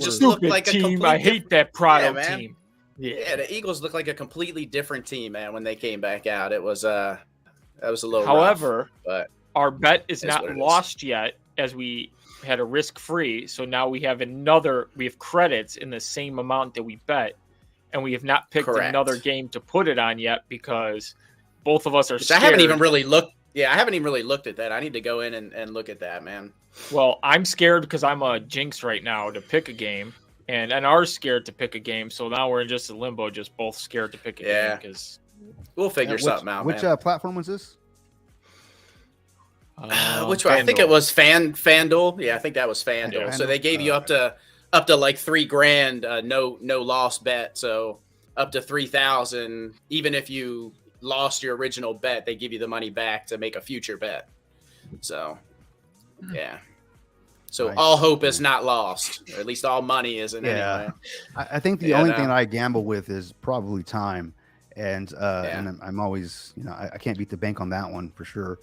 just looked Stupid like a team. complete I hate that Prado man. team. Yeah, the Eagles looked like a completely different team, man, when they came back out. It was that was a little However, rough, but our bet is not what it is. lost yet, as we had a risk-free. So now we have credits in the same amount that we bet, and we have not picked Correct. another game to put it on yet because both of us are scared. I haven't even really looked. Yeah, I haven't even really looked at that. I need to go in and look at that, man. Well, I'm scared because I'm a jinx right now to pick a game, and NR's scared to pick a game. So now we're in just a limbo, just both scared to pick a game because we'll figure something out. Which platform was this? Which one? I think it was FanDuel. Yeah, I think that was FanDuel. So they gave you up to like $3,000, no loss bet. So up to 3,000, even if you lost your original bet, they give you the money back to make a future bet. So yeah. So all hope is not lost, or at least all money isn't. Anyway. I think the only thing that I gamble with is probably time, and I'm always, I can't beat the bank on that one for sure.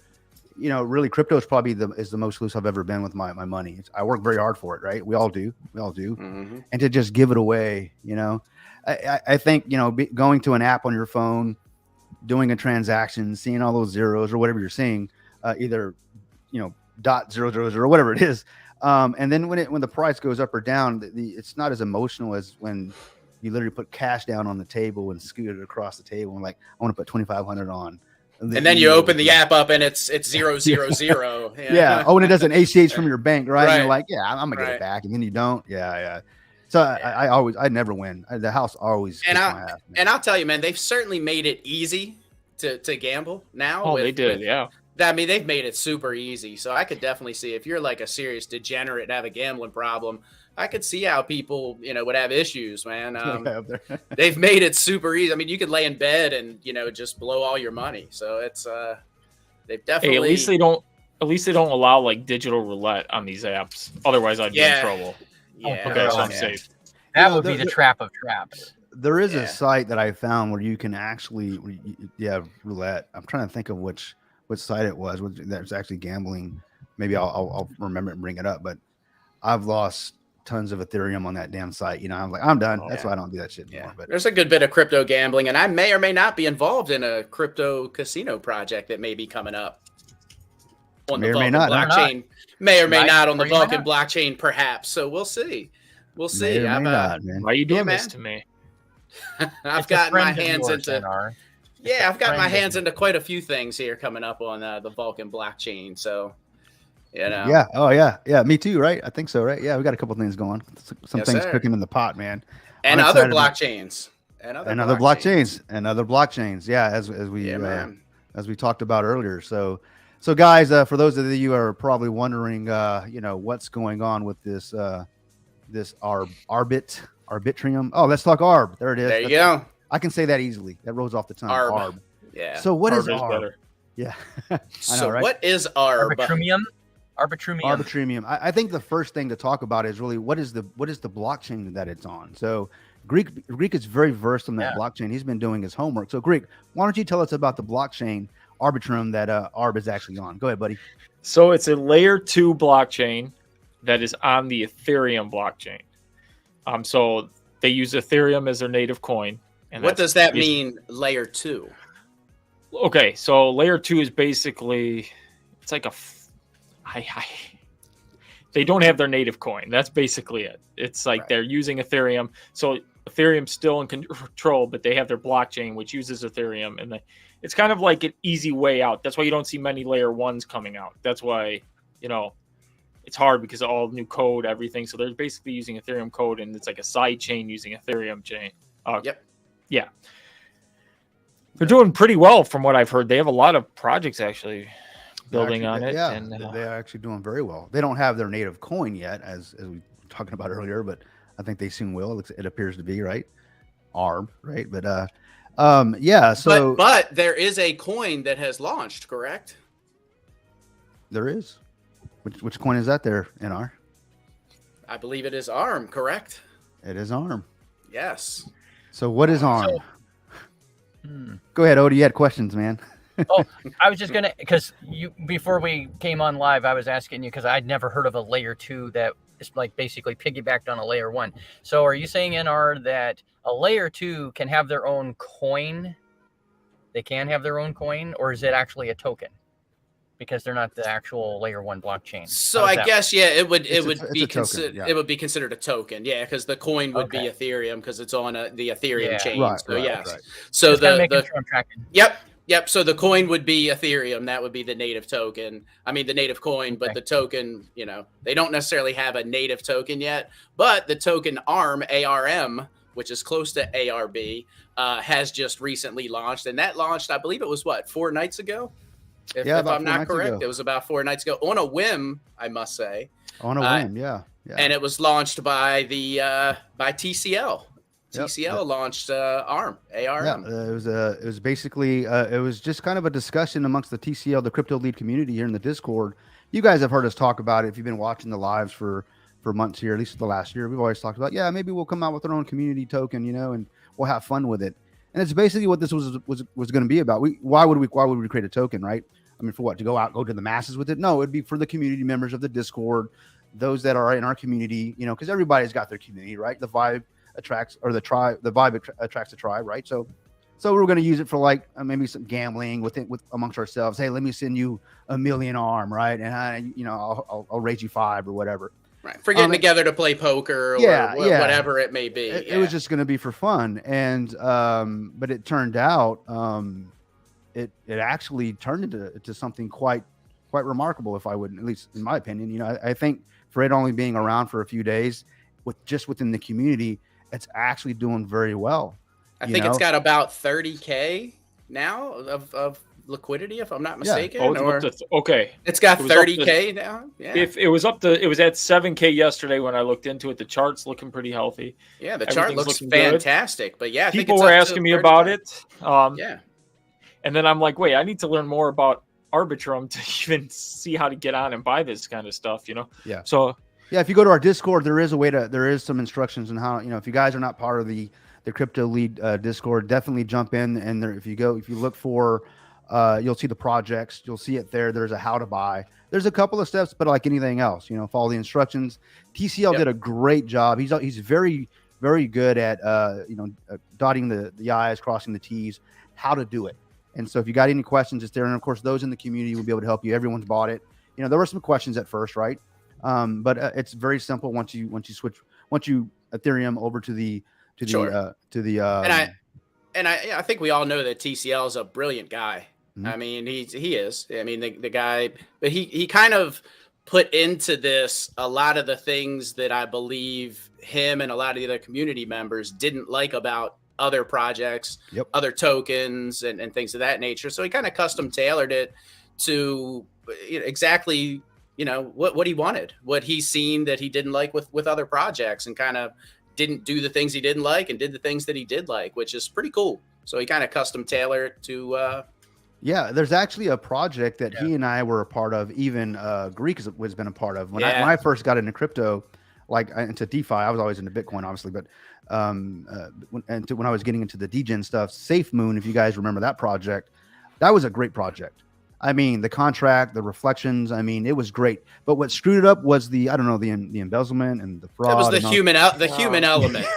Really, crypto is probably the most loose I've ever been with my money. I work very hard for it, right? We all do. Mm-hmm. And to just give it away, I think, going to an app on your phone, doing a transaction, seeing all those zeros or whatever you're seeing, either, .000 or whatever it is. And then when the price goes up or down, it's not as emotional as when you literally put cash down on the table and scoot it across the table and like, I want to put 2,500 on. And then you open the app up and it's 000. Yeah. Oh, and it doesn't ACH from your bank, right? And you're like, yeah, I'm gonna get it back, and then you don't. Yeah. So I never win. The house always. And I'll tell you, man, they've certainly made it easy to gamble now. Oh, they did, yeah. I mean, they've made it super easy. So I could definitely see if you're like a serious degenerate and have a gambling problem, I could see how people, would have issues, man. They've made it super easy. I mean, you could lay in bed and, just blow all your money. So it's, they've definitely. Hey, at least they don't allow like digital roulette on these apps. Otherwise, I'd be in trouble. Yeah. Okay, so I'm safe. That would be the trap of traps. There is a site that I found where you can actually, roulette. I'm trying to think of which site it was. That's actually gambling. Maybe I'll remember it and bring it up. But I've lost tons of Ethereum on that damn site. I'm like, I'm done. That's why I don't do that shit anymore. But there's a good bit of crypto gambling, and I may or may not be involved in a crypto casino project that may be coming up on the Vulcan blockchain. May or may not on the Vulcan blockchain, perhaps. So we'll see. We'll see. Man. Why are you doing this to me? I've got my hands into. Yeah, I've got my hands into quite a few things here coming up on the Vulcan blockchain. So. Yeah. Oh, yeah. Me too. Right. I think so. Right. Yeah. We got a couple things going. Some things cooking in the pot, man. And other blockchains. And other blockchains. Yeah. As we talked about earlier. So guys, for those of you who are probably wondering, what's going on with this ARBITRUMIUM. Oh, let's talk ARB. There it is. There you go. I can say that easily. That rolls off the tongue. ARB. Yeah. So what is ARB? ARB? Yeah. So right? What is ARB? ARBITRUMIUM. I think the first thing to talk about is really what is the blockchain that it's on. So Greek is very versed on that blockchain. He's been doing his homework. So Greek, why don't you tell us about the blockchain Arbitrum that ARB is actually on? Go ahead, buddy. So it's a layer 2 blockchain that is on the Ethereum blockchain. So they use Ethereum as their native coin. And what does that mean, layer 2? Okay, so layer 2 is basically, it's like they don't have their native coin. That's basically it. It's like they're using Ethereum. So Ethereum's still in control, but they have their blockchain, which uses Ethereum. And it's kind of like an easy way out. That's why you don't see many layer 1s coming out. That's why, it's hard because of all new code, everything. So they're basically using Ethereum code, and it's like a side chain using Ethereum chain. Yep. Yeah. They're doing pretty well from what I've heard. They have a lot of projects actually building on it. Yeah, and they're actually doing very well. They don't have their native coin yet, as we were talking about earlier, but I think they soon will. It appears to be, right? ARB, right? But so but there is a coin that has launched, correct? There is. Which coin is that there, NR? I believe it is ARM, correct? It is ARM. Yes. So what is ARM? Go ahead, Odie. You had questions, man. I was just gonna, because before we came on live, I was asking you because I'd never heard of a layer 2 that just like basically piggybacked on a layer 1. So are you saying, NR, that a layer 2 can have their own coin? They can have their own coin, or is it actually a token? Because they're not the actual layer 1 blockchain. So I guess it would be considered a token, because the coin would be Ethereum because it's on the Ethereum chain. Right, so right. So just sure I'm tracking. Yep. So the coin would be Ethereum. That would be the native token. I mean, the native coin, but the token, they don't necessarily have a native token yet. But the token ARM, which is close to ARB, has just recently launched, and that launched, I believe it was 4 nights ago. If I'm not correct, it was about 4 nights ago on a whim, I must say. On a whim, yeah. And it was launched by by TCL. TCL launched ARM. Yeah, it was basically it was just kind of a discussion amongst the TCL, the crypto lead community here in the Discord. You guys have heard us talk about it if you've been watching the lives for months here, at least the last year. We've always talked about, maybe we'll come out with our own community token, and we'll have fun with it. And it's basically what this was going to be about. Why would we create a token, right? I mean, for what? To go to the masses with it? No, it'd be for the community members of the Discord, those that are in our community, because everybody's got their community, right? The vibe attracts, or the vibe attracts the tribe, right? So we're going to use it for maybe some gambling with amongst ourselves. Hey, let me send you 1 million ARM, right? And I'll raise you 5 or whatever. Right. For getting together to play poker or whatever it may be. It was just going to be for fun. And but it turned out it actually turned into something quite remarkable, if I would, at least in my opinion. I think for it only being around for a few days, within the community, it's actually doing very well. I think it's got about 30K now of liquidity, if I'm not mistaken. It's got 30K now. Yeah. If it was it was at 7K yesterday when I looked into it. The chart's looking pretty healthy. Yeah, the chart looks fantastic. Good. But I think people were asking me about it. And then I'm like, wait, I need to learn more about Arbitrum to even see how to get on and buy this kind of stuff, Yeah. So if you go to our Discord, there is some instructions on how, if you guys are not part of the crypto lead Discord, definitely jump in. And if you look for, you'll see the projects, you'll see it there. There's a how to buy. There's a couple of steps, but like anything else, follow the instructions. TCL did a great job. He's very, very good at, dotting the I's, crossing the T's, how to do it. And so if you got any questions, it's there. And of course, those in the community will be able to help you. Everyone's bought it. There were some questions at first, right? But it's very simple once you Ethereum over to the I think we all know that TCL is a brilliant guy. Mm-hmm. I mean, he is. I mean, the guy, but he kind of put into this a lot of the things that I believe him and a lot of the other community members didn't like about other projects, other tokens and things of that nature. So he kind of custom tailored it to exactly, what he wanted, what he's seen that he didn't like with other projects, and kind of didn't do the things he didn't like and did the things that he did like, which is pretty cool. So he kind of custom tailored it to, there's actually a project that he and I were a part of. Even Greek has been a part of. When I first got into crypto, into DeFi, I was always into Bitcoin, obviously, but when I was getting into the degen stuff, SafeMoon, if you guys remember that project, that was a great project. I mean, the contract, the reflections, I mean, it was great. But what screwed it up was the embezzlement and the fraud. It was the human element.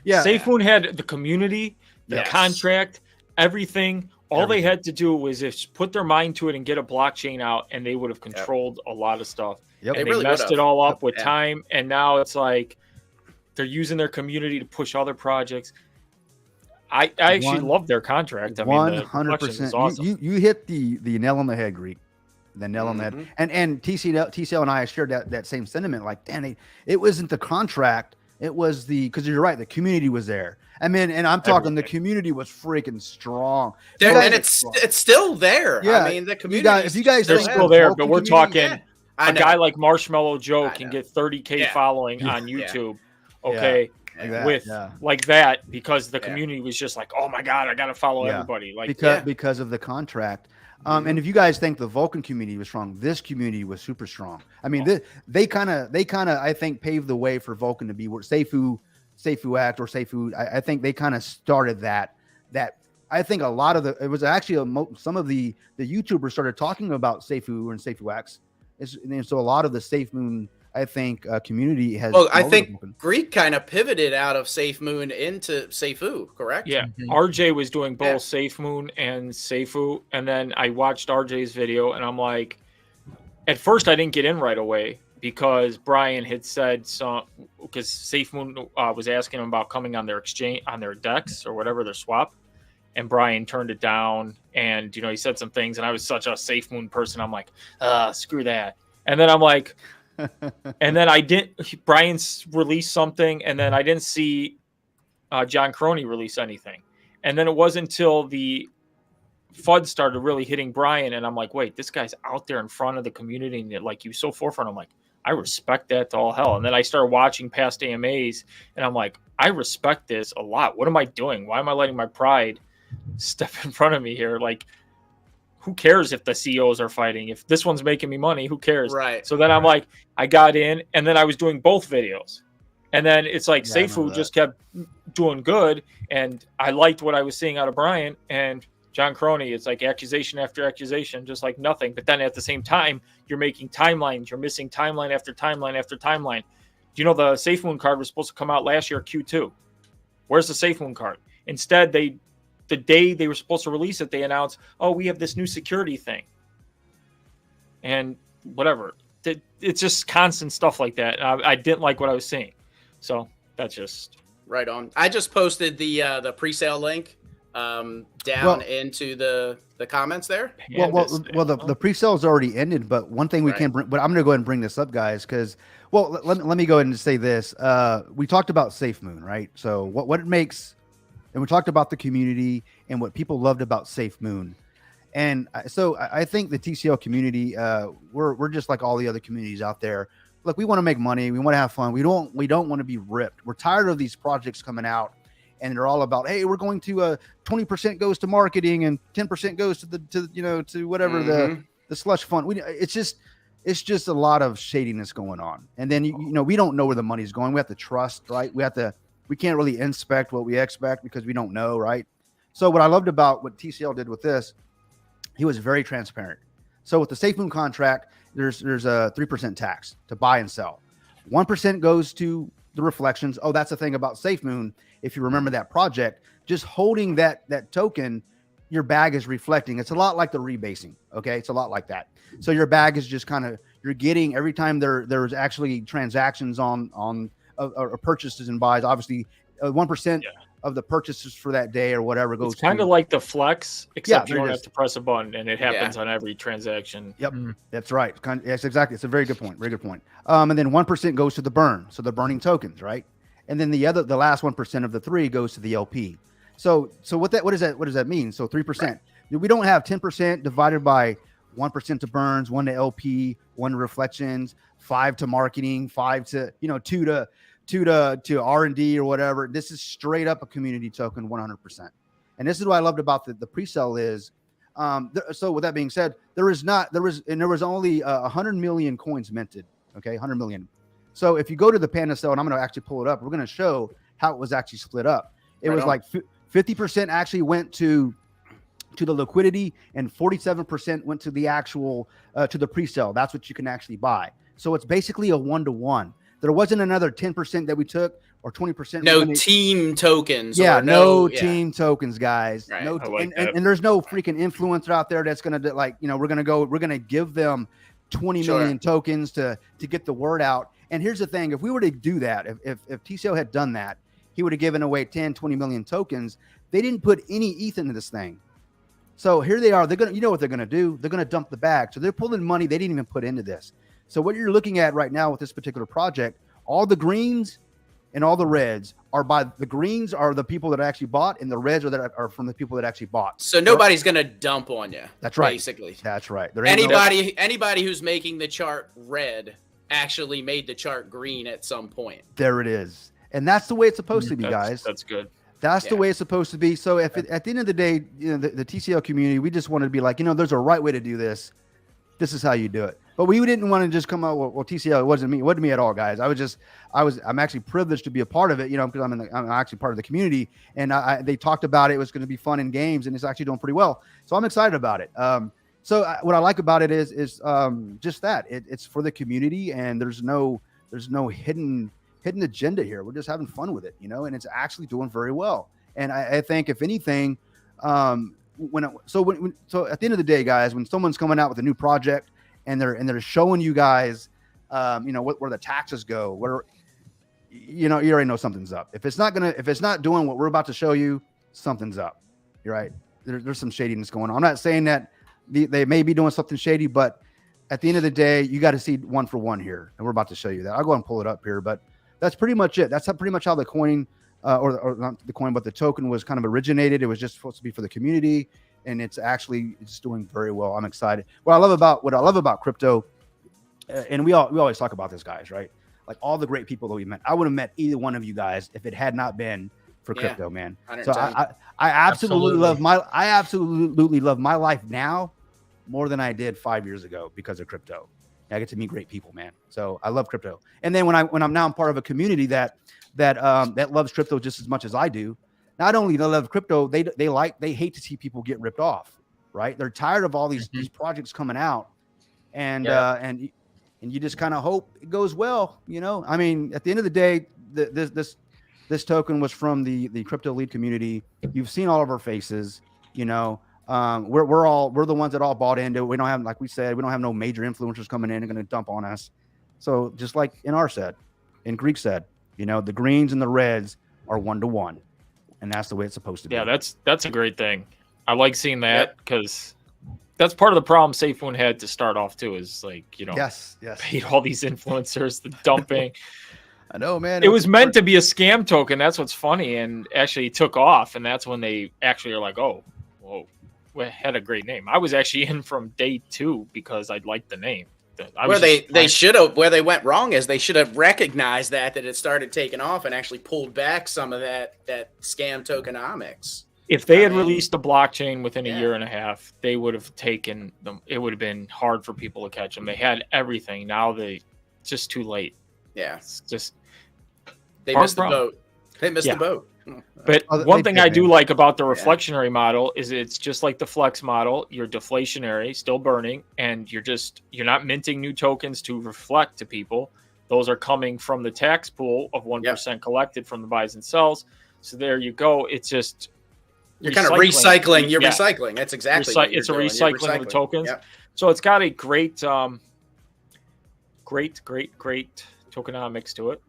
SafeMoon had the community, the contract, everything. All they had to do was just put their mind to it and get a blockchain out, and they would have controlled a lot of stuff. Yep. And they messed it all up with time, and now it's like they're using their community to push other projects. I actually love their contract. 100%. Awesome. You hit the nail on the head, Greek. The nail on the head. And TCL and I shared that same sentiment. Like, damn, it wasn't the contract. It was because you're right. The community was there. I mean, and I'm talking the community was freaking strong. And it's still there. Yeah, I mean, the community. If you guys they're still there, but we're talking a guy like Marshmallow Joe can get 30K following on YouTube. Okay. Like that, because the community was just like, oh my God, I got to follow everybody. Like because of the contract. And if you guys think the Vulcan community was strong, this community was super strong. I mean, they kind of, I think, paved the way for Vulcan to be where Seifu Act or Seifu. I think they kind of started that. I think a lot of it was actually some of the YouTubers started talking about Seifu and Seifu Acts. And so a lot of the SafeMoon I think community has. Well, I think Greek kind of pivoted out of SafeMoon into Seifu, correct? Yeah, RJ was doing both SafeMoon and Seifu, and then I watched RJ's video, and I'm like, at first I didn't get in right away because Brian had said because SafeMoon was asking him about coming on their exchange, on their DEX or whatever, their swap, and Brian turned it down, and he said some things, and I was such a SafeMoon person, I'm like, screw that, and then I'm like. And then Brian's released something, and then I didn't see John Crony release anything. And then it wasn't until the FUD started really hitting Brian, and I'm like, wait, this guy's out there in front of the community, and like, you so forefront. I'm like, I respect that to all hell. And then I started watching past AMAs, and I'm like, I respect this a lot. What am I doing? Why am I letting my pride step in front of me here? Like, who cares if the CEOs are fighting? If this one's making me money, who cares? Right. So then I'm like, I got in, and then I was doing both videos. And then it's like Seifu just kept doing good, and I liked what I was seeing out of Brian. And John Crony, it's like accusation after accusation, just like nothing. But then at the same time, you're making timelines. You're missing timeline after timeline after timeline. Do you know the SafeMoon card was supposed to come out last year, Q2? Where's the SafeMoon card? Instead, the day they were supposed to release it, they announced, oh, we have this new security thing. And whatever. It's just constant stuff like that. I didn't like what I was seeing. So that's just... Right on. I just posted the pre-sale link down into the comments there. The pre-sale is already ended, but one thing we can bring... But I'm going to go ahead and bring this up, guys, because... Well, let me go ahead and say this. We talked about SafeMoon, right? So what it makes... And we talked about the community and what people loved about SafeMoon. And so I think the TCL community, we're just like all the other communities out there. Look, we want to make money. We want to have fun. We don't want to be ripped. We're tired of these projects coming out and they're all about, hey, we're going to 20% goes to marketing and 10% goes to whatever the slush fund. It's just a lot of shadiness going on. And then we don't know where the money's going. We have to trust, right? We can't really inspect what we expect because we don't know, right? So what I loved about what TCL did with this, he was very transparent. So with the SafeMoon contract, there's a 3% tax to buy and sell. 1% goes to the reflections. Oh, that's the thing about SafeMoon. If you remember that project, just holding that token, your bag is reflecting. It's a lot like the rebasing. Okay, it's a lot like that. So your bag is just kind of, you're getting every time there's actually transactions on purchases and buys, obviously 1% of the purchases for that day or whatever goes. It's kind of like the flex, except you don't have to press a button, and it happens on every transaction. Yep, that's right. Yes, exactly. It's a very good point. Very good point. And then 1% goes to the burn, so the burning tokens, right? And then the last 1% of the 3 goes to the LP. So what does that mean? So 3%. We don't have 10% divided by 1% to burns, 1 to LP, 1 to reflections, 5 to marketing, 5 to 2 to R&D or whatever. This is straight up a community token, 100%. And this is what I loved about the pre-sale is. So with that being said, there was only 100 million coins minted. Okay, 100 million. So if you go to the Panda sale, and I'm going to actually pull it up, we're going to show how it was actually split up. It was like 50% actually went to the liquidity, and 47% went to the actual to the pre-sale. That's what you can actually buy. So it's basically a 1-to-1. There wasn't another 10% that we took or 20%. No team tokens. Yeah, no team tokens, guys. Right. No, and there's no freaking influencer out there that's gonna we're gonna give them 20 million tokens to get the word out. And here's the thing: if we were to do that, if TCL had done that, he would have given away 10, 20 million tokens. They didn't put any ETH into this thing. So here they are. They're gonna, what they're gonna do? They're gonna dump the bag. So they're pulling money they didn't even put into this. So what you're looking at right now with this particular project, all the greens and all the reds the greens are the people that actually bought, and the reds are from the people that actually bought. So nobody's going to dump on you. That's right. Basically. That's right. Anybody who's making the chart red actually made the chart green at some point. There it is. And that's the way it's supposed to be, guys. That's good. That's the way it's supposed to be. So if at the end of the day, the TCL community, we just wanted to be like, there's a right way to do this. This is how you do it. But we didn't want to just come out, well, TCL, it wasn't me at all, guys. I'm actually privileged to be a part of it, because I'm actually part of the community. And they talked about it was going to be fun in games, and it's actually doing pretty well. So I'm excited about it. So what I like about it is just that it's for the community, and there's no hidden agenda here. We're just having fun with it, and it's actually doing very well. And I think if anything, so at the end of the day, guys, when someone's coming out with a new project and they're showing you guys, where the taxes go, you already know something's up. If it's not doing what we're about to show you, something's up. You're right. There's some shadiness going on. I'm not saying that they may be doing something shady, but at the end of the day, you got to see one for one here, and we're about to show you that. I'll go and pull it up here, but that's pretty much it. That's pretty much how the coin, or not the coin, but the token was kind of originated. It was just supposed to be for the community, and it's doing very well. I'm excited. What I love about crypto, and we always talk about this, guys, right? Like all the great people that we met. I would have met either one of you guys if it had not been for crypto, man. So I absolutely love my life now more than I did 5 years ago because of crypto. I get to meet great people, man. So I love crypto. And then when I'm now part of a community that loves crypto just as much as I do, not only do they love crypto, they hate to see people get ripped off, right? They're tired of all these projects coming out, and you just kind of hope it goes well, I mean, at the end of the day, this token was from the crypto lead community. You've seen all of our faces, we're the ones that all bought into it. We don't have, like we said, we don't have no major influencers coming in and going to dump on us. So just like N.R said, and Greek said, the greens and the reds are 1-to-1, and that's the way it's supposed to be. Yeah, that's a great thing. I like seeing that because that's part of the problem SafeMoon had to start off too, is like, yes, paid all these influencers, the dumping. I know, man. It was meant to be a scam token. That's what's funny, and actually took off, and that's when they actually are like, oh, whoa, we had a great name. I was actually in from day 2 because I liked the name. Where they went wrong is they should have recognized that it started taking off and actually pulled back some of that scam tokenomics. If they had released the blockchain within a year and a half, they would have taken them. It would have been hard for people to catch them. They had everything. Now it's just too late. Yeah, it's just they missed the boat. They missed the boat. But one thing I do like about the reflectionary model is it's just like the flex model. You're deflationary, still burning, and you're not minting new tokens to reflect to people. Those are coming from the tax pool of 1% collected from the buys and sells. So there you go. It's just you're kind of recycling. You're recycling. That's exactly what it's a recycling of the tokens. Yep. So it's got a great tokenomics to it.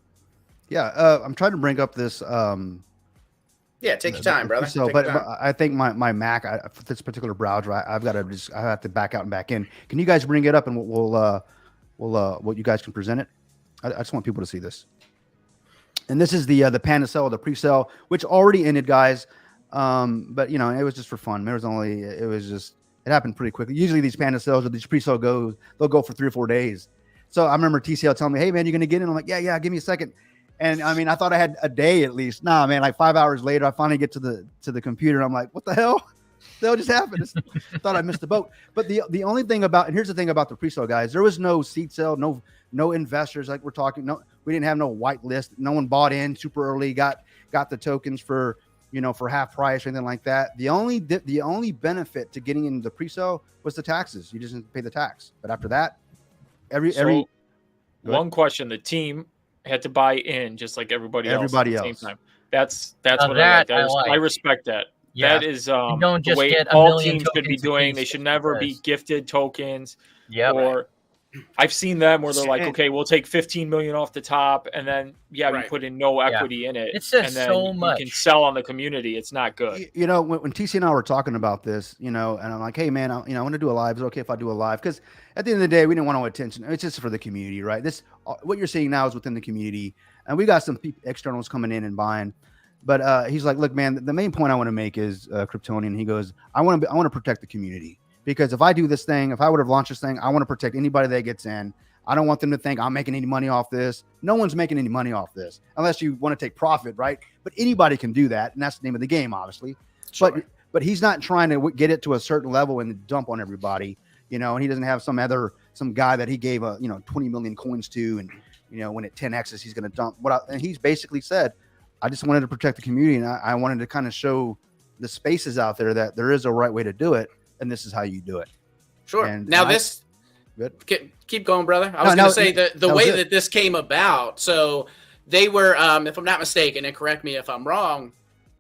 Yeah, I'm trying to bring up this. Take your time, brother. So, but I think my Mac for this particular browser, I have to back out and back in. Can you guys bring it up and we'll you guys can present it? I just want people to see this. And this is the Panda sale, the pre-sale, which already ended, guys. But it was just for fun. It happened pretty quickly. Usually these Panda sales or these pre-sale they'll go for 3 or 4 days. So I remember TCL telling me, "Hey man, you're gonna get in?" I'm like, "Yeah, give me a second." And I mean, I thought I had a day at least. Nah, man, like 5 hours later, I finally get to the computer. And I'm like, what the hell? The hell just happened? I thought I missed the boat. But the only thing and here's the thing about the pre-sale, guys, there was no seed sale, no investors like we're talking. No, we didn't have no white list. No one bought in super early, got the tokens for for half price or anything like that. The only benefit to getting into the pre-sale was the taxes. You just didn't pay the tax. But after that, every one question, the team had to buy in just like everybody else at the same time. That's what I like. I respect that. Yeah. That is don't just the way get all teams should be doing. They should never be gifted tokens. Yeah. Or I've seen them where they're like, okay, we'll take 15 million off the top, and then we put in no equity in it. It says and then so much. You can sell on the community. It's not good. When TC and I were talking about this, and I'm like, hey man, I want to do a live. Is it okay if I do a live? Because at the end of the day, we didn't want no attention. It's just for the community, right? What you're seeing now is within the community, and we got some externals coming in and buying. But he's like, look, man, the main point I want to make is Cryptonian. He goes, I want to protect the community. Because if I do this thing, if I would have launched this thing, I want to protect anybody that gets in. I don't want them to think I'm making any money off this. No one's making any money off this unless you want to take profit, right? But anybody can do that, and that's the name of the game, obviously. Sure. But he's not trying to get it to a certain level and dump on everybody, and he doesn't have some guy that he gave 20 million coins to, and when it 10x's, he's going to dump. And he's basically said, I just wanted to protect the community, and I wanted to kind of show the spaces out there that there is a right way to do it. And this is how you do it. Sure. And now keep going, brother. I was going to say the way that this came about. So they were, if I'm not mistaken, and correct me if I'm wrong,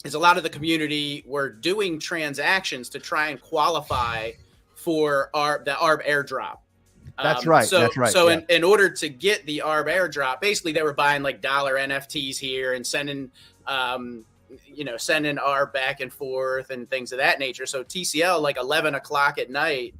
is a lot of the community were doing transactions to try and qualify for the ARB airdrop. That's right. So, that's right. So in order to get the ARB airdrop, basically they were buying like dollar NFTs here and sending, sending ARB back and forth and things of that nature. So TCL, like 11 o'clock at night,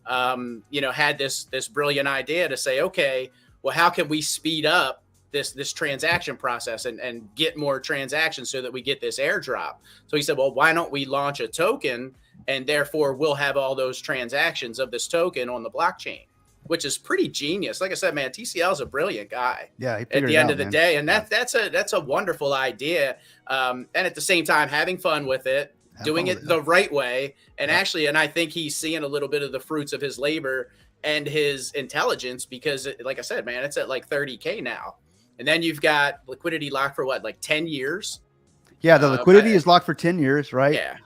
had this brilliant idea to say, okay, well, how can we speed up this transaction process and get more transactions so that we get this airdrop? So he said, well, why don't we launch a token, and therefore we'll have all those transactions of this token on the blockchain, which is pretty genius. Like I said, man, TCL is a brilliant guy. Yeah, at the end of the day, and that's a wonderful idea. And at the same time, having fun with it, doing it the right way, and and I think he's seeing a little bit of the fruits of his labor and his intelligence, because, like I said, man, it's at like 30K now. And then you've got liquidity locked for what, like 10 years? Yeah, the liquidity is locked for 10 years, right? Yeah.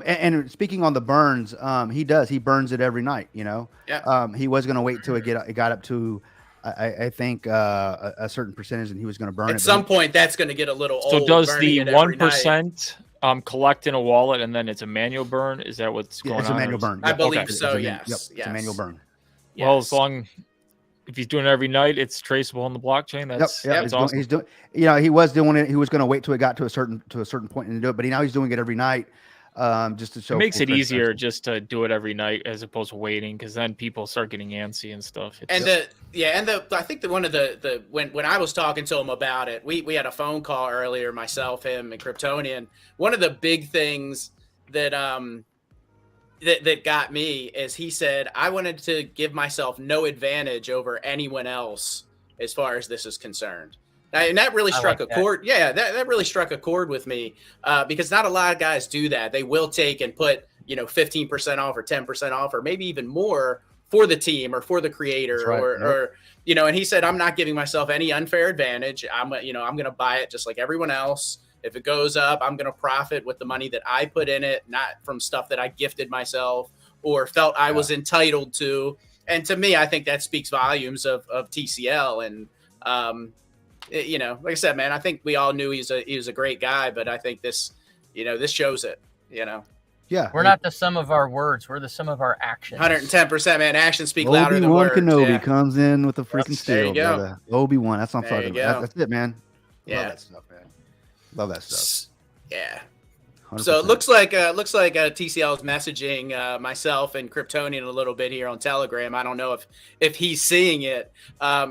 And speaking on the burns, he burns it every night, Yeah. He was going to wait till it got up to, I think, a certain percentage, and he was going to burn it. At some point, that's going to get a little old. So does the 1% collect in a wallet and then it's a manual burn? Is that what's going on? It's a manual burn. I believe so, yes. It's a manual burn. Well, if he's doing it every night, it's traceable on the blockchain. That's awesome. He's doing, he was doing it. He was going to wait till it got to a certain point and do it, but now he's doing it every night, just to show. It makes it easier just to do it every night as opposed to waiting, because then people start getting antsy and stuff. I think one of the when I was talking to him about it, we had a phone call earlier, myself, him, and Cryptonian. One of the big things that that got me is he said, I wanted to give myself no advantage over anyone else as far as this is concerned. And that really struck a chord. Yeah, that really struck a chord with me, because not a lot of guys do that. They will take and put 15% off or 10% off or maybe even more for the team or for the creator, or and he said, I'm not giving myself any unfair advantage. I'm going to buy it just like everyone else. If it goes up, I'm going to profit with the money that I put in it, not from stuff that I gifted myself or felt I was entitled to. And to me, I think that speaks volumes of TCL. And, like I said, man, I think we all knew he was a great guy, but I think this shows it, Yeah. We're not the sum of our words. We're the sum of our actions. 110%, man. Actions speak louder than words. Obi-Wan Kenobi comes in with the freaking there steel, brother. Obi-Wan. That's what I'm talking about. That's it, man. Yeah. Love that stuff, man. Love that stuff. Yeah. 100%. So it looks like TCL is messaging myself and Cryptonian a little bit here on Telegram. I don't know if he's seeing it.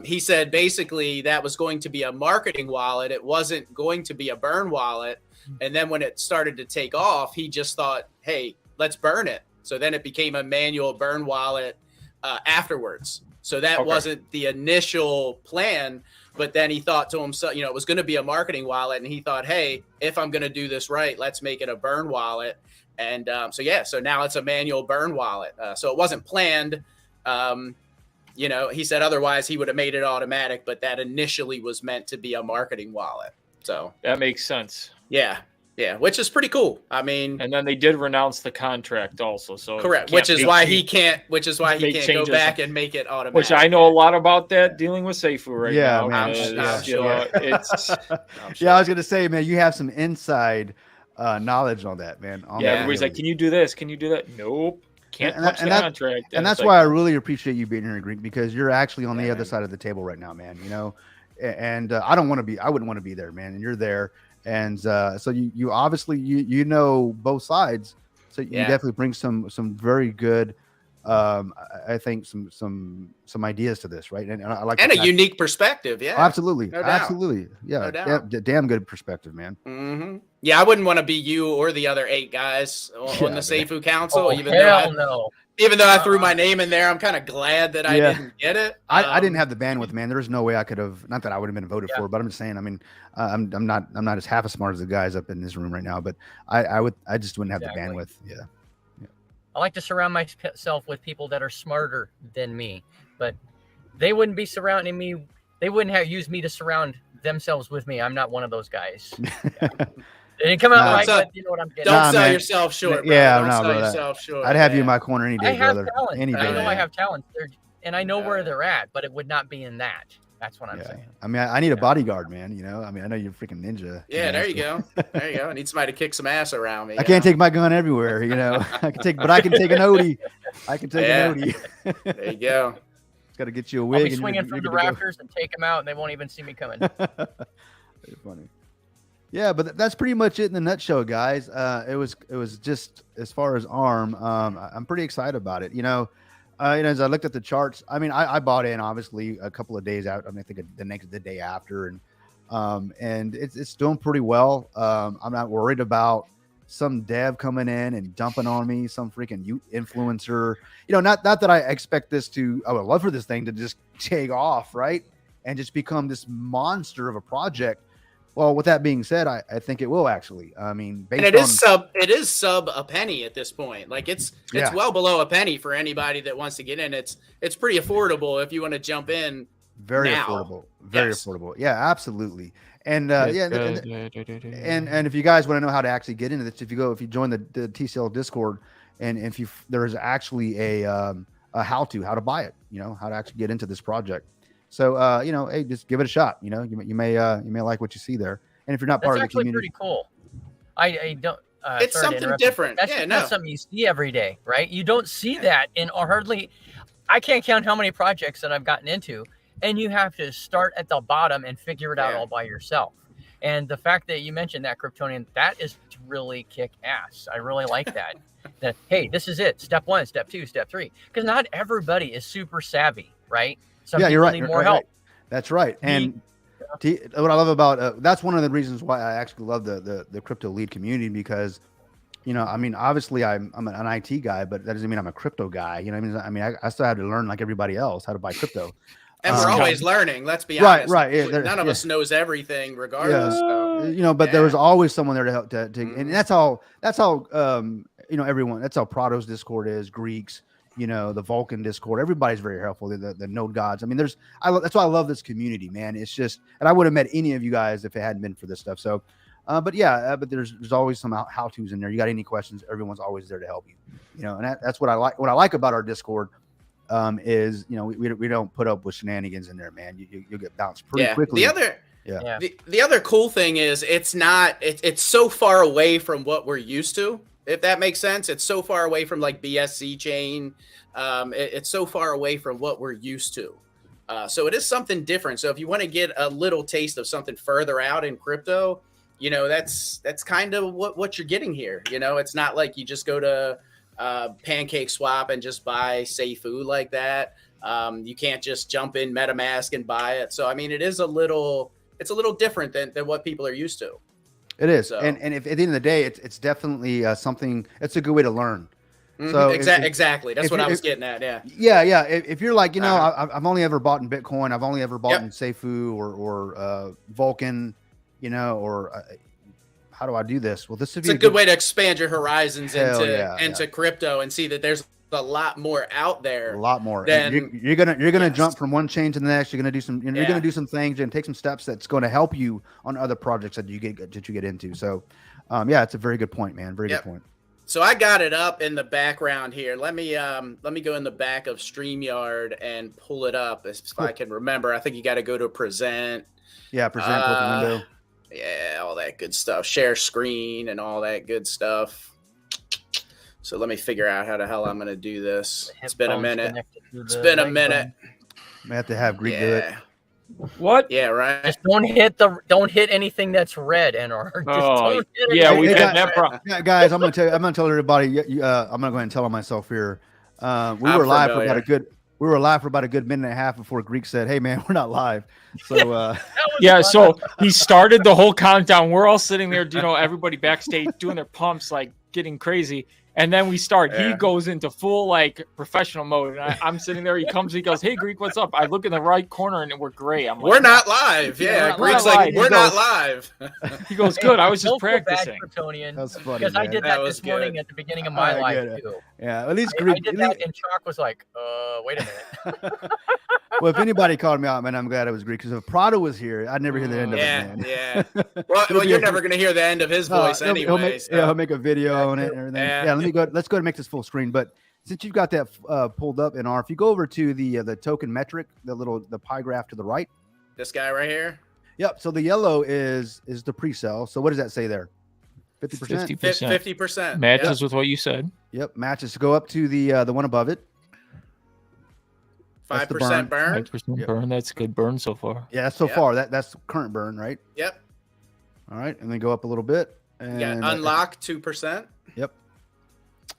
He said basically that was going to be a marketing wallet. It wasn't going to be a burn wallet. And then when it started to take off, he just thought, hey, let's burn it. So then it became a manual burn wallet afterwards. So that wasn't the initial plan. But then he thought to himself, it was going to be a marketing wallet. And he thought, hey, if I'm going to do this right, let's make it a burn wallet. And so now it's a manual burn wallet. So it wasn't planned. He said otherwise he would have made it automatic, but that initially was meant to be a marketing wallet. So that makes sense. Yeah. Yeah, which is pretty cool. I mean, and then they did renounce the contract also. So correct, which is why he can't go back and make it automatic. Which I know a lot about that dealing with Seifu right now. I'm sure. I was gonna say, man, you have some inside knowledge on that, man. Everybody's like, can you do this? Can you do that? Nope. Can't touch the contract. And that's why I really appreciate you being here, Greek, because you're actually on the other side of the table right now, man. And I wouldn't want to be there, man. And you're there. And so you obviously you know both sides, so you definitely bring some very good, I think some ideas to this, right? And I like a unique perspective, absolutely, no doubt. absolutely, no doubt. Damn good perspective, man. Mm-hmm. Yeah, I wouldn't want to be you or the other 8 guys on the Seifu Council, even though I threw my name in there. I'm kind of glad that I didn't get it. I didn't have the bandwidth, man. There was no way I could have. Not that I would have been voted for, but I'm just saying. I mean, I'm not as half as smart as the guys up in this room right now. But I just wouldn't have the bandwidth. Yeah. I like to surround myself with people that are smarter than me, but they wouldn't be surrounding me. They wouldn't have used me to surround themselves with me. I'm not one of those guys. It didn't come out right, So- but you know what I'm getting. Don't at. sell man. yourself short, bro. Yeah, Don't no, sell bro, yourself short. I'd have you in man. my corner any day, I have brother. talent. Any day. I know I man. have talent, and I know where Yeah. they're at, but it would not be in that. That's what I'm Yeah. saying. I mean, I need a bodyguard, man. You know, I mean, I know you're a freaking ninja. Yeah, there you so- go. There you go. I need somebody to kick some ass around me. I can't take my gun everywhere, you know. I can take an Odie. I can take Yeah. an Odie. There you go. It's got to get you a I'll wig. be and swinging you're from good the to go. rafters and take them out, and they won't even see me coming. Very funny. Yeah, but that's pretty much it in the nutshell, guys. It was just as far as ARM. I'm pretty excited about it. You know, as I looked at the charts, I mean, I bought in obviously a couple of days out. I mean, I think the day after, and it's doing pretty well. I'm not worried about some dev coming in and dumping on me, some freaking influencer. You know, not that I expect this to. I would love for this thing to just take off, right, and just become this monster of a project. Well, with that being said, I think it will actually. I mean, based And on it is sub a penny at this point. Like it's Yeah. well below a penny for anybody that wants to get in. It's pretty affordable if you want to jump in. very now. affordable, very Yes. affordable. Yeah, absolutely. And and if you guys want to know how to actually get into this, if you join the TCL Discord, and if there's actually a how to buy it, you know, how to actually get into this project. So you know, hey, just give it a shot. You know, you may like what you see there. And if you're not part That's of the actually community, pretty cool. I don't. It's sorry to something interrupt you. different. That's Yeah, just no. not something you see every day, right? You don't see that in hardly. I can't count how many projects that I've gotten into, and you have to start at the bottom and figure it out Yeah. all by yourself. And the fact that you mentioned that, Cryptonian, that is really kick ass. I really like that. That hey, this is it. Step 1, step 2, step 3. Because not everybody is super savvy, right? Some yeah, people you're right. need you're more right, help. right. That's right. And what I love about that's one of the reasons why I actually love the crypto lead community, because, you know, I mean, obviously I'm an IT guy, but that doesn't mean I'm a crypto guy. You know what I mean? I still have to learn like everybody else how to buy crypto. And we're Um, always learning. Let's be Right, honest. right, yeah, None of yeah. us knows everything, regardless. So. You know, but there was always someone there to help and that's how you know, everyone, that's how Prado's Discord is, Greeks, you know, the Vulcan Discord, everybody's very helpful. The node gods. I mean, that's why I love this community, man. It's just, and I would have met any of you guys if it hadn't been for this stuff. So, but yeah, but there's always some how-tos in there. You got any questions? Everyone's always there to help you, you know, and that's what I like. What I like about our Discord is, you know, we don't put up with shenanigans in there, man. You'll get bounced pretty quickly. The other cool thing is it's so far away from what we're used to, if that makes sense. It's so far away from like BSC chain. It's so far away from what we're used to. So it is something different. So if you want to get a little taste of something further out in crypto, you know, that's kind of what you're getting here. You know, it's not like you just go to Pancake Swap and just buy Seifu like that. You can't just jump in MetaMask and buy it. So I mean, it's a little different than what people are used to. It is. So. And if at the end of the day, it's definitely something. It's a good way to learn. Mm-hmm. So exactly, that's what I was getting at. Yeah. If you're like, you know, I've only ever bought in Bitcoin. I've only ever bought in Seifu or Vulcan, you know, or how do I do this? Well, this would be a good way to expand your horizons into into crypto and see that there's a lot more out there. A lot more. Than, you're gonna jump from one chain to the next. You're gonna do some. You're gonna do some things and take some steps that's going to help you on other projects that you get into. So, yeah, it's a very good point, man. Very good point. So I got it up in the background here. Let me go in the back of StreamYard and pull it up if I can remember. I think you got to go to present. Yeah, present with window. Yeah, all that good stuff. Share screen and all that good stuff. So let me figure out how the hell I'm going to do this. It's been a minute. It's been a minute. May have to have Greek do it. What? Yeah, right. Just don't hit anything that's red, NR. Oh, yeah, we've had that problem. Yeah, guys, I'm gonna tell everybody. I'm gonna go ahead and tell on myself here. We were live for about a good minute and a half before Greek said, "Hey, man, we're not live." So yeah, so he started the whole countdown. We're all sitting there, you know, everybody backstage doing their pumps, like getting crazy. And then we start. Yeah. He goes into full like professional mode. And I'm sitting there. He comes. He goes, "Hey, Greek, what's up?" I look in the right corner and we're gray. I'm like, "We're not live." Yeah, Greek's like, "We're not live." He goes, "Good. I was just practicing." That's funny. Because I did that this morning at the beginning of my live too. Yeah, at least Greek. I did that, and Chalk was like, "Wait a minute." Well, if anybody called me out, man, I'm glad it was Greek. Because if Prado was here, I'd never hear the end of it, man. Yeah. Well, you're never gonna hear the end of his voice anyway. He'll make a video on it and everything. Yeah. Let's go and make this full screen. But since you've got that pulled up, NR, if you go over to the token metric, the pie graph to the right. This guy right here. Yep. So the yellow is the pre-sale. So what does that say there? 50%. 50%. Matches with what you said. Yep. Matches. Go up to the one above it. 5% burn. 5% burn. That's a good burn so far. Yeah, so far. That's current burn, right? Yep. All right, and then go up a little bit. And you got unlock 2%. Yep.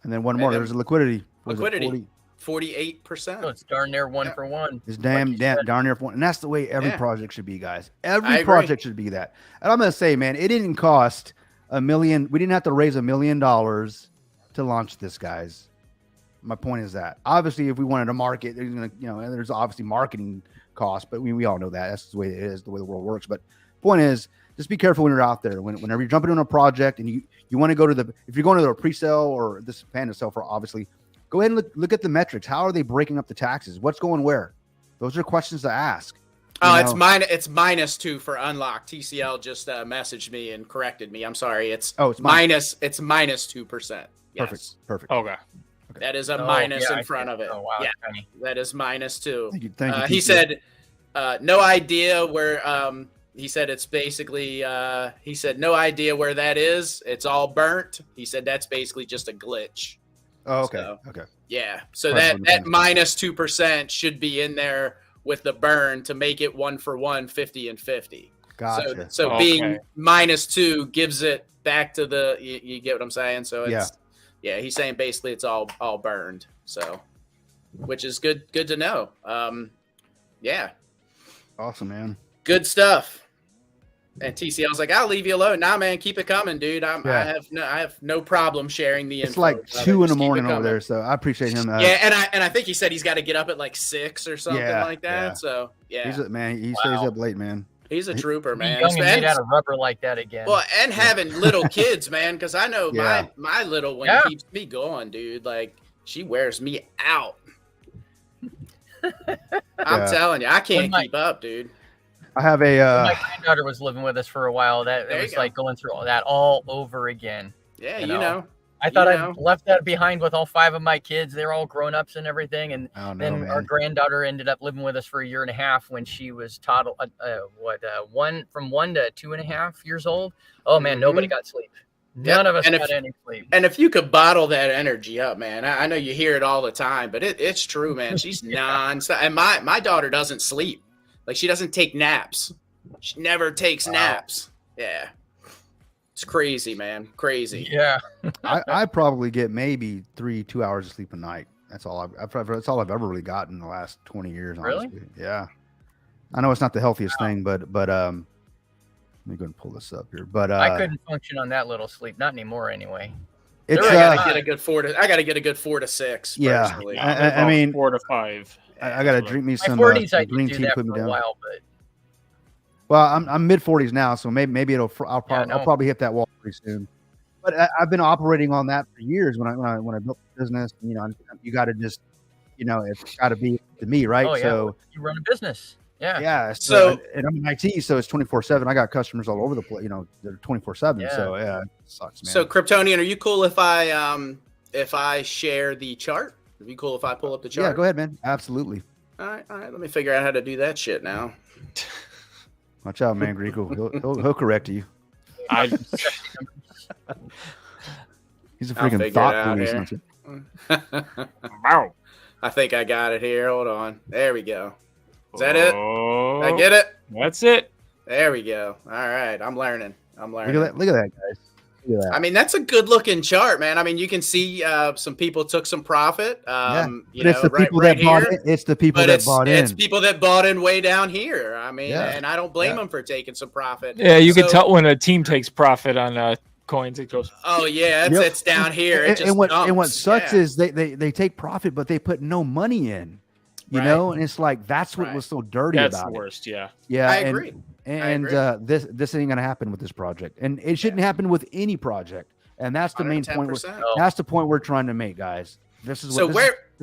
And then one more. There's a liquidity. 48%. So it's darn near one for one. It's darn near for one. And that's the way every project should be, guys. Every project should be that. And I'm gonna say, man, it didn't cost $1 million. We didn't have to raise $1 million to launch this, guys. My point is that obviously, if we wanted to market, there's gonna, there's obviously marketing costs, but we all know that that's the way it is, the way the world works. But point is, just be careful when you're out there. Whenever you're jumping on a project and you want to go to if you're going to a pre-sale or this panda sale for, obviously, go ahead and look at the metrics. How are they breaking up the taxes? What's going where? Those are questions to ask. It's -2 for unlock. TCL just messaged me and corrected me. I'm sorry. It's -2%. Yes. Perfect. Okay. That is a minus in front of it. Oh, wow. Yeah, that is -2. Thank you. He said, no idea where. He said it's basically. He said no idea where that is. It's all burnt. He said that's basically just a glitch. Oh, okay. So, okay. Yeah. So that -2% should be in there with the burn to make it 1 for 1, 50 and 50. Gotcha. So being -2 gives it back to the. You get what I'm saying? So it's. Yeah, he's saying basically it's all burned. So, which is good to know. Yeah. Awesome, man. Good stuff. And TCL's like, I'll leave you alone. Nah, man, keep it coming, dude. I have no problem sharing the info. It's like 2 in the morning over there, so I appreciate him. And I think he said he's got to get up at like 6 or something like that. Yeah. So yeah, he stays up late, man. He's a trooper, man. Young and made out of rubber like that again. Well, and having little kids, man, because I know my little one keeps me going, dude. Like, she wears me out. I'm telling you, I can't keep up, dude. I have my granddaughter was living with us for a while. It was like going through all that all over again. Yeah, you know. I thought I left that behind with all 5 of my kids. They're all grown ups and everything. And then our granddaughter ended up living with us for 1.5 years when she was from 1 to 2.5 years old. Oh man, nobody got sleep. None of us got any sleep. And if you could bottle that energy up, man, I know you hear it all the time, but it's true, man. She's nonstop. And my daughter doesn't sleep. Like, she doesn't take naps. She never takes naps. Yeah. It's crazy, man. Crazy. Yeah. I probably get maybe 2 hours of sleep a night. That's all that's all I've ever really gotten in the last 20 years. Honestly. Really? Yeah. I know it's not the healthiest thing, but let me go and pull this up here. But I couldn't function on that little sleep. Not anymore, anyway. It's I gotta get a good 4 to 6. Yeah. Personally. I mean 4 to 5. I gotta drink me some. My 40s, I green did tea do that put me for a down. while, but. Well, I'm mid 40s now, so maybe I'll probably hit that wall pretty soon. But I've been operating on that for years. When I built the business, you got to just, it's got to be to me, right? Oh, yeah. So you run a business, yeah. So and I'm in IT, so it's 24/7. I got customers all over the place. They're 24/7. Yeah. So yeah, it sucks, man. So Cryptonian, are you cool if I share the chart? Are you cool if I pull up the chart? Yeah, go ahead, man. Absolutely. All right. Let me figure out how to do that shit now. Watch out, man, Greco. He'll correct you. He's a freaking thought police. Wow. I think I got it here. Hold on. There we go. Is that it? Did I get it? That's it. There we go. All right. I'm learning. Look at that, guys. I mean, that's a good looking chart, man. I mean, you can see some people took some profit. It's the people that bought in. It's the people that bought in. It's people that bought in way down here. I mean, and I don't blame them for taking some profit. Yeah, you can tell when a team takes profit on coins. It goes. Oh yeah, it's down here. And what sucks is they take profit, but they put no money in. You know, and it's like that's what was so dirty about it. That's the worst. Yeah. Yeah, I agree. And this ain't gonna happen with this project, and it shouldn't happen with any project. And that's the main point. That's the point we're trying to make, guys. This is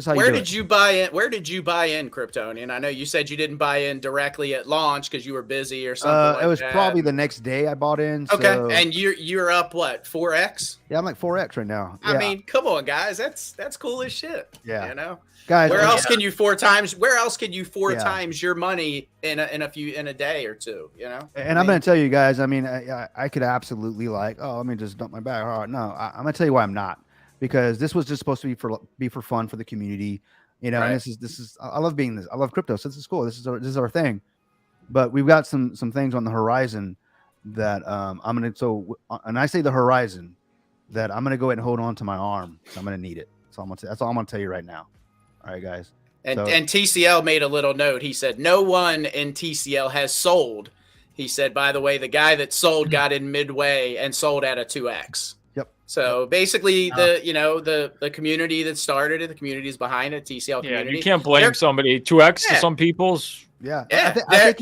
This is how Where did you buy in? Where did you buy in, Cryptonian? I know you said you didn't buy in directly at launch because you were busy or something. Like it was that. probably the next day I bought in. Okay, so... and you're up what 4x? Yeah, I'm like 4x right now. I mean, come on, guys, that's cool as shit. Yeah, you know, guys. Where else can you four times your money in a day or two? You know. And I'm going to tell you guys. I mean, I could absolutely let me just dump my bag. All right, no, I'm going to tell you why I'm not, because this was just supposed to be for fun for the community. You know, right. And this is I love being this. I love crypto, so this is cool. This is our thing. But we've got some things on the horizon that I'm gonna. So, and I say the horizon, that I'm gonna go ahead and hold on to my arm. So I'm gonna need it. So that's all I'm gonna tell you right now. All right, guys. And TCL made a little note. He said no one in TCL has sold. He said, by the way, the guy that sold got in midway and sold at a 2x. So basically, the community that started it, the community is behind it, TCL community. Yeah, you can't blame somebody. 2x to some people's. Yeah, I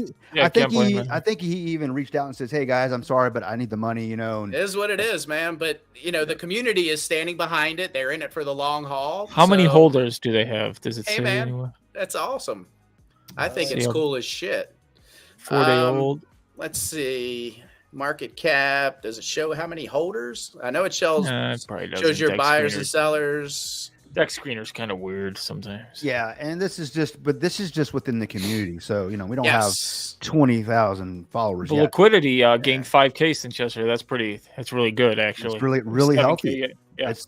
think he even reached out and says, "Hey guys, I'm sorry, but I need the money." You know, it is what it is, man. But the community is standing behind it. They're in it for the long haul. How many holders do they have? Does it say man, anywhere? That's awesome. I think it's cool as shit. 4-day old. Let's see. Market cap. Does it show how many holders? I know it shows your buyers and sellers. Deck screener's kind of weird sometimes. Yeah, and this is just within the community. So we don't have 20,000 followers. The liquidity gained 5K since yesterday. That's really good, actually. It's really healthy.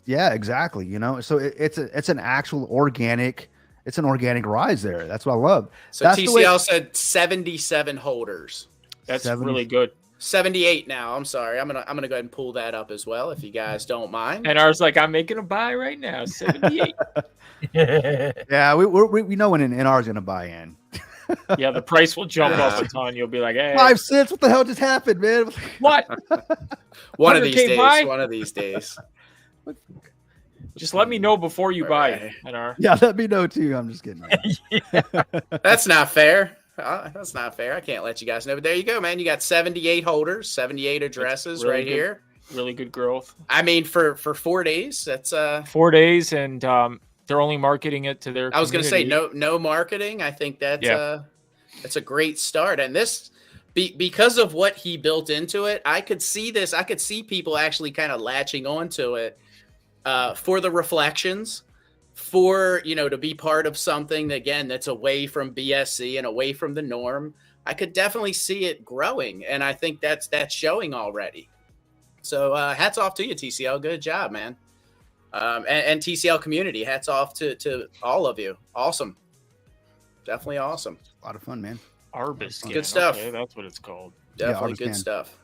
Yeah, exactly. So it's an actual organic. It's an organic rise there. That's what I love. So TCL said 77 holders. That's really good. 78 now. I'm sorry. I'm gonna go ahead and pull that up as well, if you guys don't mind. And ours I'm making a buy right now. 78. Yeah, we know when an NR is gonna buy in. Yeah, the price will jump off a ton. You'll be like, hey, 5 cents. What the hell just happened, man? What? One of these days. Buy? One of these days. Just let me know before you buy, NR. Yeah, let me know too. I'm just kidding. That's not fair. That's not fair. I can't let you guys know. But there you go, man. You got 78 holders, 78 addresses really here. Really good growth. I mean, for 4 days, that's 4 days, and they're only marketing it to their. I was going to say no marketing. I think that's a great start. And this, because of what he built into it, I could see this. I could see people actually kind of latching onto it for the reflections. For to be part of something that's away from BSC and away from the norm. I could definitely see it growing, and I think that's showing already. So hats off to you, TCL. Good job, man. And TCL community, hats off to all of you. Awesome, definitely awesome. A lot of fun, man. Arbis, good stuff. Okay, that's what it's called. Definitely good stuff.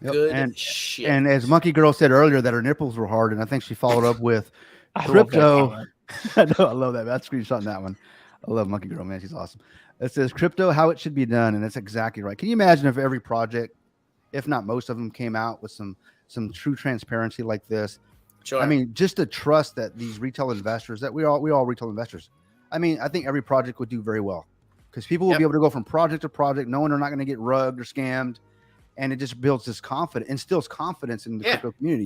Yep. Good shit. And as Monkey Girl said earlier, that her nipples were hard, and I think she followed up with crypto. I know, I love that. That's screenshotting that one. I love Monkey Girl, man. She's awesome. It says crypto, how it should be done, and that's exactly right. Can you imagine if every project, if not most of them, came out with some true transparency like this? Sure. I mean, just to trust that these retail investors, that we all retail investors. I mean, I think every project would do very well because people will be able to go from project to project, knowing they're not going to get rugged or scammed. And it just builds this confidence, instills confidence in the crypto community,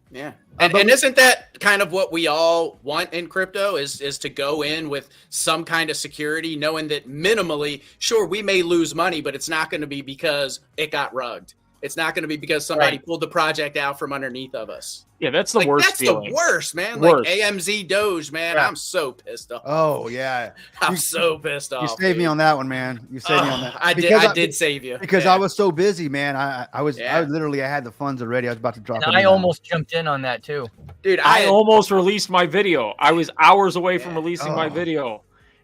Yeah. And isn't that kind of what we all want in crypto is to go in with some kind of security, knowing that minimally, sure, we may lose money, but it's not going to be because it got rugged. It's not going to be because somebody pulled the project out from underneath of us. Yeah, that's the worst That's feeling. the worst, man. Worst. Like AMZ Doge, man. I'm so pissed off. Oh, yeah. I'm so pissed off. You saved me on that one, man. You saved me on that. I did save you. Because I was so busy, man. I was literally, I had the funds already. I was about to drop it. I almost jumped in on that too. Dude, I almost released my video. I was hours away from releasing my video.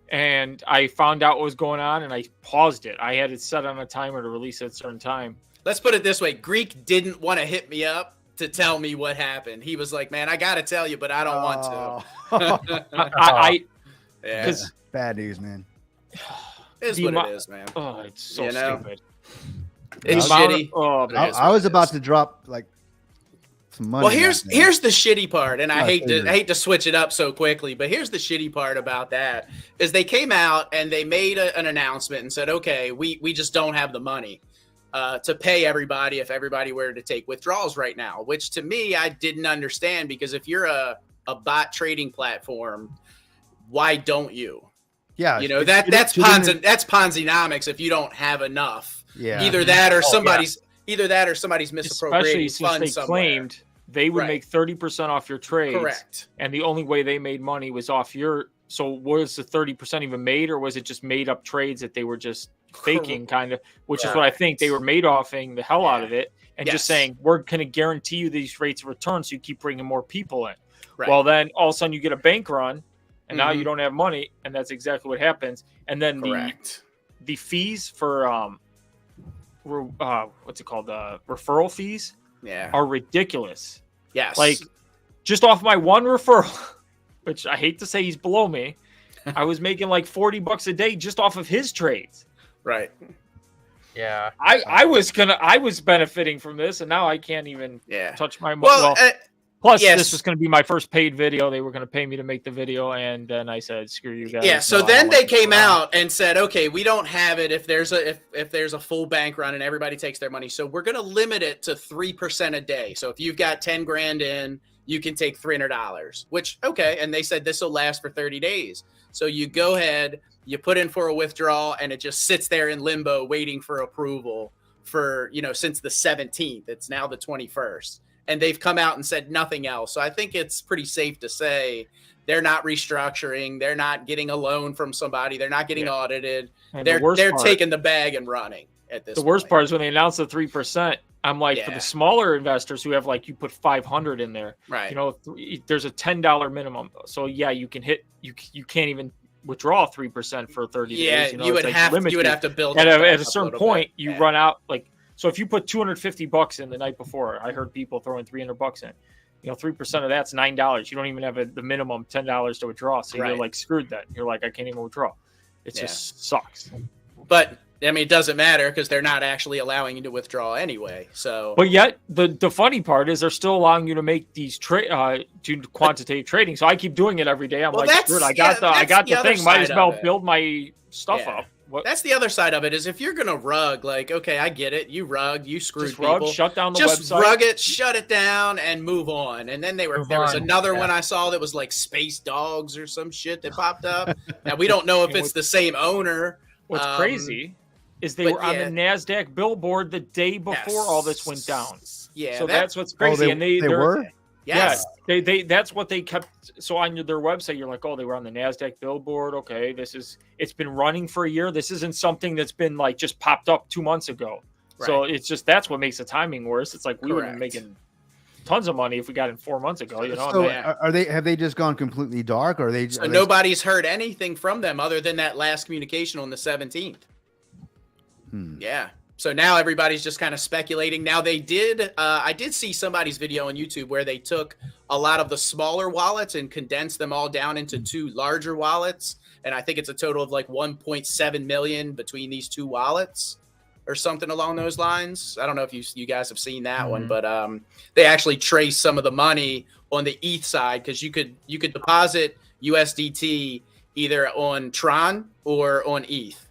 And I found out what was going on and I paused it. I had it set on a timer to release at a certain time. Let's put it this way. Greek didn't want to hit me up to tell me what happened. He was like, man, I got to tell you, but I don't want to. Bad news, man. It's what it is, man. Oh, it's so stupid. It's shitty. I was about to drop like some money. Well, here's the shitty part, and I hate to switch it up so quickly, but here's the shitty part about that is they came out and they made an announcement and said, okay, we just don't have the money to pay everybody if everybody were to take withdrawals right now, which to me, I didn't understand because if you're a a bot trading platform, why don't you? Yeah, that's Ponzi-nomics if you don't have enough. Yeah. Either that or somebody's misappropriating especially since funds they somewhere. claimed they would make 30% off your trades. Correct. And the only way they made money was off your. So was the 30% even made, or was it just made up trades that they were just faking, kind of? Which is what I think they were made offing the hell out of it, and just saying we're going to guarantee you these rates of return, so you keep bringing more people in. Right. Well, then all of a sudden you get a bank run, and now you don't have money, and that's exactly what happens. And then the fees for what's it called? The referral fees are ridiculous. Yes. Like just off my one referral, which I hate to say he's below me, I was making like $40 a day just off of his trades. Right. Yeah. I was benefiting from this, and now I can't even touch my money. Plus, this was going to be my first paid video. They were going to pay me to make the video, and then I said, "Screw you guys." Yeah. So then they came out and said, "Okay, we don't have it if there's a full bank run and everybody takes their money. So we're going to limit it to 3% a day. So if you've got 10 grand in, you can take $300. Which and they said this will last for 30 days. So you go ahead, you put in for a withdrawal, and it just sits there in limbo waiting for approval for since the 17th. It's now the 21st." And they've come out and said nothing else. So I think it's pretty safe to say they're not restructuring. They're not getting a loan from somebody. They're not getting audited. And they're taking the bag and running at this point. The worst part is when they announced the 3%, I'm like, for the smaller investors who have you put 500 in there, right? There's a $10 minimum. So you can hit, you can't even withdraw 3% for 30 days. You would have to build at a certain point. You run out So if you put $250 in the night before, I heard people throwing $300 in. 3% of that's $9. You don't even have the minimum $10 to withdraw. So you're like screwed then. You're like, I can't even withdraw. It just sucks. But I mean, it doesn't matter because they're not actually allowing you to withdraw anyway. So, but yet the funny part is they're still allowing you to make these do quantitative trading. So I keep doing it every day. I'm screwed. I got the thing. Might as well build my stuff up. That's the other side of it is if you're going to rug, I get it. You rug, you screwed people. Shut down the website. Just rug it, shut it down, and move on. And then there was another one I saw that was like Space Dogs or some shit that popped up. Now, we don't know if it's the same owner. What's crazy is they were on the NASDAQ billboard the day before all this went down. Yeah. So that's what's crazy. And they were? Yes. Yeah, they that's what they kept. So on their website, you're like, oh, they were on the NASDAQ billboard. Okay, it's been running for a year. This isn't something that's been just popped up 2 months ago. Right. So it's just that's what makes the timing worse. It's like we would have been making tons of money if we got in 4 months ago. So have they just gone completely dark, or nobody's heard anything from them other than that last communication on the 17th? Yeah. So now everybody's just kind of speculating. Now I did see somebody's video on YouTube where they took a lot of the smaller wallets and condensed them all down into 2 larger wallets. And I think it's a total of 1.7 million between these 2 wallets or something along those lines. I don't know if you guys have seen that one, but they actually trace some of the money on the ETH side because you could deposit USDT either on Tron or on ETH.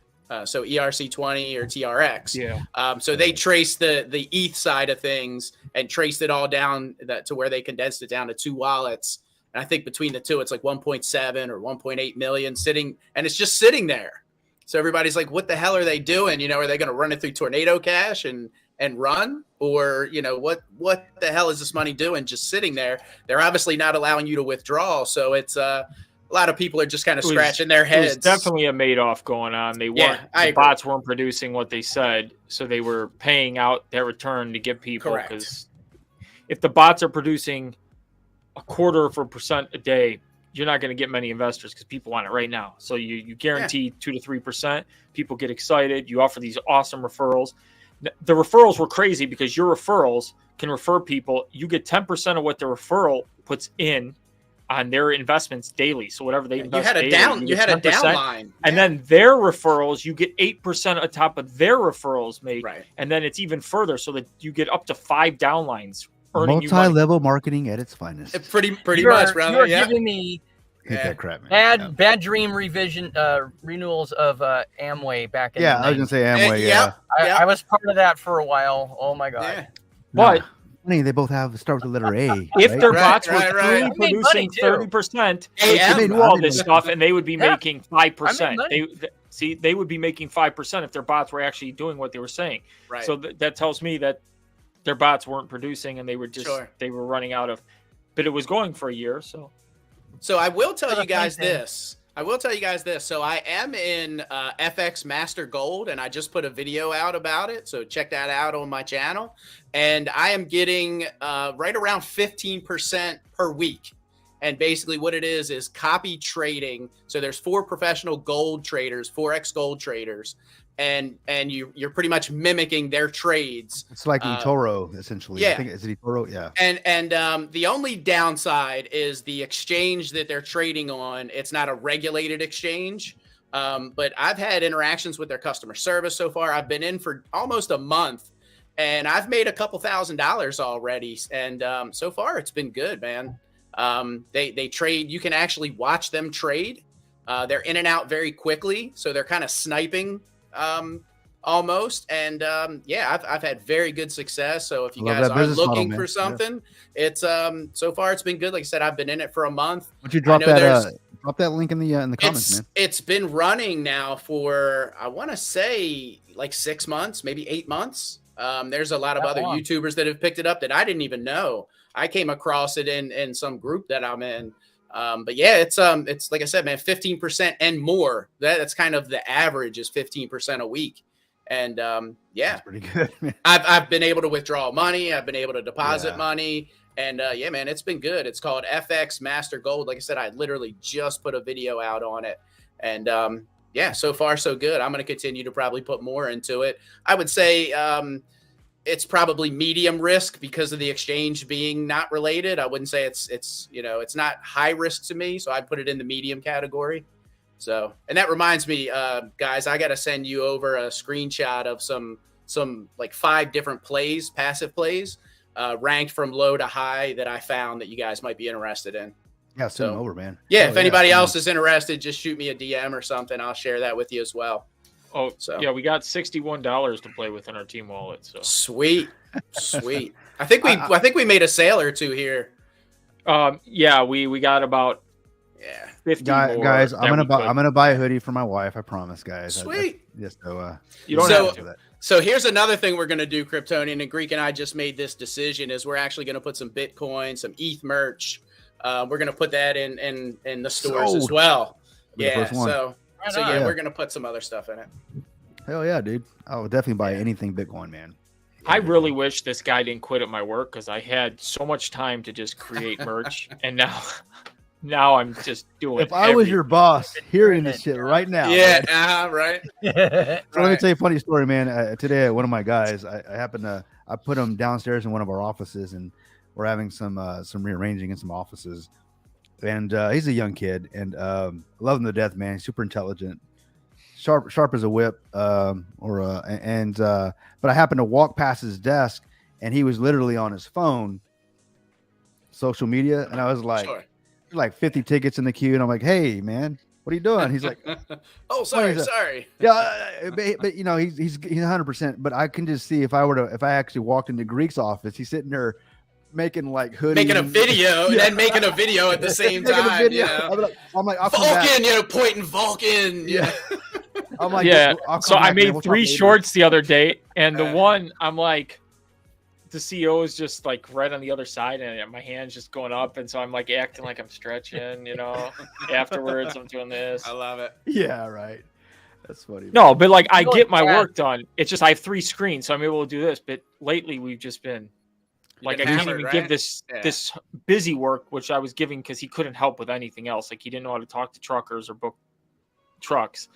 So ERC20 or TRX. Yeah. So they traced the ETH side of things and traced it all down to where they condensed it down to 2 wallets. And I think between the 2, it's 1.7 or 1.8 million sitting, and it's just sitting there. So everybody's like, what the hell are they doing? Are they going to run it through Tornado Cash and run? Or, what the hell is this money doing just sitting there? They're obviously not allowing you to withdraw. So it's a lot of people are just kind of scratching their heads. It was definitely a Madoff going on. They weren't. The bots weren't producing what they said, so they were paying out their return to give people. Because if the bots are producing 0.25% a day, you're not going to get many investors because people want it right now. So you guarantee 2 to 3%. People get excited. You offer these awesome referrals. The referrals were crazy because your referrals can refer people. You get 10% of what the referral puts in on their investments daily. So whatever they invest daily, you had a downline. And then their referrals, you get 8% on top of their referrals made. Right. And then it's even further so that you get up to 5 downlines earning multi-level marketing at its finest. Pretty much, brother. You're giving me that crap, man. Bad dream renewals of Amway back in the 90s. I was going to say Amway, I was part of that for a while. Oh my God. Yeah. But money. They both have start with the letter A. If right? their bots were Right. truly I made producing money, too. 30%, they AM. could do all this stuff, and they would be Yeah. making 5%. money. They would be making 5% if their bots were actually doing what they were saying. Right. So that tells me that their bots weren't producing, and they were just they were running out of. But it was going for a year, so. So I will tell you guys Same thing. this. So I am in FX Master Gold, and I just put a video out about it. So check that out on my channel. And I am getting right around 15% per week. And basically what it is copy trading. So there's 4 professional gold traders, Forex gold traders. And you're pretty much mimicking their trades. It's like eToro, essentially. Yeah. I think it's eToro. Yeah. And the only downside is the exchange that they're trading on. It's not a regulated exchange. But I've had interactions with their customer service so far. I've been in for almost a month, and I've made a couple $1,000s already. And so far, it's been good, man. They trade. You can actually watch them trade. They're in and out very quickly, so they're kind of sniping. Almost. And I've had very good success. So if you guys are looking for something, it's so far it's been good. Like I said, I've been in it for a month. Would you drop that link in the comments, man? It's been running now for, I want to say, like 6 months, maybe 8 months. There's a lot of other YouTubers that have picked it up that I didn't even know. I came across it in some group that I'm in. But yeah, it's like I said, man, 15% and more. That's kind of the average is 15% a week. And That's pretty good, man. I've been able to withdraw money. I've been able to deposit money. And yeah, man, it's been good. It's called FX Master Gold. Like I said, I literally just put a video out on it. And yeah, so far so good. I'm going to continue to probably put more into it. I would say it's probably medium risk because of the exchange being not related. I wouldn't say it's not high risk to me. So I'd put it in the medium category. So, and that reminds me, guys, I got to send you over a screenshot of some like 5 different plays, passive plays, ranked from low to high that I found that you guys might be interested in. Yeah, send them over, man. Yeah, if anybody else is interested, just shoot me a DM or something. I'll share that with you as well. Oh, so yeah, we got $61 to play with in our team wallet. So sweet. I think we made a sale or 2 here. Yeah, we got about 50 more guys. I'm gonna buy a hoodie for my wife. I promise, guys. Sweet. You don't have to. So here's another thing we're going to do, Cryptonian, and Greek and I just made this decision is we're actually going to put some Bitcoin, some ETH merch. We're going to put that in the stores as well. Yeah. So we're going to put some other stuff in it. Hell yeah, dude. I would definitely buy anything Bitcoin, man. I really wish this guy didn't quit at my work because I had so much time to just create merch, and now I'm just doing. If I was your boss, hearing this shit right now. Yeah, right. So let me tell you a funny story, man. Today, one of my guys, I put him downstairs in one of our offices, and we're having some rearranging in some offices. And he's a young kid, and love him to death, man. He's super intelligent, sharp as a whip. But I happened to walk past his desk, and he was literally on his phone, social media, and I was like. Sure. Like 50 tickets in the queue, and I'm like, "Hey, man, what are you doing?" He's like, "Oh, sorry." Yeah, but you know, he's 100%. But I can just see if I actually walked into Greek's office, he's sitting there making like hoodies, making a video, and then making a video at the same time. You know? I'm like, Vulcan, pointing Vulcan. Yeah. I'm like, so I made 3 shorts the other day, and the one I'm like. The CEO is just like right on the other side, and my hand's just going up, and so I'm like acting like I'm stretching, afterwards I'm doing this. I love it. Yeah, right. That's funny. No, but like I get my work done. It's just I have 3 screens, so I'm able to do this. But lately we've just been like I can't even give this busy work, which I was giving because he couldn't help with anything else. Like he didn't know how to talk to truckers or book trucks.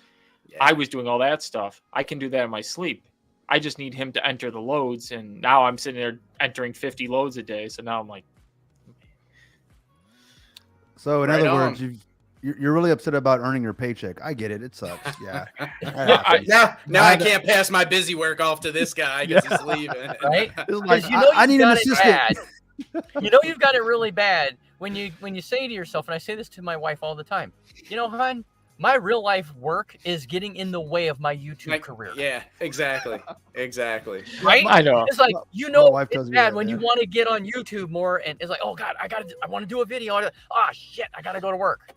Yeah. I was doing all that stuff. I can do that in my sleep. I just need him to enter the loads, and now I'm sitting there entering 50 loads a day. So now I'm like, so in other words, you're really upset about earning your paycheck. I get it. It sucks. Yeah. Now I can't pass my busy work off to this guy because he's leaving. Right? Like, I need an assistant. You've got it really bad when you say to yourself, and I say this to my wife all the time, hon, my real life work is getting in the way of my YouTube career. Yeah, exactly. Exactly. Right? I know. It's like, it's bad when man. you want to get on YouTube more and it's like, oh God, I want to do a video. Oh shit, I got to go to work.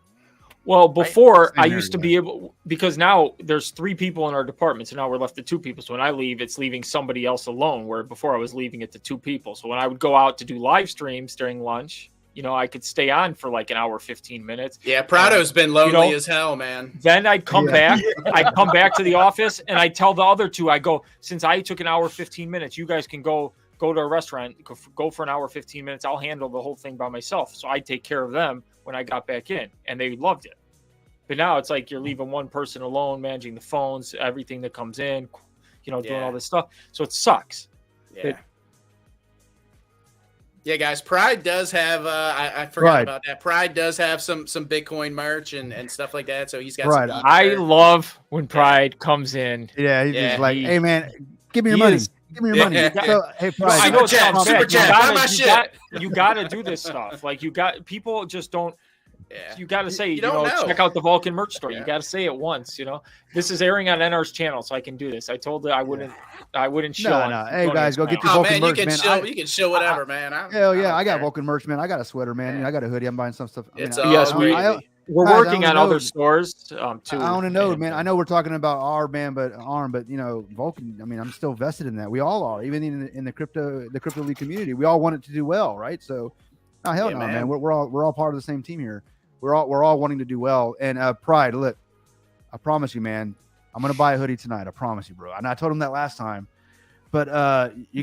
Well, before Right? I used to be able, because now there's 3 people in our department. So now we're left to 2 people. So when I leave, it's leaving somebody else alone, where before I was leaving it to 2 people. So when I would go out to do live streams during lunch, I could stay on for like an hour, 15 minutes. Yeah, Prado's been lonely as hell, man. Then I'd come back. I'd come back to the office and I tell the other 2, I go, since I took an hour, 15 minutes, you guys can go to a restaurant, go for an hour, 15 minutes. I'll handle the whole thing by myself. So I'd take care of them when I got back in, and they loved it. But now it's like you're leaving one person alone, managing the phones, everything that comes in, doing all this stuff. So it sucks. Yeah. Yeah, guys, Pride does have, I forgot about that. Pride does have some Bitcoin merch and stuff like that. So he's got some. I love when Pride comes in. Yeah, he's just like, hey, man, give me your money. Give me your money. So, hey, Pride. I know Super chat. You got to do this stuff. Like, people just don't. Yeah. You got to say, know. check out the Vulcan merch store. You got to say it once, This is airing on NR's channel, so I can do this. I told her I wouldn't show. No. Hey, guys, go get your Vulcan merch, man. You can show whatever, man. Hell yeah, I got Vulcan merch, man. I got a sweater, man. I got a hoodie. I'm buying some stuff. We're working on other stores too. I own a node, man. I know we're talking about ARM, but Vulcan. I mean, I'm still vested in that. We all are, even in the crypto league community. We all want it to do well, right? So, hell no, man. We're all part of the same team here. We're all wanting to do well. And Pride, look, I promise you, man, I'm gonna buy a hoodie tonight. I promise you, bro. And I told him that last time. But you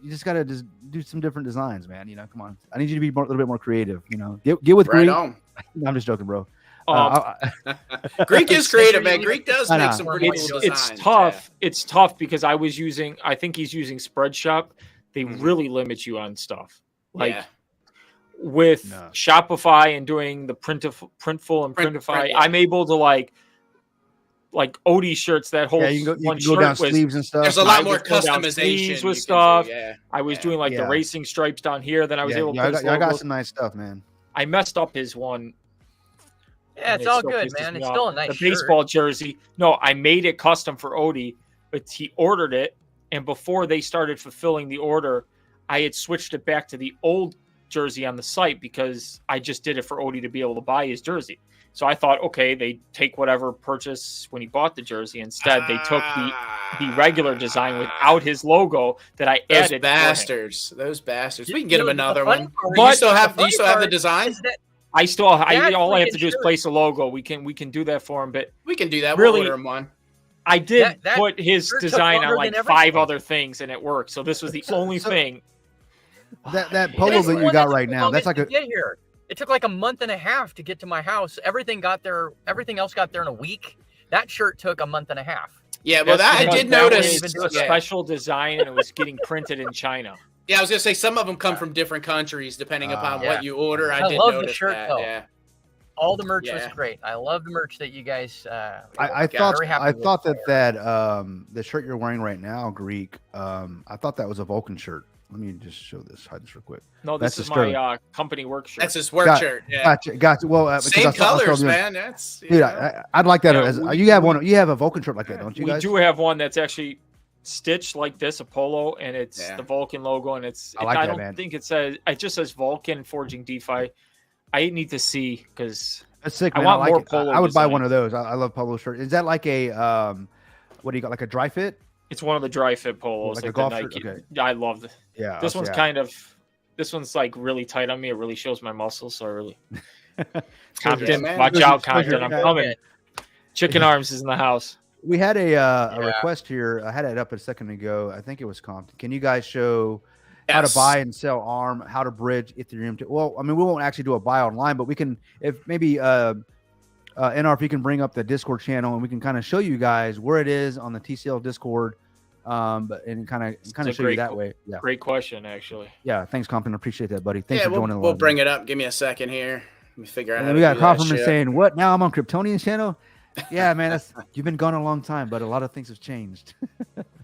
just gotta do some different designs, man. Come on. I need you to be a little bit more creative. Get with Greek. I'm just joking, bro. Greek is creative, man. Greek does make some pretty cool designs. It's tough. Yeah. It's tough because I think he's using Spreadshop. They really limit you on stuff. With Shopify and doing the Printful and Printify, I'm able to like Odie shirts that holds you can one go shirt down with sleeves and stuff. There's a lot more customization with stuff. I was doing the racing stripes down here. Then I was able to put I got some nice stuff, man. I messed up his one. Yeah, it's all good, man. It's still a nice shirt. The baseball jersey. No, I made it custom for Odie, but he ordered it, and before they started fulfilling the order, I had switched it back to the old jersey on the site because I just did it for Odie to be able to buy his jersey. So I thought, okay, they take whatever purchase when he bought the jersey. Instead, they took the regular design without his logo that I added. Those bastards. We can get him another one. Do you still have the design? All I have to do is place a logo. We can do that for him, but we can do that. Really, we'll order him one. I did put his design on like 5 other things, and it worked. So this was the only thing. That polo that you got right now, that's like get here. It took like a month and a half to get to my house. Everything else got there in a week. That shirt took a month and a half. Yeah, well, I did notice a special design, and it was getting printed in China. Yeah, I was gonna say some of them come from different countries depending upon what you order. I did love notice the shirt that. though. Yeah. All the merch was great. I love the merch that you guys. I thought that the shirt you're wearing right now, Greek. I thought that was a Vulcan shirt. Let me just show this. Hide this real quick. No, this is my company work shirt. That's his work shirt. Yeah. Gotcha. Well, same colors, man. That's dude. I'd like that. You have one. You have a Vulcan shirt like that, don't you guys? We do have one that's actually stitched like this, a polo, and it's the Vulcan logo, and I don't think it says. It just says Vulcan Forging DeFi. I need to see because that's sick. I want more polo. I would buy one of those. I love polo shirts. Is that like a what do you got? Like a dry fit? It's one of the dry fit polos, like a golf shirt. Okay. I love it. Yeah. This one's this one's like really tight on me. It really shows my muscles. So I really Compton, watch out, Compton. I'm coming. Chicken Arms is in the house. We had a request here. I had it up a second ago. I think it was Compton. Can you guys show how to buy and sell ARM, how to bridge Ethereum to? Well, I mean, we won't actually do a buy online, but we can. If maybe NR, if you can bring up the Discord channel and we can kind of show you guys where it is on the TCL Discord, and kind of show you that way. Yeah, great question, actually. Yeah, thanks, Compton. Appreciate that, buddy. Thanks for joining. We'll bring it up. Give me a second here. Let me figure out. And we got a compliment saying, "What now? I'm on Cryptonian's channel." Yeah, man, you've been gone a long time, but a lot of things have changed.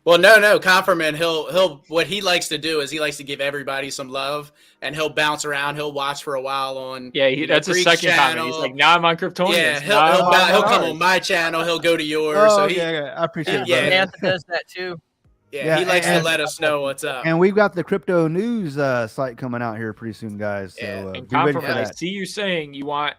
Well, no, Confirman, he'll what he likes to do is he likes to give everybody some love, and he'll bounce around. He'll watch for a while on that's a second comment. He's like, now I'm on Kryptonian. Yeah, he'll come on my channel. He'll go to yours. Oh, so I appreciate it. Yeah, Samantha does that too. Yeah, he likes to let us know what's up. And we've got the crypto news site coming out here pretty soon, guys. So and be ready for I that. see you saying you want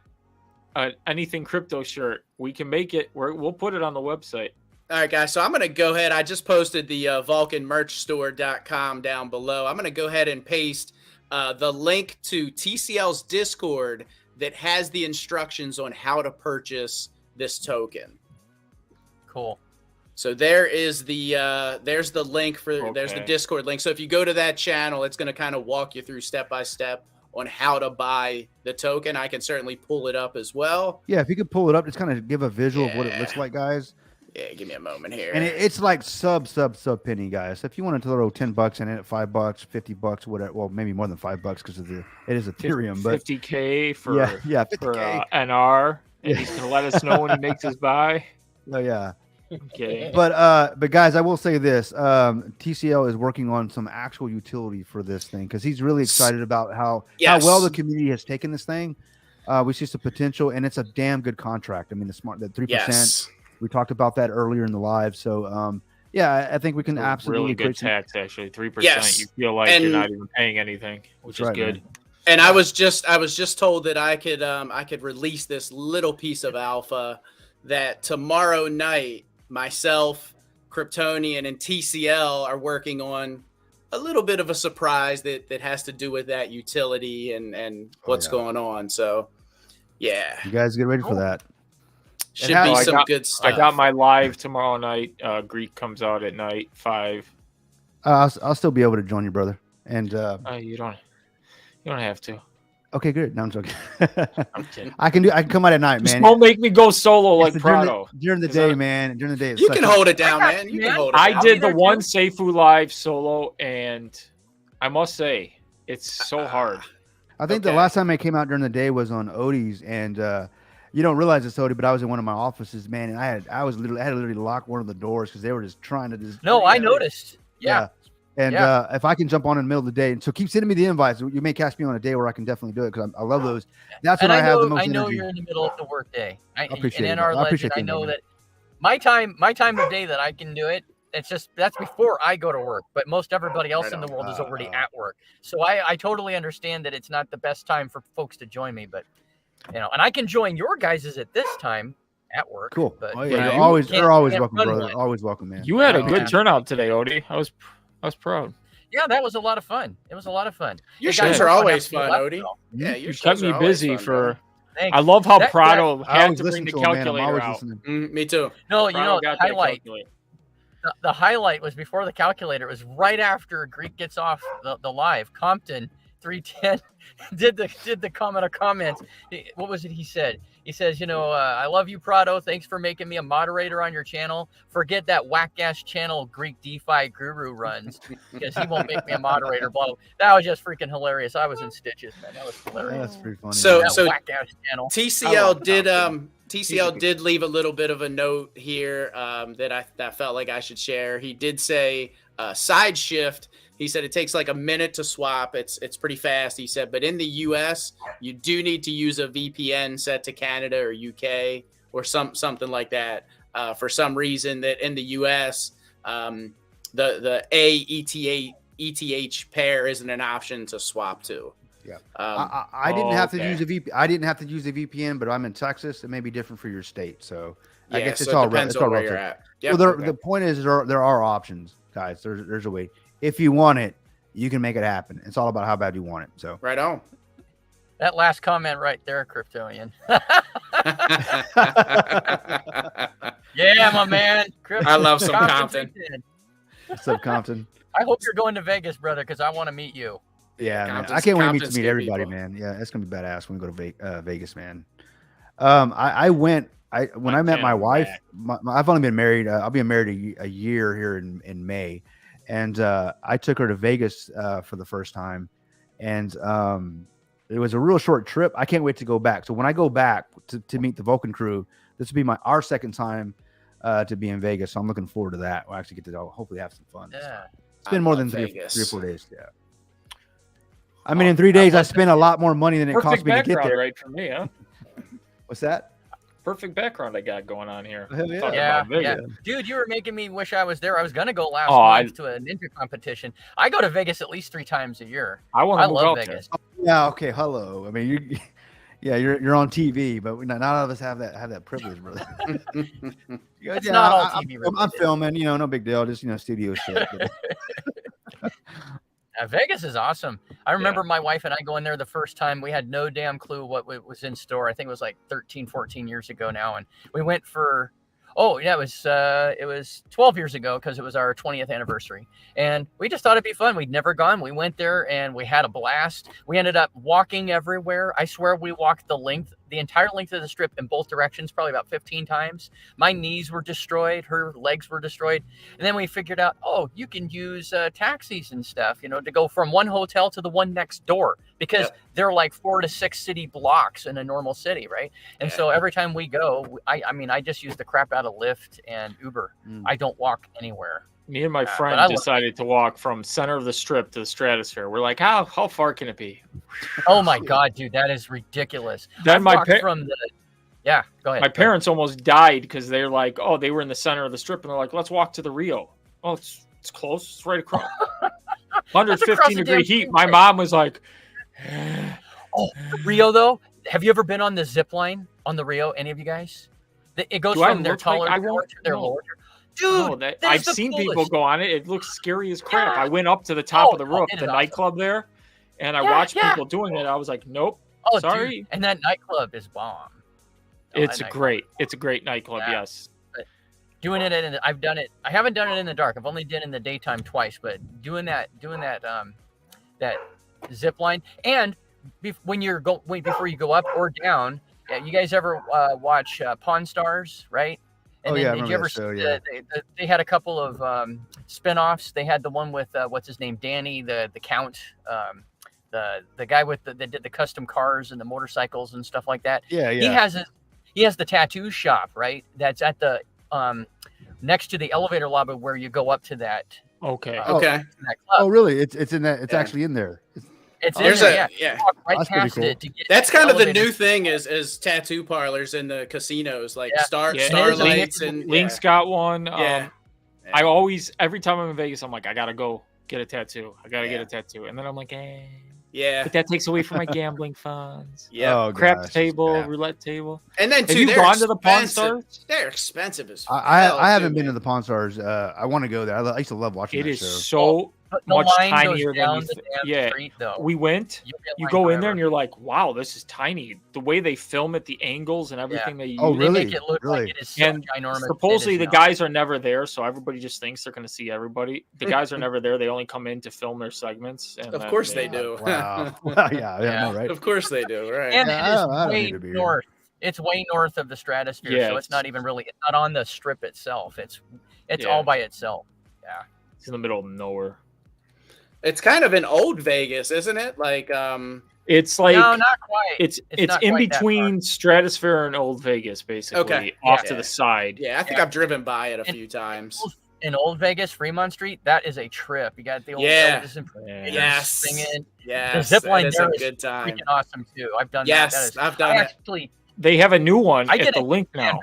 anything crypto shirt. We can make it. We'll put it on the website. All right, guys. So I'm going to go ahead. I just posted the VulcanMerchStore.com down below. I'm going to go ahead and paste the link to TCL's Discord that has the instructions on how to purchase this token. Cool. So there is the there's the link for there's the Discord link. So if you go to that channel, it's going to kind of walk you through step by step on how to buy the token. I can certainly pull it up as well. Yeah, if you could pull it up, just kind of give a visual of what it looks like, guys. Yeah, give me a moment here. And it's like sub penny, guys. So if you want to throw $10 in it, $5, $50, whatever. Well, maybe more than $5 because it is Ethereum. But $50K for $50K. for NR, and he's gonna let us know when he makes his buy. Oh yeah. Okay. But guys, I will say this: TCL is working on some actual utility for this thing because he's really excited about how well the community has taken this thing. We see some potential, and it's a damn good contract. I mean, that 3%. Yes. We talked about that earlier in the live. So, I think we can absolutely really good tax. Actually, 3%. Yes. You feel like you're not even paying anything, which is good. Man. And I was just told that I could release this little piece of alpha that tomorrow night myself, Cryptonian, and TCL are working on a little bit of a surprise that has to do with that utility and what's going on. So, yeah, you guys get ready for that. Should be some good stuff. I got my live tomorrow night. Greek comes out at night 5. I'll still be able to join you, brother. And you don't have to. Okay, good. No, I'm joking. I'm kidding. I can come out at night, man. Just don't make me go solo like Prado. During the day, man. During the day, you can hold it down, man. You can hold it. I did the one Seifu live solo, and I must say, it's so hard. I think the last time I came out during the day was on Odie's, and you don't realize it's Odie, but I was in one of my offices, man, and I had to literally lock one of the doors because they were just trying to just. No, I noticed. Yeah. And if I can jump on in the middle of the day, and so keep sending me the invites. You may catch me on a day where I can definitely do it because I love those. That's when I have the most energy. I know you're in the middle of the work day. I appreciate it. N.R Legend, I know that my time of day that I can do it. That's before I go to work. But most everybody else in the world is already at work. So I totally understand that it's not the best time for folks to join me, but and I can join your guys' at this time. At work. Cool. But you're always welcome, brother. Always welcome, man. You had a good turnout today, Odie. I was proud. Yeah, that was a lot of fun. It was a lot of fun. Your shows are always fun, Odie. Yeah, you kept me busy for. I love how Prado had to bring the calculator out. Me too. No, the highlight. The highlight was before the calculator. It was right after Greek gets off the live. Compton 310 did the comment of comments. What was it he said? He says, I love you, Prado. Thanks for making me a moderator on your channel. Forget that whack-ass channel Greek DeFi guru runs because he won't make me a moderator. Blah, blah. That was just freaking hilarious. I was in stitches, man. That was hilarious. That's pretty funny. So whack-ass channel. TCL did leave a little bit of a note here that I felt like I should share. He did say side shift. He said it takes like a minute to swap. It's pretty fast. He said, but in the U.S., you do need to use a VPN set to Canada or UK or something like that. For some reason, that in the U.S., the ETH pair isn't an option to swap to. Yeah, I didn't have to use a VPN. I didn't have to use a VPN, but I'm in Texas. It may be different for your state, so I guess it's all depends on where you're at. Yep. Well, the point is there are options, guys. There's a way. If you want it, you can make it happen. It's all about how bad you want it. So right on. That last comment right there, Cryptonian. Yeah, my man. I love some Compton. What's up, Compton? I hope you're going to Vegas, brother, because I want to meet you. Yeah, man. I can't wait to meet everybody, man. Yeah, it's gonna be badass when we go to Vegas, man. When I met my wife, I've only been married. I'll be married a year here in May. And I took her to Vegas for the first time, and it was a real short trip. I can't wait to go back. So when I go back to meet the Vulcan crew, this will be our second time to be in Vegas. So I'm looking forward to that. We'll actually get to hopefully have some fun. Yeah. It's been more than three or 4 days. Yeah. I mean, in 3 I days, I spent a lot more money than it cost me to get there. Right for me, huh? What's that? Perfect background I got going on here. Yeah. Dude, you were making me wish I was there. I was gonna go last month to a ninja competition. I go to Vegas at least 3 times a year. I love Vegas. Yeah. Okay. Hello. I mean, you're on TV, but none of us have that privilege, brother. It's not all TV. I'm filming. No big deal. Just studio shit. Vegas is awesome. I remember my wife and I going there the first time. We had no damn clue what was in store. I think it was like 13, 14 years ago now. And we went for, it was 12 years ago because it was our 20th anniversary. And we just thought it'd be fun. We'd never gone. We went there and we had a blast. We ended up walking everywhere. I swear we walked the entire length of the strip in both directions, probably about 15 times. My knees were destroyed. Her legs were destroyed. And then we figured out, you can use taxis and stuff, to go from one hotel to the one next door because they're like 4 to 6 city blocks in a normal city, right? And so every time we go, I just use the crap out of Lyft and Uber. I don't walk anywhere. Me and my friend decided to walk from center of the strip to the Stratosphere. We're like, how far can it be? Oh my God, dude, that is ridiculous. Then go ahead. My parents almost died because they're like, they were in the center of the strip, and they're like, let's walk to the Rio. Oh, it's close. It's right across. 115-degree heat. My mom was like, Rio though. Have you ever been on the zip line on the Rio? Any of you guys? It goes from their taller to their lower. Dude, I've seen people go on it. It looks scary as crap. I went up to the top of the roof, the nightclub there, and I watched people doing it. I was like, nope, sorry. Dude. And that nightclub is bomb. It's a great nightclub, yes. But doing it, I've done it. I haven't done it in the dark. I've only done it in the daytime twice. But doing that zip line, and before you go up or down, you guys ever watch Pawn Stars, right? And did you ever see they had a couple of spin-offs? They had the one with what's his name, Danny, the Count, the guy that did the custom cars and the motorcycles and stuff like that. Yeah. He has the tattoo shop, right? That's at the next to the elevator lobby where you go up to that. Okay. That oh, really? It's in that. It's actually in there. There's right past cool. it to get that's kind of the new thing is tattoo parlors in the casinos, like Starlights and Link's got one. I always, every time I'm in Vegas, I'm like, I gotta go get a tattoo. Get a tattoo, and then I'm like, but that takes away from my gambling funds. Craps table, roulette table, and then have you gone to the Pawn Stars? They're expensive as I haven't been to the Pawn Stars. I want to go there. I used to love watching. It is show. So much tinier than street, though. We went. You go in there and you're like, wow, this is tiny. The way they film it, the angles and everything they use. Oh, really? They make it look like it is so ginormous. Supposedly the guys are never there, so everybody just thinks they're going to see everybody. The guys are never there. They only come in to film their segments. And of course they do. Wow. Right? Of course they do, right? And it is way north. It's way north of the Stratosphere, so it's not even really. It's not on the strip itself. It's all by itself. Yeah. It's in the middle of nowhere. It's kind of an old Vegas, isn't it? Like, it's like no, not quite. It's in between Stratosphere and Old Vegas, basically, off to the side. Yeah, I think I've driven by it a few times. In Old Vegas, Fremont Street, that is a trip. You got the old singing. Yeah, the zip line there is good time. Freaking awesome too. I've done that. I've done it. Actually, they have a new one at the Link now.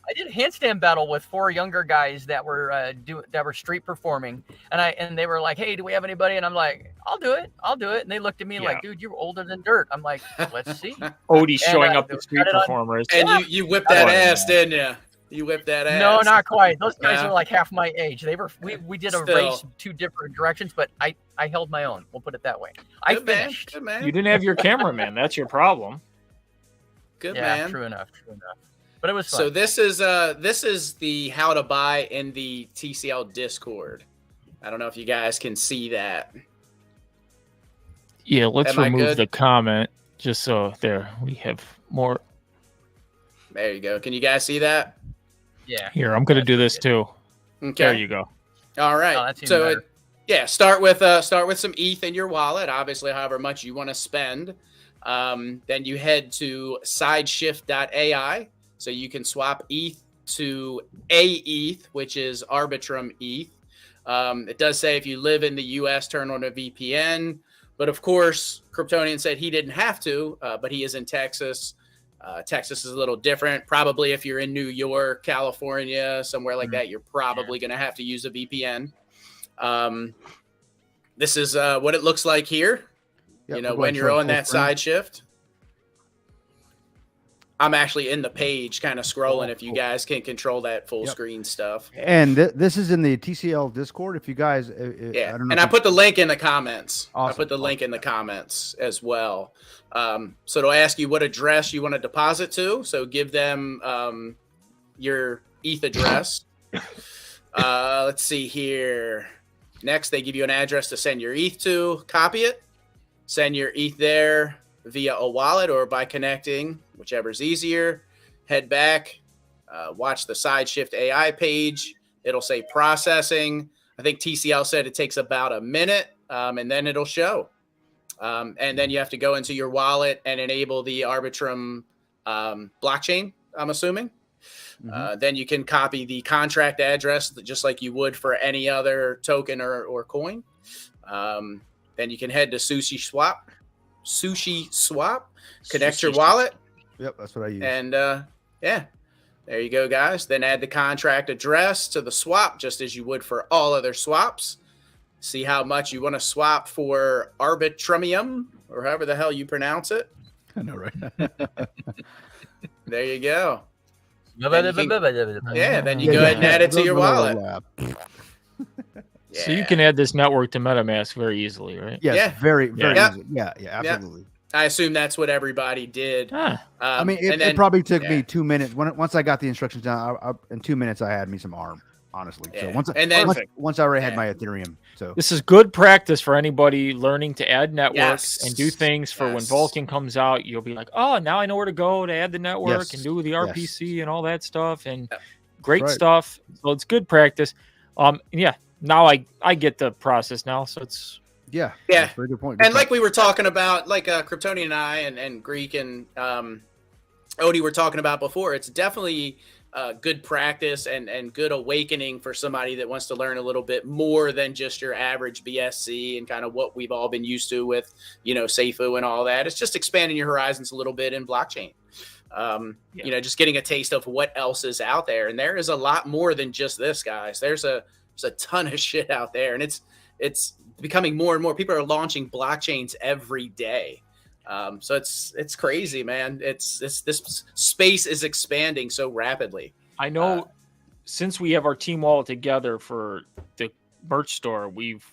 I did a handstand battle with 4 younger guys that were street performing, and they were like, "Hey, do we have anybody?" And I'm like, "I'll do it." And they looked at me like, "Dude, you're older than dirt." I'm like, "Let's see." Odie's showing up the street performers, and you whipped that ass, didn't you? You whipped that ass. No, not quite. Those guys are like half my age. We did a race 2 different directions, but I held my own. We'll put it that way. I finished. Good man. You didn't have your cameraman. That's your problem. Good man. True enough. But it was fun. So this is the how to buy in the TCL Discord. I don't know if you guys can see that. Yeah, let's remove the comment just so we have more. There you go. Can you guys see that? Yeah. Here, I'm going to do this too. Okay. There you go. All right. So start with some ETH in your wallet, obviously however much you want to spend. Then you head to sideshift.ai. So you can swap ETH to AETH, which is Arbitrum ETH. It does say if you live in the US, turn on a VPN. But of course, Cryptonian said he didn't have to, but he is in Texas. Texas is a little different. Probably if you're in New York, California, somewhere like that, you're probably going to have to use a VPN. This is what it looks like here. Yep, when you're on that side shift. I'm actually in the page kind of scrolling if you guys can control that full screen stuff. And this is in the TCL Discord. If you guys, I don't know. And I put the link in the comments. Awesome. I put the link in the comments as well. So it'll ask you what address you want to deposit to. So give them your ETH address. Let's see here. Next, they give you an address to send your ETH to. Copy it. Send your ETH there via a wallet or by connecting, whichever's easier. Head back, watch the SideShift AI page. It'll say processing. I think TCL said it takes about a minute, and then it'll show. And then you have to go into your wallet and enable the Arbitrum blockchain, I'm assuming. Then you can copy the contract address just like you would for any other token or coin. Then you can head to Sushi Swap, connect your wallet. Yep, that's what I use. And yeah, there you go, guys. Then add the contract address to the swap, just as you would for all other swaps. See how much you want to swap for ARBITRUMIUM, or however the hell you pronounce it. I know, right? There you go. Then you go ahead and add it to your wallet. So you can add this network to MetaMask very easily, right? Yes, very easy. Yeah, absolutely. I assume that's what everybody did. I mean, it probably took me 2 minutes. Once I got the instructions down, in 2 minutes I had me some ARM, honestly. So once I already had my Ethereum. So this is good practice for anybody learning to add networks and do things for when Vulcan comes out. You'll be like, oh, now I know where to go to add the network and do the RPC and all that stuff, and great stuff. So it's good practice. Now I get the process now, so it's very good point. And like we were talking about, like Cryptonian and I and Greek and Odie were talking about before, it's definitely good practice and good awakening for somebody that wants to learn a little bit more than just your average BSC and kind of what we've all been used to with, Seifu and all that. It's just expanding your horizons a little bit in blockchain. Just getting a taste of what else is out there. And there is a lot more than just this, guys. There's a ton of shit out there, and it's becoming more and more. People are launching blockchains every day. So it's crazy, man. This space is expanding so rapidly. I know since we have our team wallet together for the merch store, we've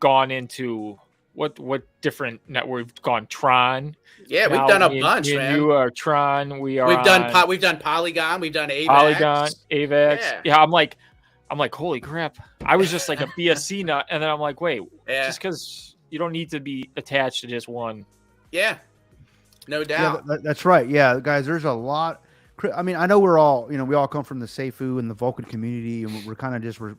gone into what different network? We've gone Tron. Yeah, we've done a bunch, man. You are Tron. We've done Polygon. We've done AVAX. Yeah, I'm like, holy crap. I was just like a BSC nut. And then I'm like, wait, just because you don't need to be attached to just one. Yeah, no doubt. Yeah, that's right. Yeah, guys, there's a lot. I mean, I know we're all, we all come from the Seifu and the Vulcan community, and we're kind of just, we're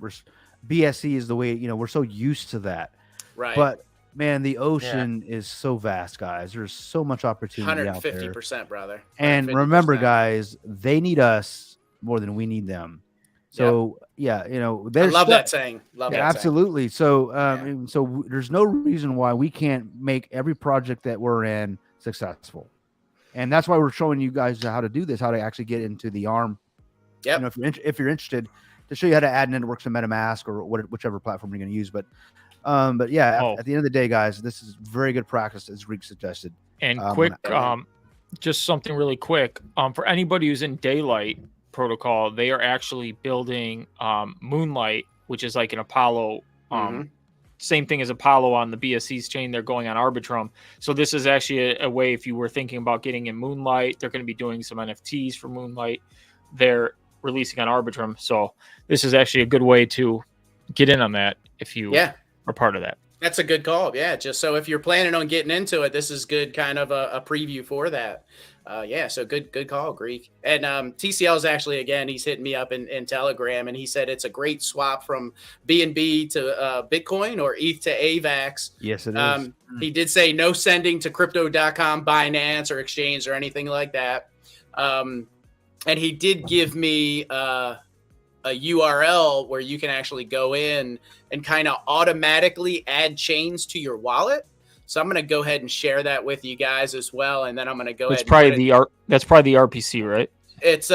BSC is the way, we're so used to that. Right. But man, the ocean is so vast, guys. There's so much opportunity out there. 150%, brother. 150%. And remember, guys, they need us more than we need them. So I love that saying. Absolutely. So so there's no reason why we can't make every project that we're in successful, and that's why we're showing you guys how to do this, how to actually get into the ARM. Yeah. If you're interested, to show you how to add networks to MetaMask or whichever platform you're going to use. But at the end of the day, guys, this is very good practice, as Rick suggested. And just something really quick for anybody who's in Daylight protocol, they are actually building Moonlight, which is like an Apollo same thing as Apollo on the BSC's chain. They're going on Arbitrum. So this is actually a way, if you were thinking about getting in Moonlight, they're going to be doing some NFTs for Moonlight. They're releasing on Arbitrum. So this is actually a good way to get in on that if you are part of that. That's a good call. Yeah. Just so if you're planning on getting into it, this is good kind of a preview for that. So good call, Greek. And TCL is actually, again, he's hitting me up in Telegram, and he said it's a great swap from BNB to Bitcoin or ETH to AVAX. Yes, it is. He did say no sending to crypto.com, Binance, or exchange or anything like that. and he did give me a URL where you can actually go in and kind of automatically add chains to your wallet. So I'm going to go ahead and share that with you guys as well, and then I'm going to go ahead. That's probably the RPC, right? It's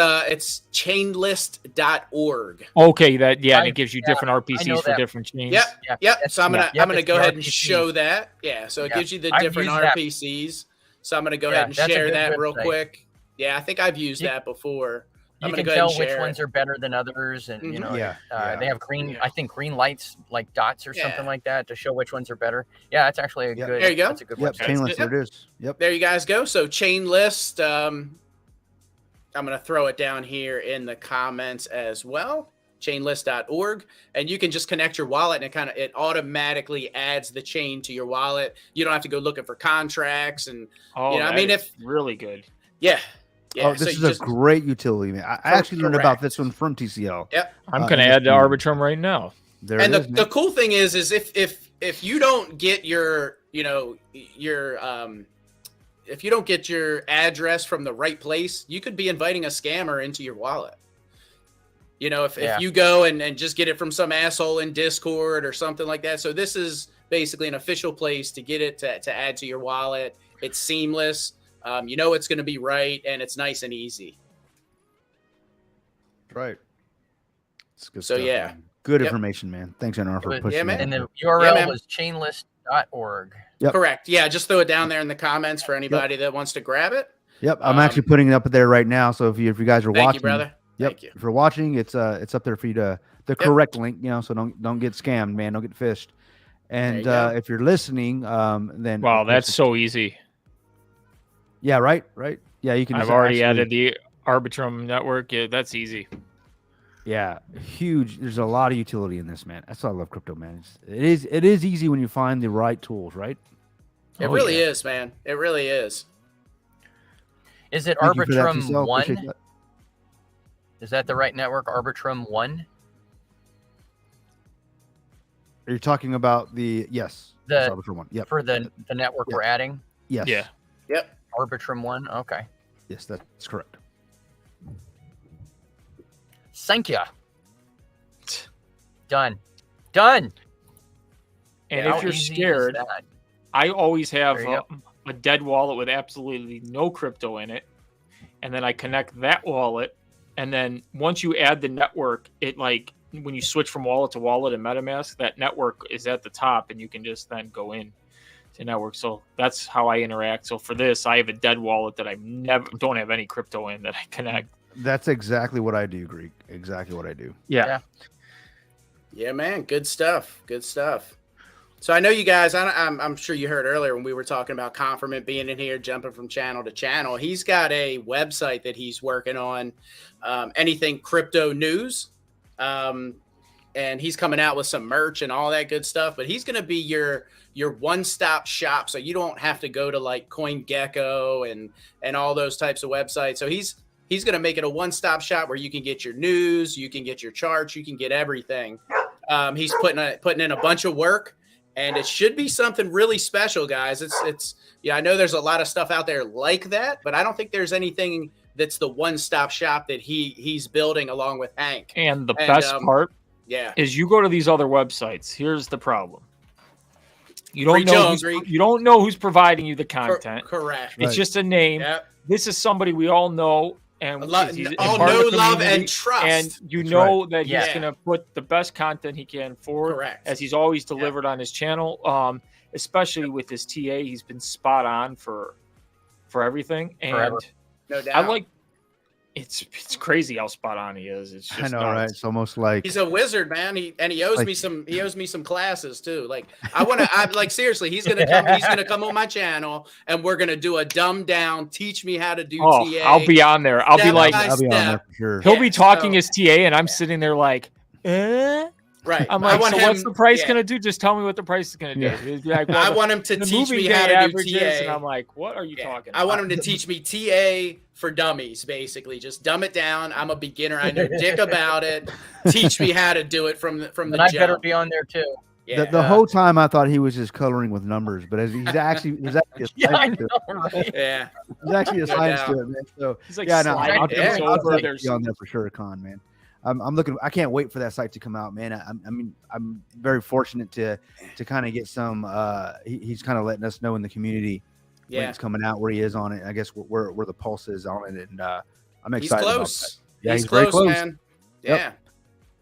chainlist.org. Okay, it gives you different RPCs for different chains. Yep. So I'm gonna go ahead and show that. Yeah. So it gives you the different RPCs. So I'm gonna go ahead and share that real quick. Yeah, I think I've used that before. You can tell which ones are better than others, and you know, they have green. I think green lights, like dots or something like that, to show which ones are better. Yeah, that's actually a good. There you go. That's a good website. Chainlist, there it is. Yep. There you guys go. So Chainlist. I'm going to throw it down here in the comments as well. Chainlist.org, and you can just connect your wallet, and it automatically adds the chain to your wallet. You don't have to go looking for contracts, and if really good. Yeah. Oh, this is a great utility, man. I actually learned about this one from TCL. Yep. I'm going to add to Arbitrum right now. There and it is, the cool thing is if you don't get your if you don't get your address from the right place, you could be inviting a scammer into your wallet. You know, if you go and just get it from some asshole in Discord or something like that. So this is basically an official place to get it to add to your wallet. It's seamless. You know it's going to be right, and it's nice and easy. Right. It's good so stuff, yeah. Man. Good information, man. Thanks, N.R, for pushing that. And the URL was chainlist.org. Yep. Correct. Yeah, just throw it down there in the comments for anybody that wants to grab it. Yep, I'm actually putting it up there right now. So if you guys are watching, thank you, brother. Yep, Thank you. If you're watching, it's up there for you to the correct link. You know, so don't get scammed, man. Don't get fished. And if you're listening, then that's so easy. Yeah, right. Yeah, you can. I've already added the Arbitrum network. Yeah, that's easy. Yeah, huge. There's a lot of utility in this, man. That's why I love crypto, man. It is easy when you find the right tools, right? It really is, man. It really is. Is it Arbitrum 1? Is that the right network, Arbitrum 1? Are you talking about yes, Arbitrum 1? Yep. For the network we're adding? Yes. Yeah. Yep. Arbitrum 1? Okay. Yes, that's correct. Thank you. Done. And if you're scared, I always have a dead wallet with absolutely no crypto in it. And then I connect that wallet. And then once you add the network, when you switch from wallet to wallet in MetaMask, that network is at the top, and you can just then go in to network. So that's how I interact. So for this, I have a dead wallet that I don't have any crypto in that I connect. That's exactly what I do, Greek. Exactly what I do. Yeah. Yeah, man. Good stuff. So I know you guys, I'm sure you heard earlier when we were talking about Confirmant being in here, jumping from channel to channel. He's got a website that he's working on, anything crypto news. And he's coming out with some merch and all that good stuff. But he's going to be your one-stop shop, so you don't have to go to like CoinGecko and all those types of websites. So he's going to make it a one-stop shop where you can get your news, you can get your charts, you can get everything. He's putting in a bunch of work. And it should be something really special, guys. It's I know there's a lot of stuff out there like that, but I don't think there's anything that's the one-stop shop that he's building along with Hank. And the best part is you go to these other websites. Here's the problem. You don't know who's providing you the content. Correct. It's just a name. Yep. This is somebody we all know. And all know, love, and trust. And you know that he's going to put the best content he can forward. Correct. As he's always delivered on his channel. Especially with his TA, he's been spot on for everything. And forever. No doubt. It's crazy how spot on he is. It's just I know, right? It's almost like he's a wizard, man. He owes me some classes too. Like seriously, he's gonna come on my channel and we're gonna do a dumbed down, teach me how to do TA. I'll be on there. I'll be on there for sure. He'll be talking his TA and I'm sitting there like, Right. I'm like, what's the price going to do? Just tell me what the price is going to do. Like, I want him to teach me how to do TA. And I'm like, what are you talking about? I want him to teach me TA for dummies, basically. Just dumb it down. I'm a beginner. I know dick about it. Teach me how to do it from the I better be on there too. Yeah. The whole time I thought he was just coloring with numbers, but there's actually a science to it. Right? Yeah. There's actually a science doubt. to it, man. So He's like yeah, no, sliding I'll things I'll over. definitely be on there for sure, Con, man. I'm looking. I can't wait for that site to come out, man. I mean, I'm very fortunate to kind of get some. He's kind of letting us know in the community when it's coming out, where he is on it. I guess where the pulse is on it, and I'm excited. He's about close. that. Yeah, he's very close, man. Yeah. Yep.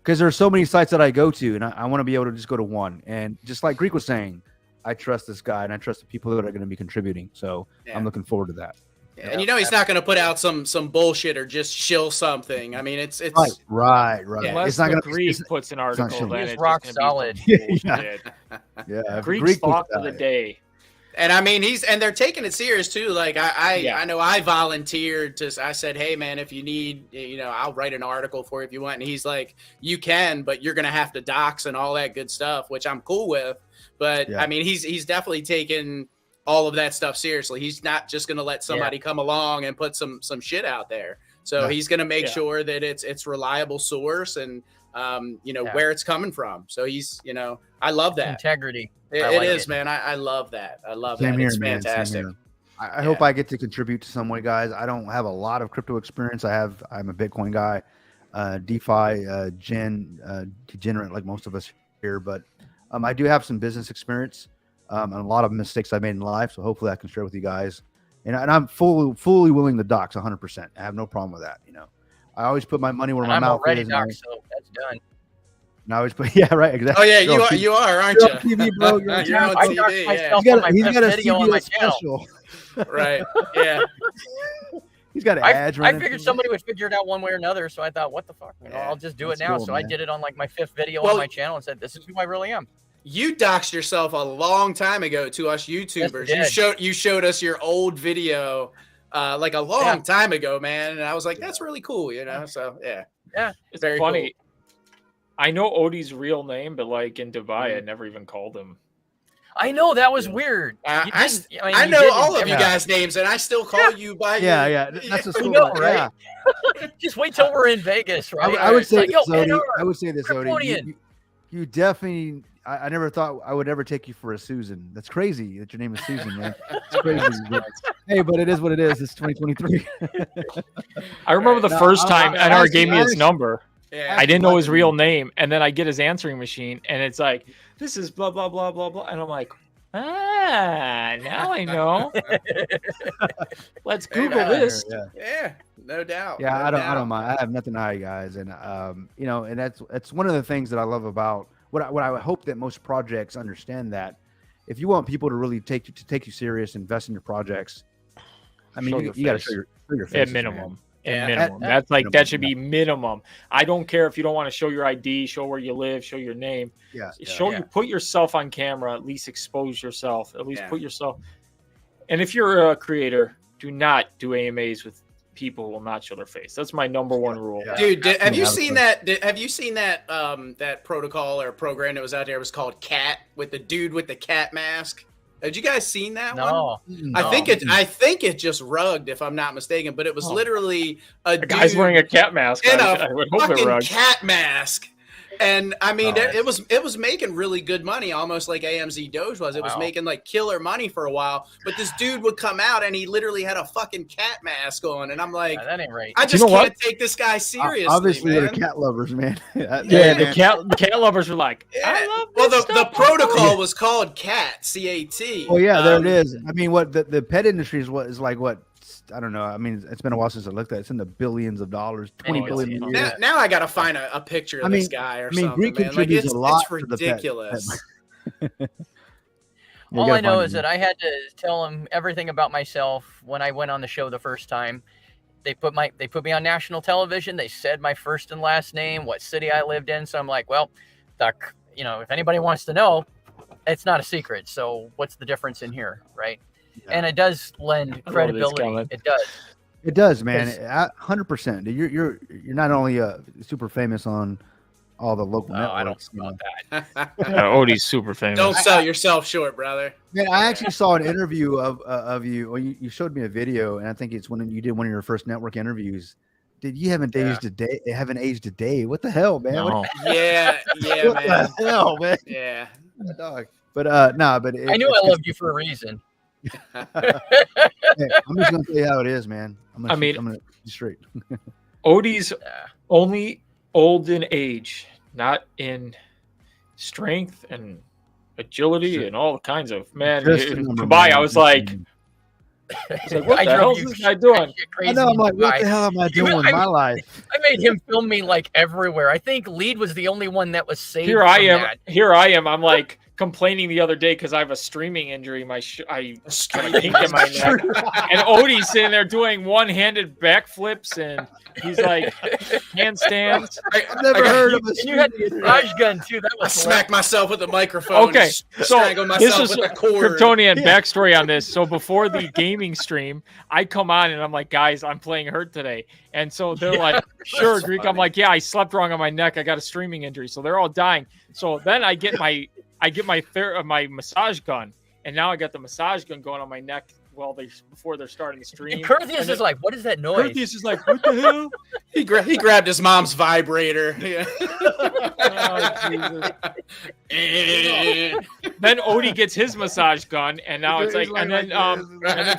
Because there's so many sites that I go to, and I want to be able to just go to one. And just like Greek was saying, I trust this guy, and I trust the people that are going to be contributing. So I'm looking forward to that. Yeah, and he's not going to put out some bullshit or just shill something. I mean, it's right. Yeah. Unless it's not going to Greek puts an article, then He's it's rock just gonna solid. be some bullshit. Yeah, Greek's thought of the day. And I mean, they're taking it serious too. Like I know I volunteered I said, hey man, if you need, I'll write an article for you if you want. And he's like, you can, but you're going to have to dox and all that good stuff, which I'm cool with. But I mean, he's definitely taken all of that stuff seriously. He's not just going to let somebody come along and put some shit out there. So he's going to make sure that it's reliable source and, where it's coming from. So he's, I love that. Integrity. It is, man. I love that. I love Same that. here, It's man. fantastic. I hope I get to contribute to some way, guys. I don't have a lot of crypto experience. I'm a Bitcoin guy, DeFi, degenerate like most of us here, but I do have some business experience and a lot of mistakes I made in life. So hopefully I can share with you guys. And I'm fully willing to dox 100%. I have no problem with that. I always put my money where my mouth already is. doxed, so that's done. And I always put, yeah, right, exactly. Oh yeah, you are, aren't you're you? on TV, bro. You're on I TV. doxed Yeah. myself on my first video on my channel. special. Right. Yeah. He's got ads. I figured somebody would figure it out one way or another, so I thought, what the fuck? I'll just do it now. Cool, so man. I did it on like my 5th video on my channel and said, this is who I really am. You doxed yourself a long time ago to us YouTubers. Yes, you showed us your old video like a long time ago, man. And I was like, that's really cool, So yeah, it's very funny. Cool. I know Odie's real name, but like in Dubai, I never even called him. I know that was weird. I know all of you guys' names, and I still call you by. Yeah. That's a cool, right? Yeah. Just wait till we're in Vegas, right? I would say, like, Odie, I would say this, Cryptonian. Odie. You definitely. I never thought I would ever take you for a Susan. That's crazy that your name is Susan, man. It's crazy. But it is what it is. It's 2023. I remember the first time NR gave me his number. Yeah. I didn't know his real name, and then I get his answering machine, and it's like, this is blah blah blah blah blah, and I'm like, now I know. Let's Google this. Yeah, no doubt. Yeah, no I doubt. don't mind. I have nothing to hide, guys, and and that's one of the things that I love about what I hope that most projects understand, that if you want people to really take you serious, invest in your projects, I mean, you got to show your face at minimum. Man. Minimum. That's like that should be minimum. I don't care if you don't want to show your ID, show where you live, show your name. You put yourself on camera, at least expose yourself, at least put yourself. And if you're a creator, do not do AMAs with people who will not show their face. That's my number one rule. Dude, have you seen that? Have you seen that that protocol or program that was out there? It was called Cat, with the dude with the cat mask. Had you guys seen that one? No. I think it just rugged, if I'm not mistaken, but it was literally a guy's dude wearing a cat mask in I would hope it fucking rugged. cat mask. And I mean, it was making really good money, almost like AMZ Doge was. It was making like killer money for a while. But this dude would come out and he literally had a fucking cat mask on, and I'm like, that ain't right. I just can't take this guy seriously. Obviously, man. they're cat lovers, man. The cat lovers were like, I love this the protocol was called CAT, C-A-T. Well, yeah, there it is. I mean, what the pet industry is like what. I don't know. I mean, it's been a while since I looked at it. It's in the billions of dollars, 20 billion a year. Now I got to find a picture of this guy or something. Greek man. Like, contributes a lot it's ridiculous. All I know is that I had to tell him everything about myself when I went on the show the first time. They put me on national television. They said my first and last name, what city I lived in. So I'm like, well, if anybody wants to know, it's not a secret. So what's the difference in here, right? Yeah. And it does lend credibility. It does. It does, man. 100%. You're not only super famous on all the local networks. I don't know that. Odie's super famous. Don't sell yourself short, brother. Man, I actually saw an interview of you. Well, you showed me a video, and I think it's when you did one of your first network interviews. You haven't aged a day. Haven't aged a day. What the hell, man? No. Yeah, what man. the hell, man? Yeah. dog. But no, but I knew I loved you for a reason. Hey, I'm just gonna tell you how it is, man. I'm gonna be straight. Odie's only old in age, not in strength and agility and all kinds of Dubai. I was like, what the hell is this guy doing? I know. I'm like, what the hell am I doing with my life? I made him film me like everywhere. I think Lead was the only one that was saved. Here I am. I'm like complaining the other day because I have a streaming injury. I kind of kinked in my neck, and Odie's sitting there doing one-handed backflips, and he's like handstands. I've never heard of a. And you had the massage gun too. That was I smacked myself with the microphone. Okay, so this is with the cord. Cryptonian backstory on this. So before the gaming stream, I come on and I'm like, guys, I'm playing hurt today, and so they're like, sure, Greek. Funny. I'm like, yeah, I slept wrong on my neck. I got a streaming injury, so they're all dying. So then I get my massage gun, and now I got the massage gun going on my neck before they're starting the stream. And Curtius is like, what is that noise? Curtius is like, what the hell? He grabbed his mom's vibrator. Yeah. Oh, Jesus. Then Odie gets his massage gun, and now it's like, and then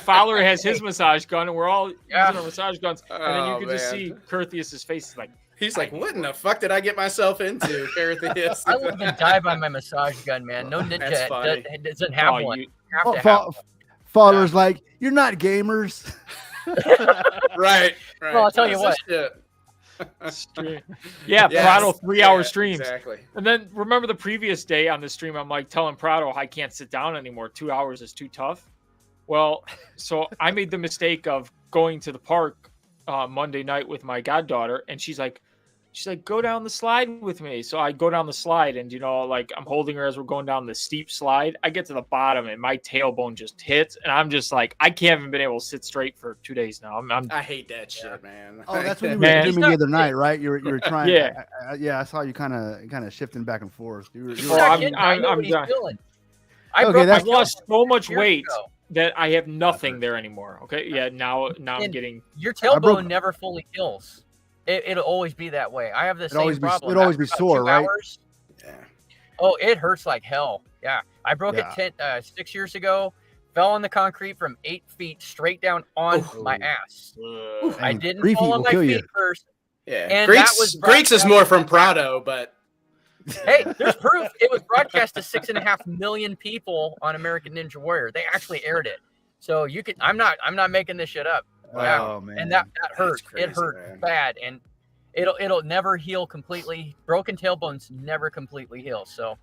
Fowler has his massage gun, and we're all using our massage guns, and then you can just see Curtius's face like. He's like, what in the fuck did I get myself into, Curtius? I love to die by my massage gun, man. No ninja doesn't have one. You have to have one. Fowler's like, you're not gamers. Right. Well, I'll tell you what. Prado 3-hour streams. Exactly. And then remember the previous day on the stream, I'm like telling Prado I can't sit down anymore. 2 hours is too tough. Well, so I made the mistake of going to the park Monday night with my goddaughter, and she's like, go down the slide with me. So I go down the slide, and I'm holding her as we're going down the steep slide. I get to the bottom, and my tailbone just hits, and I'm just like, I can't even been able to sit straight for 2 days now. I hate that shit, man. Oh, that's what you were doing the other night, right? You were trying. I saw you kind of shifting back and forth. I'm done. I've lost so much weight that I have nothing there anymore. Okay, yeah. Now I'm getting your tailbone never fully heals. It'll always be that way. I have the same problem. It'll always be sore, right? Yeah. Oh, it hurts like hell. Yeah. I broke it 6 years ago. Fell on the concrete from 8 feet straight down on my ass. I didn't fall on my feet first. Yeah. And Greeks is more from Prado, but hey, there's proof. It was broadcast to 6.5 million people on American Ninja Warrior. They actually aired it. So you can. I'm not making this shit up. Oh man, and that hurt. It hurt bad, and it'll never heal completely. Broken tailbones never completely heal. So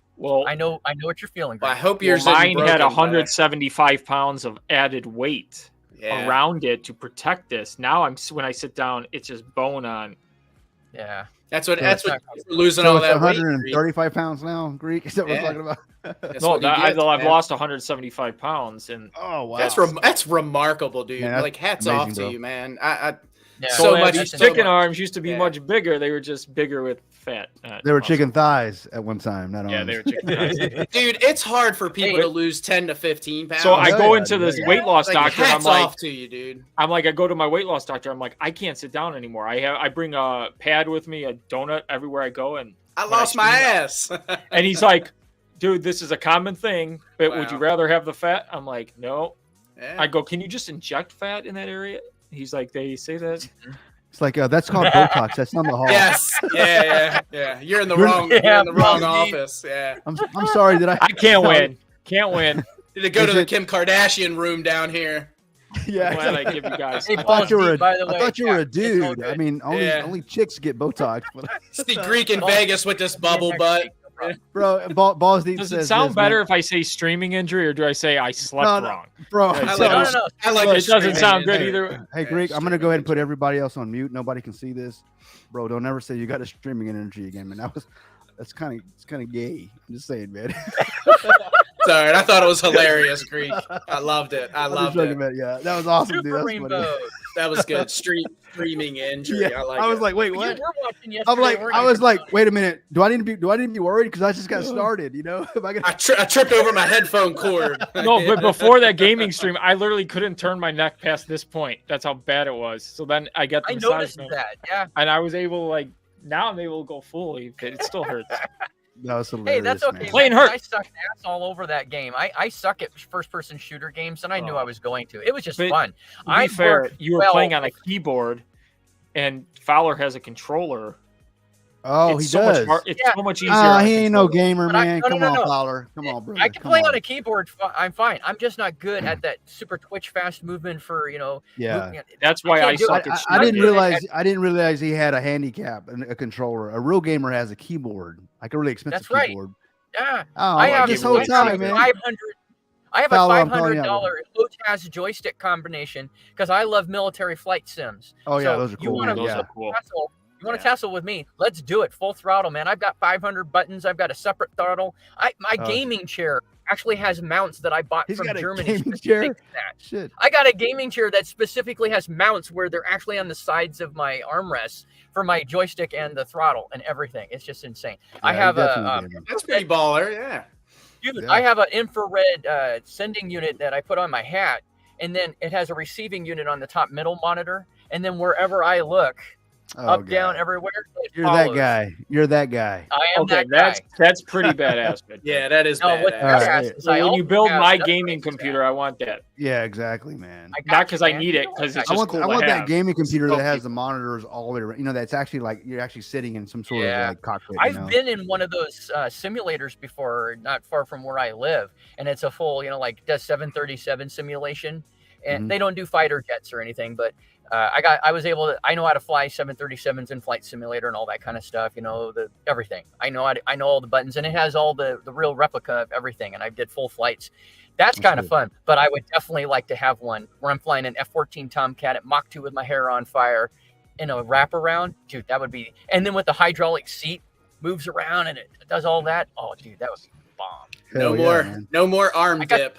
I know what you're feeling. Well, I hope yours. Mine had 175 pounds of added weight around it to protect this. Now when I sit down, it's just bone on. Yeah, that's what losing all that 135 pounds now. Greek, is that what we're talking about? I've lost 175 pounds, and oh wow, that's remarkable, dude. Man, like hats off to you, man. These chicken arms used to be much bigger. They were just bigger with fat. They were chicken thighs at one time. Not arms. They were chicken thighs. Dude, it's hard for people to lose 10 to 15 pounds. So I go into this weight loss doctor. Hats I'm like, off to you, dude. I'm like, I go to my weight loss doctor. I'm like, I can't sit down anymore. I bring a pad with me, a donut everywhere I go, and I lost my ass. And he's like, dude, this is a common thing, but would you rather have the fat? I'm like, no. Yeah. I go, can you just inject fat in that area? He's like, they say that. It's like that's called Botox. That's not the hall. Yes. Yeah. You're in the wrong office. Yeah. I'm sorry that I can't win. Can't win. Did it go to the Kim Kardashian room down here? Yeah. I'm glad I give you guys. I thought you were a dude. I mean, only chicks get Botox. It's the Greek in Vegas with this bubble butt. Bro, Balls Deep Does it sound better if I say streaming injury or do I say I slept wrong? Bro, I like it doesn't sound good either. Hey, Greek, I'm gonna go ahead and put everybody else on mute. Nobody can see this. Bro, don't ever say you got a streaming energy again, man. That's kind of gay. I'm just saying, man. Sorry, I thought it was hilarious, Greek. I loved it. I loved it. Yeah, that was awesome, dude. That was good. Streaming injury. Yeah, I was like, wait, what? I was like, wait a minute. Do I need to be worried because I just got started? You know, I tripped over my headphone cord. No, but before that gaming stream, I literally couldn't turn my neck past this point. That's how bad it was. So then I got the massage noticed that. Yeah, and I was able now I'm able to go fully, but it still hurts. That was hilarious. Hey, that's okay. Man. Playing man. hurt. I sucked ass all over that game. I suck at first-person shooter games, and I knew I was going to. It was just fun. To be fair, you were playing on a keyboard, and Fowler has a controller. Oh, it's he does. It's so much easier. He ain't no gamer, man. No, Come no, on, no. Fowler. Come on, bro. I can play on a keyboard. I'm fine. I'm just not good at that super twitch fast movement for Yeah. That's why I suck at I didn't shooting. realize he had a handicap and a controller. A real gamer has a keyboard, like a really expensive That's keyboard. Yeah. Oh, I have this whole time, man. I have Fowler, a I'm telling you. $500 HOTAS joystick combination because I love military flight sims. Oh yeah, So those are you cool. wanna- Man. Those Yeah. are cool. You want to tussle with me? Let's do it. Full throttle, man. I've got 500 buttons. I've got a separate throttle. My gaming chair actually has mounts that I bought He's from got a Germany. gaming specific chair? to that. Shit. I got a gaming chair that specifically has mounts where they're actually on the sides of my armrests for my joystick and the throttle and everything. It's just insane. I have That's pretty baller, yeah. Dude, Yeah. I have an infrared sending unit that I put on my hat, and then it has a receiving unit on the top middle monitor, and then wherever I look, up, down, everywhere, it You're follows. that guy. You're that guy. I am Okay, that guy. that's pretty badass. Right there. Yeah, that is No, what's badass. All right. badass is So I when you also build have my another gaming thing computer, I want that. Yeah, exactly, man. I got Not because you, I man. need it, because it's I just want, cool I want to that have. gaming computer that Okay. has the monitors all the way around. You know, that's actually like you're actually sitting in some sort of Yeah. like cockpit. I've been in one of those simulators before, not far from where I live, and it's a full, like does 737 simulation, and Mhm. they don't do fighter jets or anything, but I know how to fly 737s in Flight Simulator and all that kind of stuff. Everything. I know all the buttons, and it has all the real replica of everything, and I did full flights. That's kind of cool. fun, but I would definitely like to have one where I'm flying an F-14 Tomcat at Mach 2 with my hair on fire in a wraparound. Dude, that would be, and then with the hydraulic seat moves around and it does all that. Oh, dude, that would be a bomb. No more arm dip.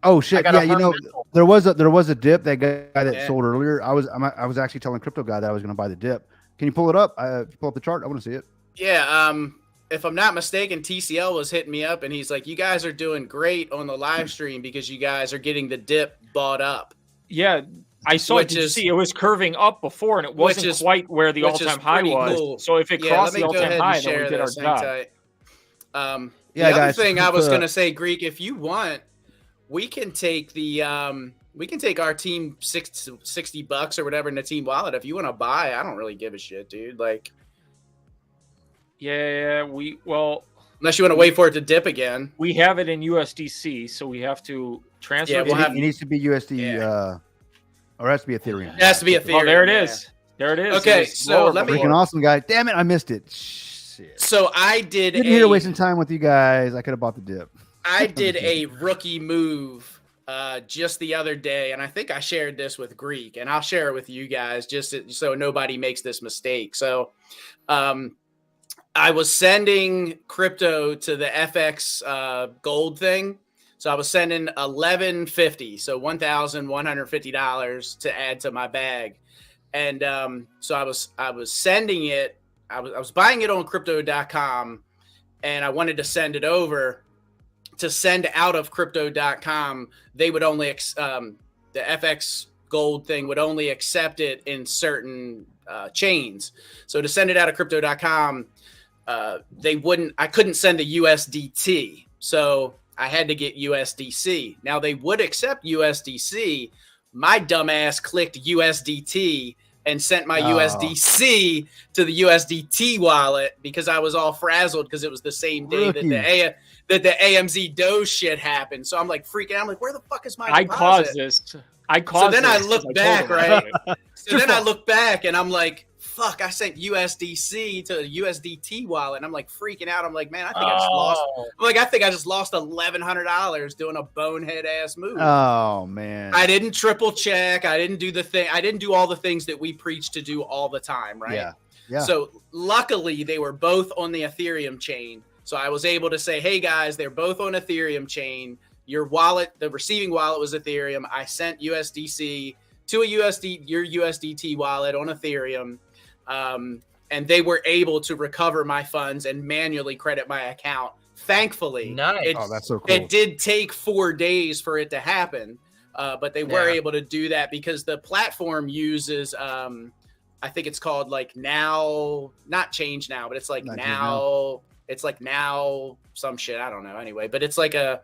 Oh shit! got Yeah, a you know, Herman. there was a dip. That guy that Yeah. sold earlier. I was actually telling Crypto Guy that I was going to buy the dip. Can you pull it up? Pull up the chart. I want to see it. Yeah, if I'm not mistaken, TCL was hitting me up and he's like, "You guys are doing great on the live stream because you guys are getting the dip bought up." Yeah, I saw it. Which Did you is- see, it was curving up before, and it which wasn't is- quite where the which is all-time high pretty was. cool. So if it Yeah, crossed let the me go all-time ahead high, and then we share did our this. Hang job. tight. Yeah, The other guys, thing I keep, was gonna say, Greek, if you want, we can take our team $60 or whatever in the team wallet. If you want to buy, I don't really give a shit, dude. Like, Yeah, unless you want to wait for it to dip again. we have it in USDC, so we have to transfer. Yeah, it we'll to- have- It needs to be USD, or it has to be Ethereum. It has to be Ethereum. Oh, there it yeah. is. There it is. Okay, It was so lower let me- before. Freaking awesome, guy. Damn it, I missed it. Shit. So I did Didn't here wasting time with you guys. I could have bought the dip. I did a rookie move just the other day, and I think I shared this with Greek, and I'll share it with you guys just so nobody makes this mistake. So I was sending crypto to the FX gold thing. So I was sending $11.50, so $1,150 to add to my bag. And so I was sending it. I was buying it on crypto.com, and I wanted to send it over. To send out of crypto.com, they would only the FX gold thing would only accept it in certain chains. So to send it out of crypto.com, I couldn't send a USDT. So I had to get USDC. Now they would accept USDC. My dumbass clicked USDT and sent my USDC to the USDT wallet because I was all frazzled because it was the same day that the AMZ Doge shit happened. So I'm like freaking out. I'm like, where the fuck is my deposit? I caused this. So then I look back, right? So then I look back and I'm like, fuck, I sent USDC to the USDT wallet. And I'm like freaking out. I'm like, man, I think I just lost $1,100 doing a bonehead ass move. Oh man. I didn't triple check. I didn't do all the things that we preach to do all the time, right? Yeah. Yeah. So luckily they were both on the Ethereum chain. So I was able to say, hey guys, they're both on Ethereum chain. Your wallet, the receiving wallet was Ethereum. I sent USDC to your USDT wallet on Ethereum. And they were able to recover my funds and manually credit my account. Thankfully, Nice. That's so cool. it did take 4 days for it to happen, but they were able to do that because the platform uses, I think it's called like now, not Change Now, but it's like now. It's like now some shit. I don't know. Anyway, but it's like a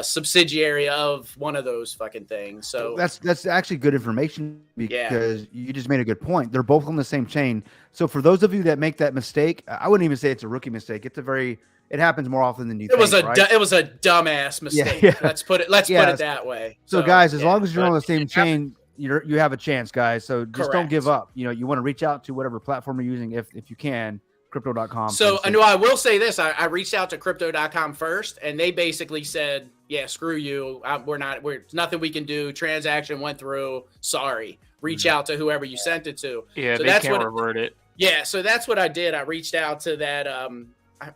subsidiary of one of those fucking things. So that's actually good information because you just made a good point. They're both on the same chain. So for those of you that make that mistake, I wouldn't even say it's a rookie mistake. It happens more often than you think. It was a dumbass mistake. Yeah. Let's put it that way. So guys, as long as you're on the same chain, you have a chance, guys. So just don't give up. You want to reach out to whatever platform you're using if you can. Crypto.com. So I know I will say this. I reached out to crypto.com first, and they basically said, yeah, screw you. We're nothing we can do. Transaction went through. Sorry. Reach out to whoever you sent it to. Yeah, so they can't revert it. Yeah, so that's what I did. I reached out to that.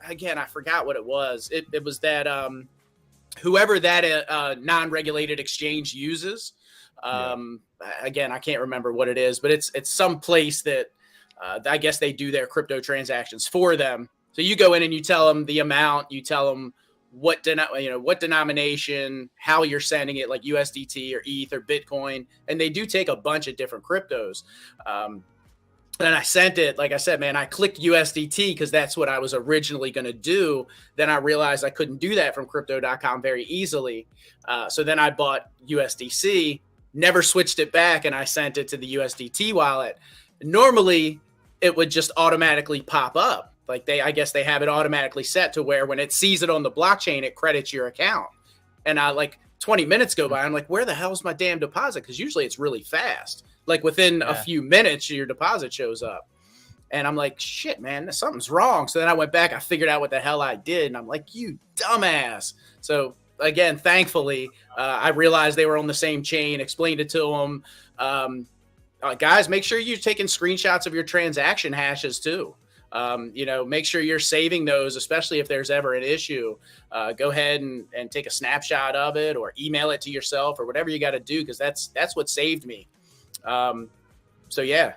Again, I forgot what it was. It was that whoever that non-regulated exchange uses. Again, I can't remember what it is, but it's some place that I guess they do their crypto transactions for them. So you go in and you tell them the amount, you tell them what denomination, how you're sending it, like USDT or ETH or Bitcoin, and they do take a bunch of different cryptos. And I sent it, like I said, man, I clicked USDT because that's what I was originally going to do. Then I realized I couldn't do that from crypto.com very easily. So then I bought USDC, never switched it back, and I sent it to the USDT wallet. Normally, it would just automatically pop up. Like I guess they have it automatically set to where when it sees it on the blockchain, it credits your account. And 20 minutes go by, I'm like, where the hell's my damn deposit? Because usually it's really fast. Like within a few minutes, your deposit shows up. And I'm like, shit, man, something's wrong. So then I went back, I figured out what the hell I did. And I'm like, you dumbass. So again, thankfully, I realized they were on the same chain, explained it to them. Guys, make sure you're taking screenshots of your transaction hashes too. Make sure you're saving those, especially if there's ever an issue. Go ahead and take a snapshot of it or email it to yourself or whatever you got to do, because that's what saved me. So yeah,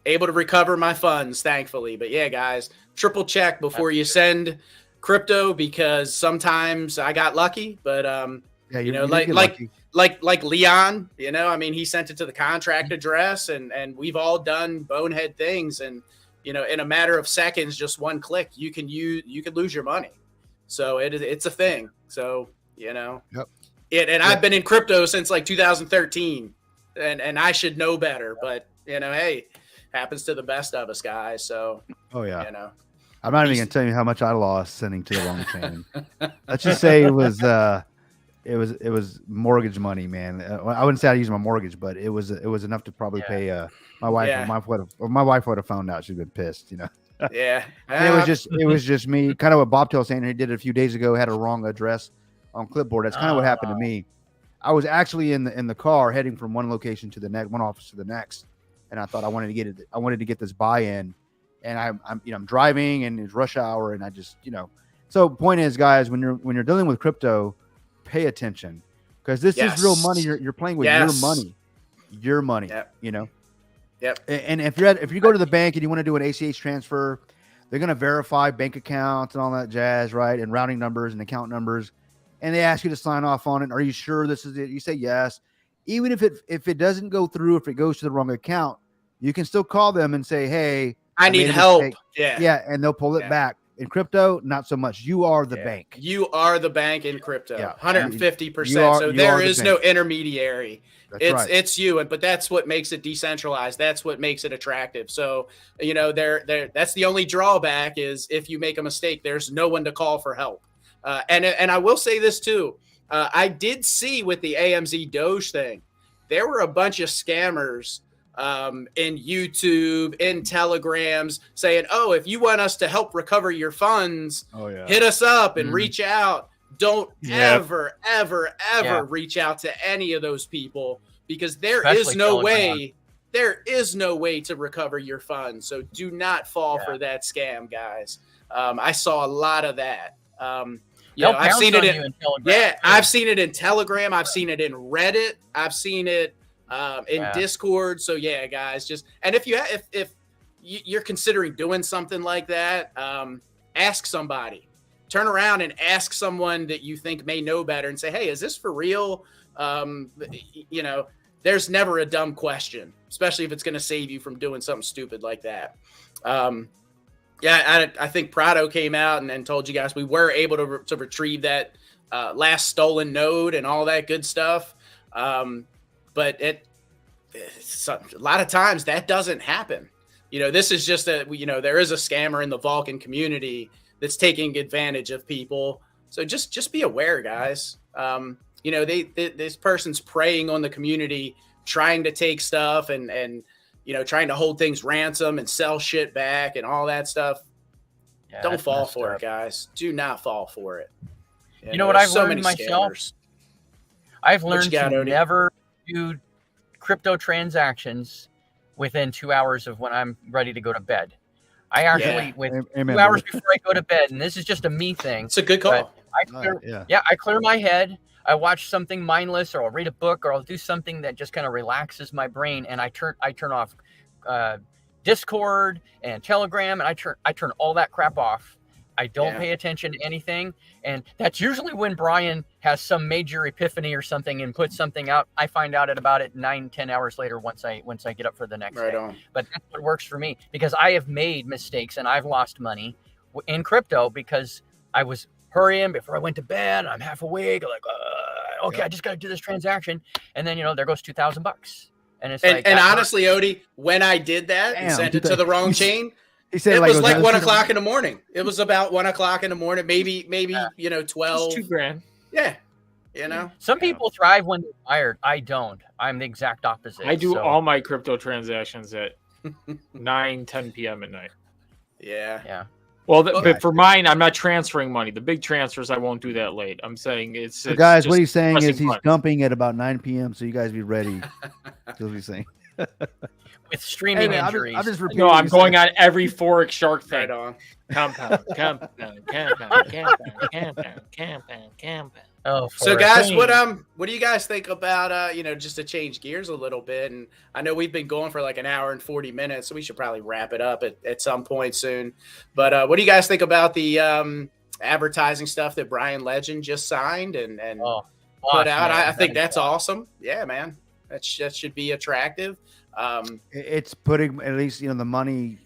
able to recover my funds, thankfully. But yeah, guys, triple check before you send crypto, because sometimes I got lucky, but like Leon, he sent it to the contract address, and we've all done bonehead things, and in a matter of seconds, just one click, you can lose your money. So it's a thing. So I've been in crypto since 2013, and I should know better, but hey, happens to the best of us, guys. So I'm not even gonna tell you how much I lost sending to the wrong chain. Let's just say it was mortgage money, man. I wouldn't say I used my mortgage, but it was enough to probably pay my wife. Yeah. My wife would have found out. She'd been pissed, Yeah. And it was just me. Kind of what Bob Tail saying he did it a few days ago. Had a wrong address on clipboard. That's kind of what happened to me. I was actually in the car heading from one location to the next, one office to the next, and I thought I wanted to get this buy-in, and I'm driving and it's rush hour, and I just So point is, guys, when you're dealing with crypto, pay attention, because this is real money. You're playing with your money. Yep. Yep. And if you go to the bank and you want to do an ACH transfer, they're going to verify bank accounts and all that jazz, right? And routing numbers and account numbers, and they ask you to sign off on it. Are you sure this is it? You say yes. Even if it doesn't go through, if it goes to the wrong account, you can still call them and say, hey, I need help. Yeah, and they'll pull it back. In crypto, not so much. You are the bank. You are the bank in crypto. 150%. So there is no intermediary. It's you. But that's what makes it decentralized. That's what makes it attractive. So, that's the only drawback is if you make a mistake, there's no one to call for help. And I will say this too. I did see with the AMZ Doge thing, there were a bunch of scammers in YouTube, in Telegrams, saying, oh, if you want us to help recover your funds, hit us up and reach out. Don't ever reach out to any of those people, because there is no way to recover your funds. So do not fall for that scam, guys. I saw a lot of that. I've seen it in Telegram. I've seen it in Telegram. I've seen it in Reddit. I've seen it in Discord. So yeah, guys, and if you're considering doing something like that, ask somebody. Turn around and ask someone that you think may know better and say, hey, is this for real? There's never a dumb question, especially if it's going to save you from doing something stupid like that. Yeah, I think Prado came out and told you guys we were able to retrieve that last stolen node and all that good stuff. But it's a lot of times that doesn't happen. This is just there is a scammer in the Vulcan community that's taking advantage of people. So just be aware, guys. This person's preying on the community, trying to take stuff and trying to hold things ransom and sell shit back and all that stuff. Yeah, don't fall for it, guys. Do not fall for it. You know what I've learned myself? I've learned to never do crypto transactions within 2 hours of when I'm ready to go to bed. I actually, 2 hours before I go to bed, and this is just a me thing. It's a good call. I clear my head. I watch something mindless, or I'll read a book, or I'll do something that just kind of relaxes my brain, and I turn off Discord and Telegram, and I turn all that crap off. I don't pay attention to anything, and that's usually when Brian has some major epiphany or something and puts something out. I find out about it 9-10 hours later once I get up for the next day. On. But that's what works for me, because I have made mistakes and I've lost money in crypto because I was hurrying before I went to bed. I'm half awake, like, I just got to do this transaction, and then there goes $2,000, and it's and honestly, Odie, when I did that and sent it to the wrong chain. He said it was like 1 o'clock in the morning. It was about 1 o'clock in the morning, maybe 12. It's $2,000. Yeah. Some people thrive when they're tired. I don't. I'm the exact opposite. I do all my crypto transactions at 9-10 p.m. at night. Yeah. Well, but for mine, I'm not transferring money. The big transfers, I won't do that late. I'm saying it's guys, what he's saying is he's dumping at about 9 p.m. So you guys be ready. That's what he's saying. With streaming injuries. I'm going on every Forex Shark thing. Right on. Compound. Oh, so guys, what do you guys think about just to change gears a little bit? And I know we've been going for like an hour and 40 minutes, so we should probably wrap it up at some point soon. But what do you guys think about the advertising stuff that N.R Legend just signed and put out? I think that's awesome. Yeah, man, that should be attractive. It's putting at least the money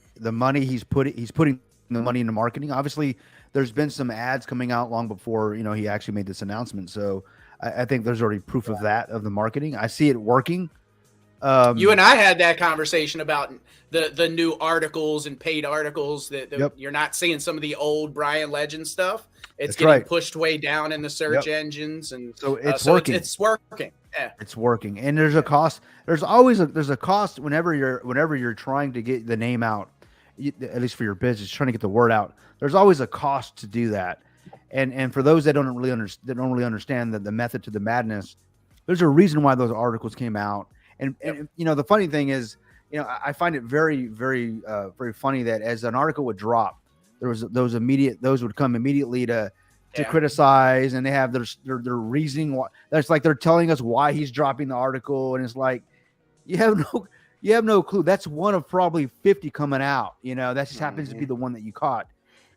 he's putting the money into marketing. Obviously, there's been some ads coming out long before he actually made this announcement. So I think there's already proof of that, of the marketing. I see it working. You and I had that conversation about the new articles and paid articles that you're not seeing some of the old N.R Legend stuff. It's getting pushed way down in the search engines, and so it's working. It's working. Yeah, it's working. And there's a cost. There's always a cost whenever you're trying to get the name out, at least for your business, trying to get the word out. There's always a cost to do that. And for those that don't really understand the method to the madness, there's a reason why those articles came out. And the funny thing is, I find it very, very, very funny that as an article would drop, there was those would come immediately to criticize, and they have their reasoning. That's like they're telling us why he's dropping the article, and it's like you have no clue. That's one of probably 50 coming out. That just happens to be the one that you caught.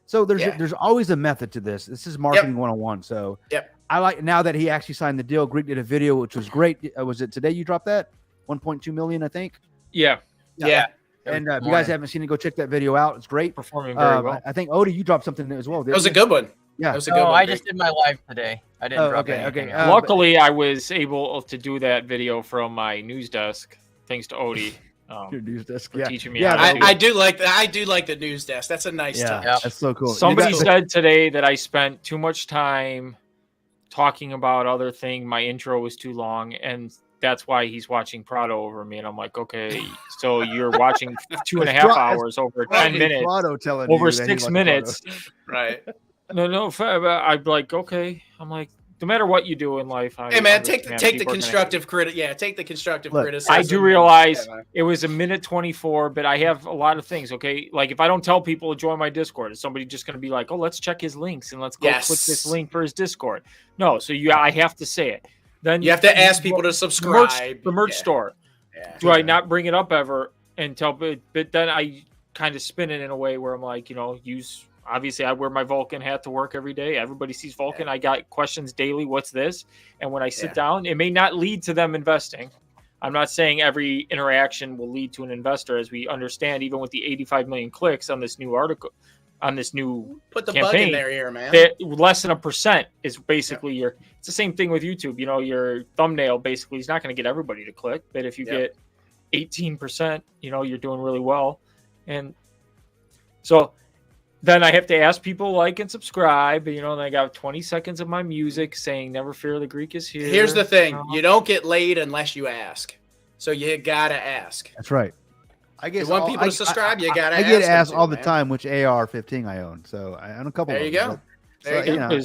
So there's always a method to this. This is marketing 101. So I like now that he actually signed the deal. Greek did a video, which was great. Was it today you dropped that? 1.2 million, I think. Yeah. And if you guys haven't seen it, go check that video out. It's great. Performing very well. I think Odie, you dropped something as well. That was a good one. Yeah, that was a good one. I just did my live today. I didn't drop anything. Okay. Luckily, I was able to do that video from my news desk, thanks to Odie. Your news desk, teaching me. I do like that. I do like the news desk. That's a nice touch. That's so cool. Somebody said today that I spent too much time talking about other things. My intro was too long, and that's why he's watching Prado over me. And I'm like, okay, so you're watching 2.5 hours over 10 minutes, over 6 minutes. Right. No, I'm like, okay. I'm like, no matter what you do in life, hey man, take the constructive critic. Yeah, take the constructive criticism. I do realize it was 1:24, but I have a lot of things. Okay, like if I don't tell people to join my Discord, is somebody just going to be like, oh, let's check his links and let's go click this link for his Discord? No, so I have to say it. Then you have to ask people to subscribe. The merch store. Yeah. Do I not bring it up ever until? But then I kind of spin it in a way where I'm like, use. Obviously, I wear my Vulcan hat to work every day. Everybody sees Vulcan. I got questions daily. What's this? And when I sit down, it may not lead to them investing, I'm not saying every interaction will lead to an investor, as we understand, even with the 85 million clicks on this new article, on this new put the campaign, bug in their ear, man. Less than 1% is basically your. It's the same thing with YouTube. You know, your thumbnail basically is not going to get everybody to click, but if you get 18%, you know, you're doing really well. And so then I have to ask people like and subscribe. You know, and I got 20 seconds of my music saying "Never fear, the Greek is here." Here's the thing: you don't get laid unless you ask. So you gotta ask. That's right. I guess you want people to subscribe. You gotta. I get asked all the time which AR-15 I own. So I own a couple. There you go. There you go.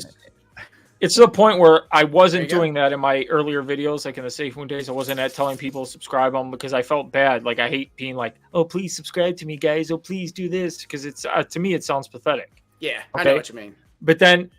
It's to the point where I wasn't doing that in my earlier videos, like in the Safe Moon days. I wasn't telling people to subscribe on because I felt bad. Like I hate being like, "Oh, please subscribe to me, guys. Oh, please do this," because it's to me it sounds pathetic. Yeah, okay? I know what you mean. But then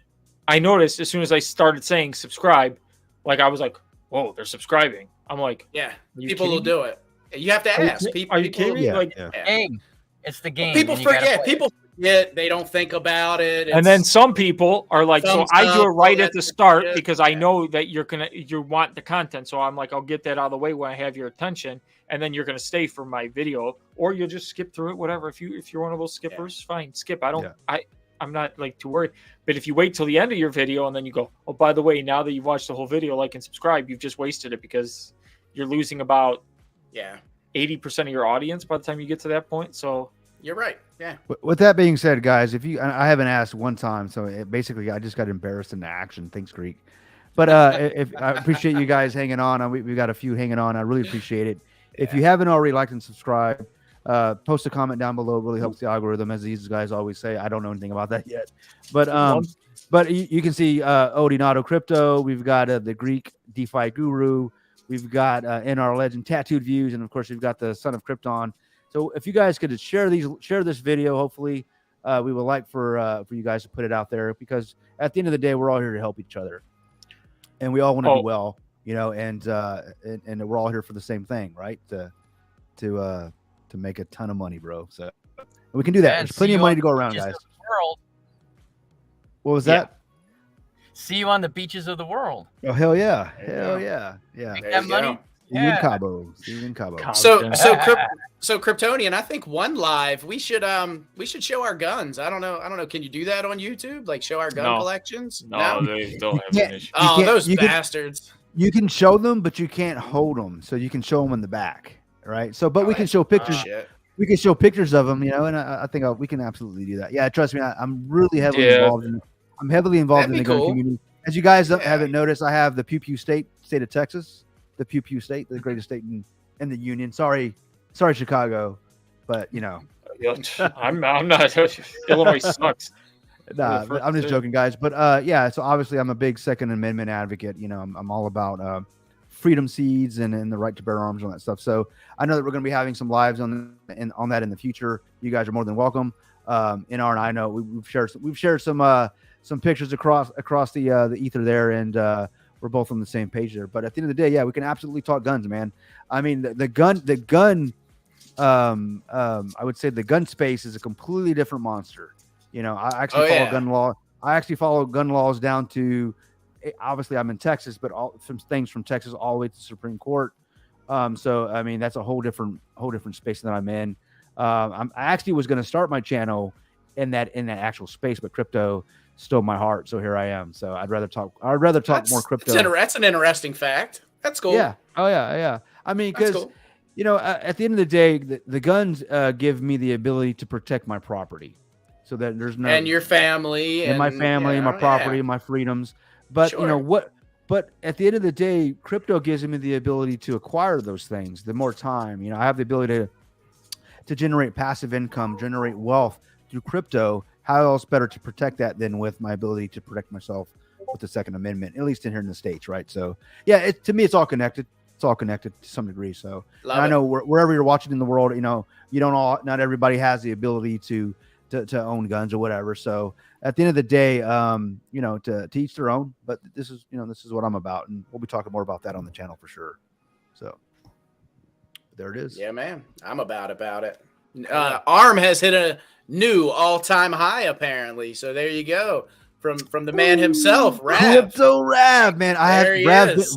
I noticed as soon as I started saying subscribe, like I was like, "Whoa, they're subscribing." I'm like, "Yeah, people will do it." You have to ask. Are you kidding me? Like, game. It's the game. People forget. People forget. They don't think about it. And then some people are like, so I do it right at the start because I know that you want the content. So I'm like, I'll get that out of the way when I have your attention, and then you're gonna stay for my video, or you'll just skip through it, whatever. If you're one of those skippers, fine, skip. I'm not like too worried. But if you wait till the end of your video and then you go, oh, by the way, now that you've watched the whole video, like and subscribe, you've just wasted it because you're losing about 80% of your audience by the time you get to that point. So you're right. Yeah. With that being said, guys, I haven't asked one time, so basically I just got embarrassed into action. Thanks, Greek. But if I appreciate you guys hanging on. We got a few hanging on. I really appreciate it. If you haven't already liked and subscribed, post a comment down below. It really helps the algorithm, as these guys always say. I don't know anything about that yet, but you can see Odinato Crypto. We've got the Greek DeFi Guru. We've got N.R Legend Tattooed Views, and of course we've got the Son of Krypton. So if you guys could share this video, hopefully we would like for you guys to put it out there, because at the end of the day, we're all here to help each other, and we all want to do well, you know, and we're all here for the same thing, right? To make a ton of money, bro. So we can do that. There's plenty of money to go around, guys. What was that? See you on the beaches of the world. Oh, hell yeah. Hell yeah. Yeah. Make that money. See you in Cabo. So Cryptonian, I think one live we should show our guns. I don't know. Can you do that on YouTube? Like show our gun collections? No, they don't have an issue. Oh, those bastards. You can show them, but you can't hold them. So you can show them in the back, right? So, but we can show pictures. We can show pictures of them, you know, and I think we can absolutely do that. Yeah, trust me, I'm really heavily involved in it. I'm heavily involved in the gun community. As you guys haven't noticed, I have the Pew Pew state of Texas, the Pew Pew state, the greatest state in the union. Sorry, Chicago, but you know, I'm not. Illinois sucks. Nah, I'm just joking, guys. But yeah, so obviously I'm a big Second Amendment advocate. You know, I'm all about freedom seeds and the right to bear arms and all that stuff. So I know that we're going to be having some lives on that in the future. You guys are more than welcome. NR and I know we've shared some pictures across the ether there, and we're both on the same page there. But at the end of the day, yeah, we can absolutely talk guns, man. I mean, the gun I would say the gun space is a completely different monster. You know, I actually follow gun law. I actually follow gun laws down to, obviously I'm in Texas, but all some things from Texas all the way to the Supreme Court. So I mean, that's a whole different space that I'm in. I actually was going to start my channel in that actual space, but crypto stole my heart, so here I am. So I'd rather talk more crypto. That's an interesting fact. That's cool. Yeah. Oh yeah. I mean, because you know, at the end of the day, the guns give me the ability to protect my property, so that there's no and your family and my family, my property, my freedoms. But you know what? But at the end of the day, crypto gives me the ability to acquire those things. The more time, you know, I have the ability to generate passive income, generate wealth through crypto. How else better to protect that than with my ability to protect myself with the Second Amendment, at least in here in the States, right? So yeah, to me, it's all connected. It's all connected to some degree. So I know wherever you're watching in the world, you know, not everybody has the ability to own guns or whatever. So at the end of the day, you know, to each their own, but this is what I'm about. And we'll be talking more about that on the channel for sure. So there it is. Yeah, man. I'm about it. ARM has hit a new all-time high, apparently. So there you go. from the man himself, Rav. Crypto Rav, man.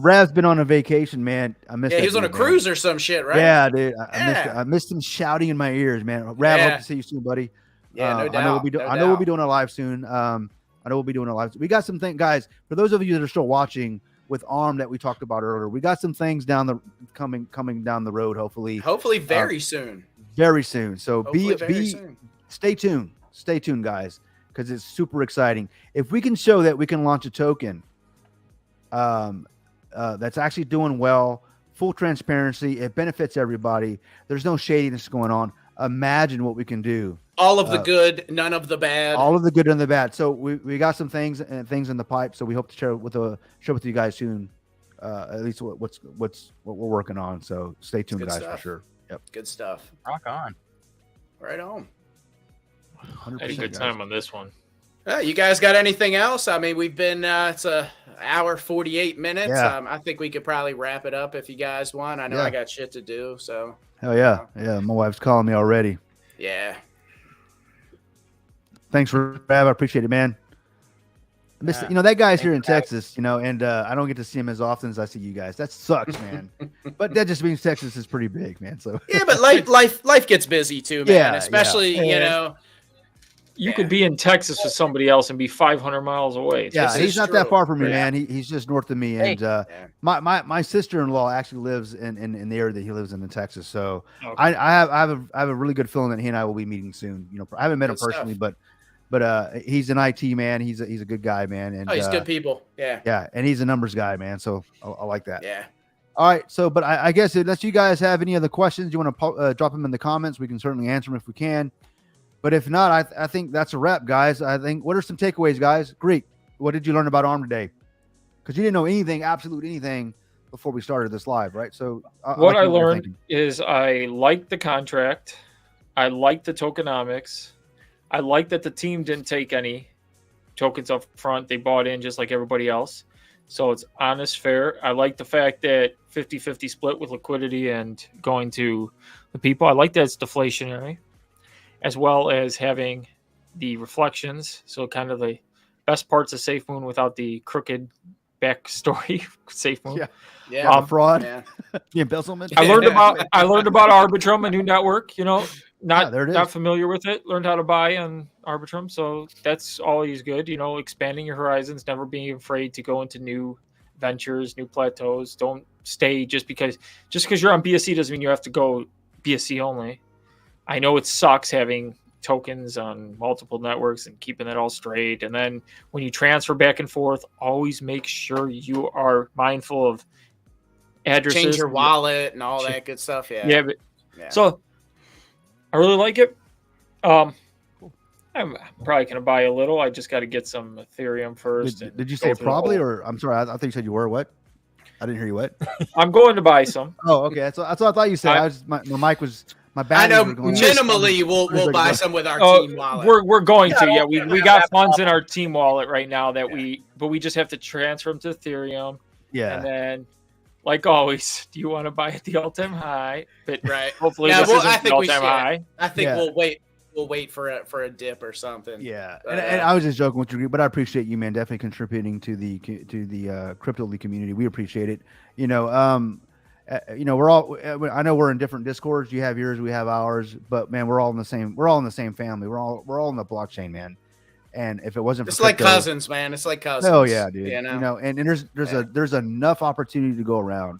Rav's been on a vacation, man. I missed. Yeah, he was on a cruise or some shit, right? Yeah, dude. I missed him shouting in my ears, man. Rav, hope to see you soon, buddy. Yeah, no doubt. I know we'll be doing a live soon. We got some things, guys. For those of you that are still watching with ARM that we talked about earlier, we got some things coming down the road. Hopefully very soon. Very soon. So soon. Stay tuned, guys, because it's super exciting. If we can show that we can launch a token that's actually doing well, full transparency, it benefits everybody. There's no shadiness going on. Imagine what we can do. All of the good, none of the bad. All of the good and the bad. So we got some things in the pipe. So we hope to share with you guys soon. At least what we're working on. So stay tuned, guys, for sure. Yep. Good stuff. Rock on. Right on. 100%, had a good time on this one. You guys got anything else? I mean, we've been it's a hour 48 minutes. Yeah. I think we could probably wrap it up if you guys want. I know I got shit to do. So hell yeah. Yeah. My wife's calling me already. Yeah. Thanks for Rav. I appreciate it, man. That guy's here in Texas, and I don't get to see him as often as I see you guys. That sucks, man. But that just means Texas is pretty big, man. So yeah, but life gets busy too, man. Yeah, especially you could be in Texas with somebody else and be 500 miles away. Yeah, he's not that far from me, Yeah. man. He's just north of me, and my sister-in-law actually lives in the area that he lives in Texas. So Okay. I have a really good feeling that he and I will be meeting soon. I haven't met him personally, but he's an IT man. He's a good guy, man. And he's good people. Yeah. Yeah, and he's a numbers guy, man. So I like that. Yeah. All right. So, but I guess unless you guys have any other questions, you want to drop them in the comments. We can certainly answer them if we can. But if not, I think that's a wrap, guys. I think, what are some takeaways, guys? Greek, what did you learn about ARM today? Because you didn't know anything before we started this live, right? So what I learned is I like the contract. I like the tokenomics. I like that the team didn't take any tokens up front. They bought in just like everybody else. So it's honest, fair. I like the fact that 50-50 split with liquidity and going to the people. I like that it's deflationary, as well as having the reflections. So kind of the best parts of Safe Moon without the crooked backstory. Safe Moon. Yeah. Fraud. Yeah. The embezzlement. I learned about Arbitrum, a new network, not familiar with it. Learned how to buy on Arbitrum. So that's always good, expanding your horizons, never being afraid to go into new ventures, new plateaus. Don't stay just because you're on BSC doesn't mean you have to go BSC only. I know it sucks having tokens on multiple networks and keeping that all straight. And then when you transfer back and forth, always make sure you are mindful of addresses. Change your wallet and all that good stuff. Yeah. Yeah. So I really like it. I'm probably going to buy a little. I just got to get some Ethereum first. Did you say probably, or I'm sorry, I think you said you were what? I didn't hear you what? I'm going to buy some. Oh, okay. That's what I thought you said. My mic was... I know. Minimally, we'll buy some with our team wallet. We're going to. Yeah, we got funds in our team wallet right now but we just have to transfer them to Ethereum. Yeah. And then, like always, do you want to buy at the all-time high? But right. Hopefully, this isn't the all-time high. I think we'll wait for a dip or something. Yeah. And I was just joking with you, but I appreciate you, man, definitely contributing to the crypto league community. We appreciate it. We're all. I know we're in different Discords. You have yours, we have ours, but man, we're all in the same. We're all in the same family. We're all in the blockchain, man. And if it wasn't, it's like cousins, man. It's like cousins. Oh yeah, dude. And there's enough opportunity to go around.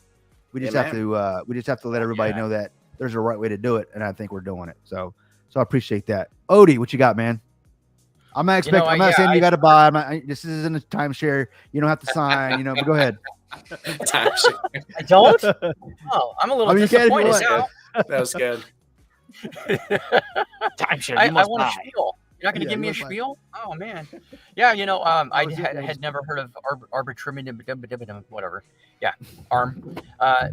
We just have to let everybody know that there's a right way to do it, and I think we're doing it. So I appreciate that. Odie, what you got, man? I'm not saying you got to buy. This isn't a timeshare. You don't have to sign. But go ahead. I don't. Oh, I'm a little disappointed now. That was good. Timeshare. I want a spiel. You're not going to give me a spiel? Oh man. Yeah, I had never heard of ARBITRUMIUM, whatever. Yeah, ARM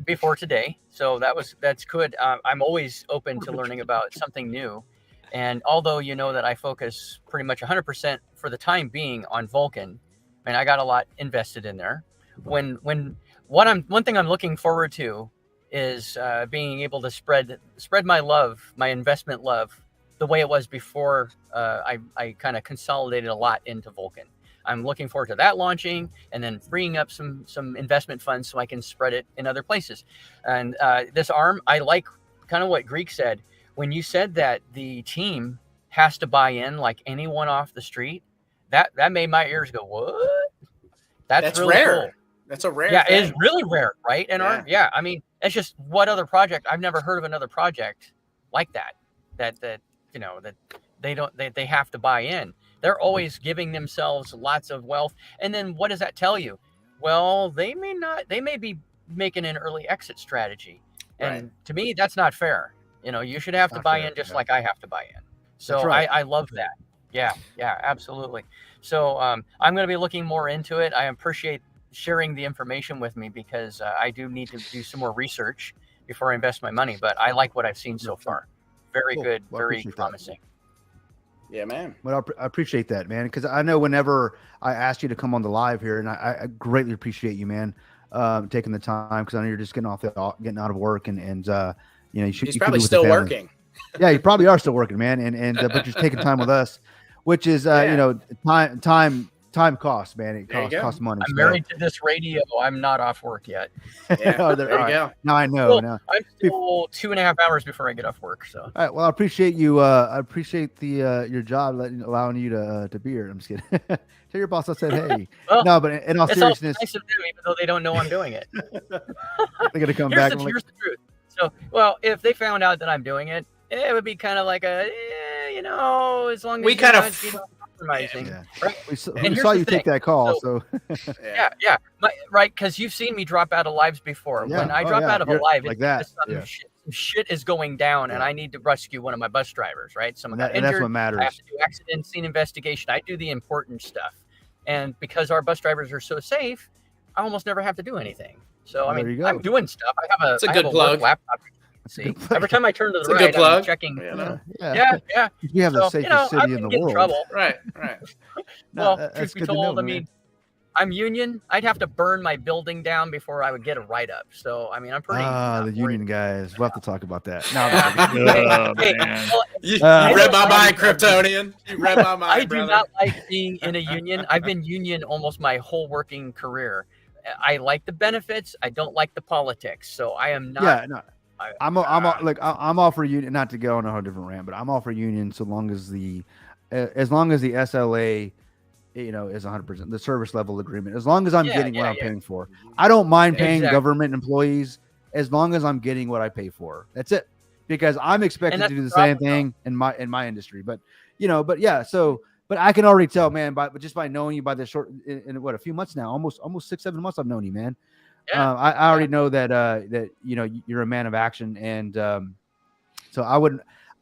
before today. So that's good. I'm always open to learning about something new. And although that I focus pretty much 100% for the time being on Vulcan, and I got a lot invested in there. One thing I'm looking forward to is being able to spread my investment love, the way it was before I kind of consolidated a lot into Vulcan. I'm looking forward to that launching and then freeing up some investment funds so I can spread it in other places. And this ARM, I like kind of what Greek said. When you said that the team has to buy in like anyone off the street, that made my ears go, what? That's really rare. cool. That's a rare thing. it is really rare, right? And yeah, I mean, it's just what other project? I've never heard of another project like that you know, that they have to buy in. They're always giving themselves lots of wealth. And then what does that tell you? Well, they may be making an early exit strategy. And to me, that's not fair. You know, you should have to buy in just like I have to buy in. So I love that. Yeah, absolutely. So I'm going to be looking more into it. I appreciate sharing the information with me because I do need to do some more research before I invest my money. But I like what I've seen so far. Very good, very promising. Yeah, man. Well, I appreciate that, man, because I know whenever I asked you to come on the live here, and I greatly appreciate you, man, taking the time, because I know you're just getting out of work, and you know, he's probably still working. Yeah, you probably are still working, man, and but you're taking time with us, which is you know, time costs, man. It costs money. I'm married to this radio. I'm not off work yet. Yeah, there you go. Now I know. Well, now I'm still 2.5 hours before I get off work. So. All right. Well, I appreciate you. I appreciate the your job allowing you to be here. I'm just kidding. Tell your boss I said hey. Well, no, but in all seriousness, nice of them, even though they don't know I'm doing it. They're gonna come back. Here's the truth. So, well, if they found out that I'm doing it, it would be kind of like you know, as long as we kind of. Compromising, right? We saw you take that call, so yeah, right, because you've seen me drop out of lives before. When I drop out of a live, like that, some shit is going down, and I need to rescue one of my bus drivers. Right, someone got injured. And that's what matters. I have to do accident scene investigation. I do the important stuff, and because our bus drivers are so safe, I almost never have to do anything. So I mean, I'm doing stuff. I have a work laptop. See, every time I turn to the right, I'm checking. Yeah. You have the safest city in the world. Trouble. Right. Well, truth be told, I mean, I'm union. I'd have to burn my building down before I would get a write-up. So, I mean, I'm pretty. The union guys. We'll have to talk about that. You read my mind, Cryptonian. You read my mind. I do not like being in a union. I've been union almost my whole working career. I like the benefits. I don't like the politics. So I am not. Yeah, no. I'm all for union. Not to go on a whole different rant, but I'm all for union so long as the SLA, you know, is 100% the service level agreement. As long as I'm getting what I'm paying for, I don't mind paying government employees as long as I'm getting what I pay for. That's it, because I'm expected to do the same thing in my industry. But you know, but I can already tell, man, but just by knowing you by the short in what, a few months now, almost 6-7 months I've known you, man. I already know that you know, you're a man of action, and so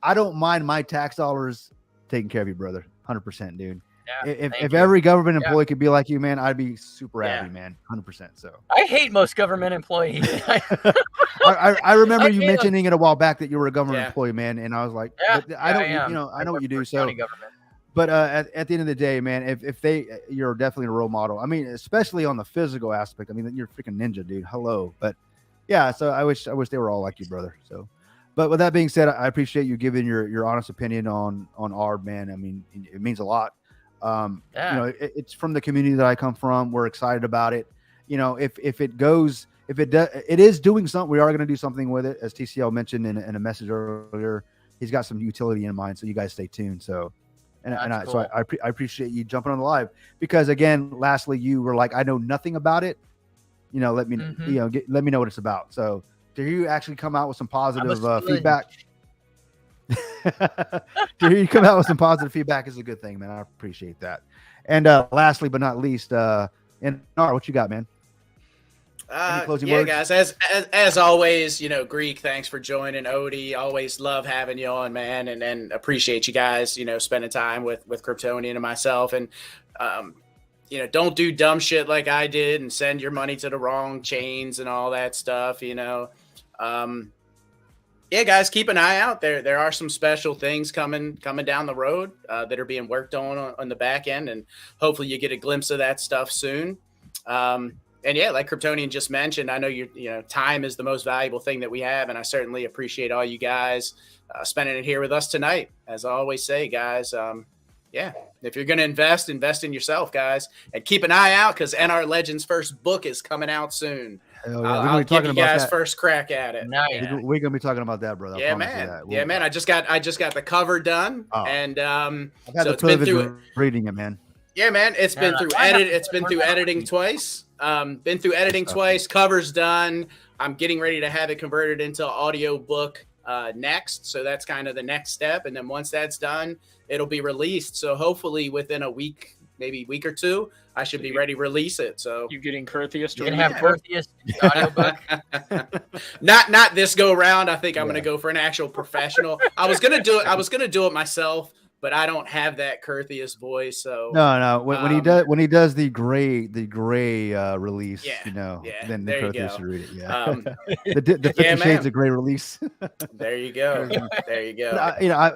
I don't mind my tax dollars taking care of you, brother. 100%, dude. If every government employee could be like you, man, I'd be super happy, man. 100%. So I hate most government employees. I remember you mentioning it a while back that you were a government employee, man, and I was like, I don't, you know, I know what you do. So. But at the end of the day, man, you're definitely a role model. I mean, especially on the physical aspect. I mean, you're a freaking ninja, dude. Hello. But yeah, so I wish they were all like you, brother. So, but with that being said, I appreciate you giving your honest opinion on ARB, man. I mean, it means a lot. You know, it's from the community that I come from. We're excited about it. You know, if it is doing something, we are going to do something with it, as TCL mentioned in a message earlier. He's got some utility in mind, so you guys stay tuned. So. So I appreciate you jumping on the live, because again, lastly, you were like, I know nothing about it. You know, let me let me know what it's about. So to hear you actually come out with some positive feedback, to hear you come out with some positive feedback is a good thing, man. I appreciate that. And lastly but not least, N.R, what you got, man? Closing words? Guys, as always, you know, Greek, thanks for joining. Odie, always love having you on, man, and appreciate you guys, you know, spending time with Cryptonian and myself. And you know, don't do dumb shit like I did and send your money to the wrong chains and all that stuff, you know. Guys, keep an eye out. There are some special things coming down the road that are being worked on the back end, and hopefully you get a glimpse of that stuff soon. And yeah, like Cryptonian just mentioned, I know you know, time is the most valuable thing that we have, and I certainly appreciate all you guys spending it here with us tonight. As I always say, guys, Yeah. If you're going to invest in yourself, guys, and keep an eye out because N.R Legend's first book is coming out soon. I'll give you guys first crack at it. Nice. Yeah. We're gonna be talking about that, brother. Yeah, man. Yeah, man. I just got the cover done, and I've had the privilege of reading it, man. Yeah, man. It's been through editing twice. Been through editing twice. Cover's done. I'm getting ready to have it converted into audio book next. So that's kind of the next step, and then once that's done, it'll be released. So hopefully within a week, maybe week or two, I should be ready to release it. So you getting Curtheus? You can have Curtheus audiobook. not this go round. I think I'm going to go for an actual professional. I was going to do it myself, but I don't have that Curtheus voice. So no. When he does the gray release, then the Curtheus should read it. Yeah, the 50 Shades of Gray release. There you go. There you go.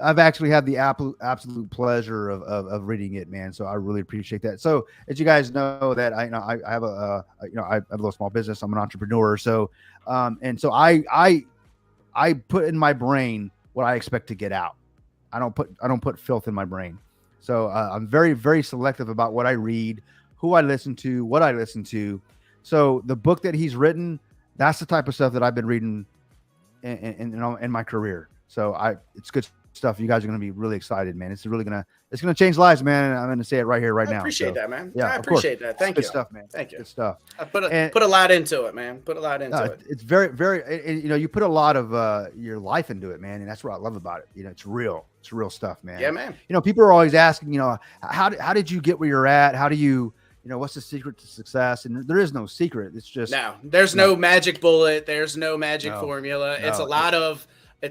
I've actually had the absolute pleasure of reading it, man. So I really appreciate that. So as you guys know, that I have a little small business. I'm an entrepreneur. So and so I put in my brain what I expect to get out. I don't put filth in my brain. So I'm very, very selective about what I read, who I listen to, what I listen to. So the book that he's written, that's the type of stuff that I've been reading in my career. So it's good stuff. You guys are going to be really excited, man. It's going to change lives, man. And I'm going to say it right here, right now. I appreciate that, man. Yeah, I appreciate that. Thank you. Good stuff, man. Thank you. Good stuff. I put a lot into it, man. Put a lot into it. It's very, very, you put a lot of your life into it, man. And that's what I love about it. It's real. It's real stuff, man. Yeah, man. People are always asking, how did you get where you're at? How do you, what's the secret to success? And there is no secret. It's just there's no magic bullet. There's no magic formula. It's a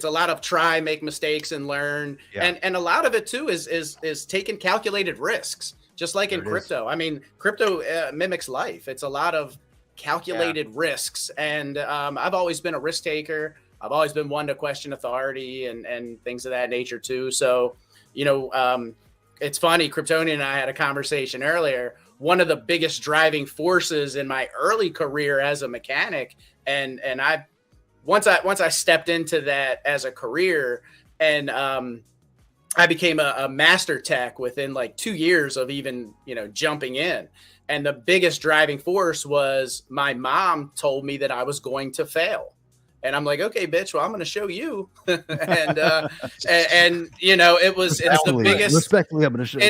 lot of try, make mistakes, and learn. Yeah. And a lot of it too is taking calculated risks, just like in crypto. I mean, crypto mimics life. It's a lot of calculated risks, and I've always been a risk taker. I've always been one to question authority and things of that nature too. So, it's funny. Cryptonian and I had a conversation earlier. One of the biggest driving forces in my early career as a mechanic, and once I stepped into that as a career, and I became a master tech within like 2 years of even jumping in. And the biggest driving force was my mom told me that I was going to fail. And I'm like, okay, bitch, well, I'm going to show you. and it's the biggest, respectfully, I'm going to show you.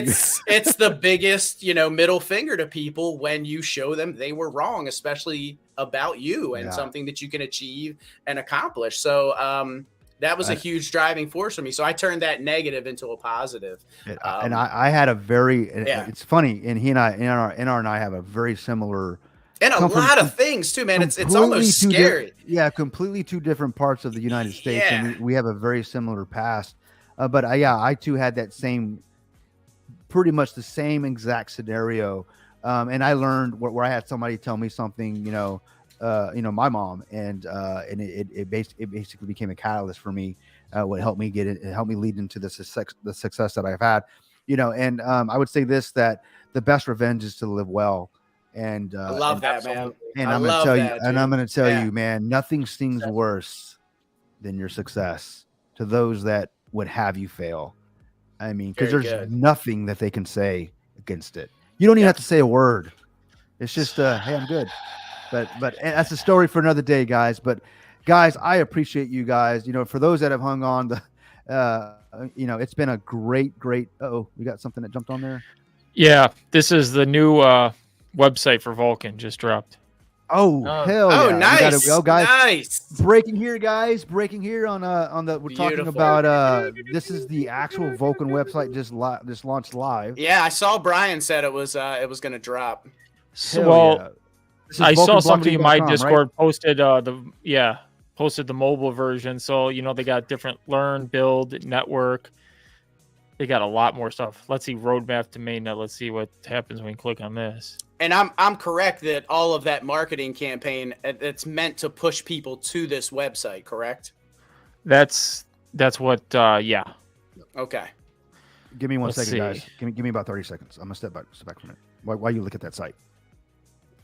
It's the biggest, middle finger to people when you show them they were wrong, especially about you and something that you can achieve and accomplish. So, that was a huge driving force for me. So I turned that negative into a positive. And I had a very, it's funny. And he and N.R and I have a very similar, and a lot of things too, man. It's almost scary. Completely two different parts of the United States, and we have a very similar past. But I too had that same, pretty much the same exact scenario. And I learned where I had somebody tell me something, my mom, and it basically became a catalyst for me. What helped me helped me lead into the success that I've had. And I would say this, that the best revenge is to live well. And I love that, man. And I'm going to tell you, man, nothing stings worse than your success to those that would have you fail. I mean, because there's nothing that they can say against it. You don't even have to say a word. It's just, hey, I'm good. But that's a story for another day, guys. But guys, I appreciate you guys. For those that have hung on, it's been a great. Uh-oh, we got something that jumped on there. Yeah, this is the new website for Vulcan, just dropped. Oh hell yeah! Oh, nice. We gotta go, guys. Nice. Breaking here, guys. Breaking here on the. We're talking about this is the actual Vulcan website just launched live. Yeah, I saw Brian said it was going to drop. So, I saw somebody in my Discord posted posted the mobile version. So they got different learn, build, network. They got a lot more stuff. Let's see, roadmap to mainnet. Let's see what happens when we click on this. And I'm correct that all of that marketing campaign, it's meant to push people to this website, correct? That's what. Yeah. Okay. Give me 1 second, guys. Give me about 30 seconds. I'm gonna step back from it. While you look at that site.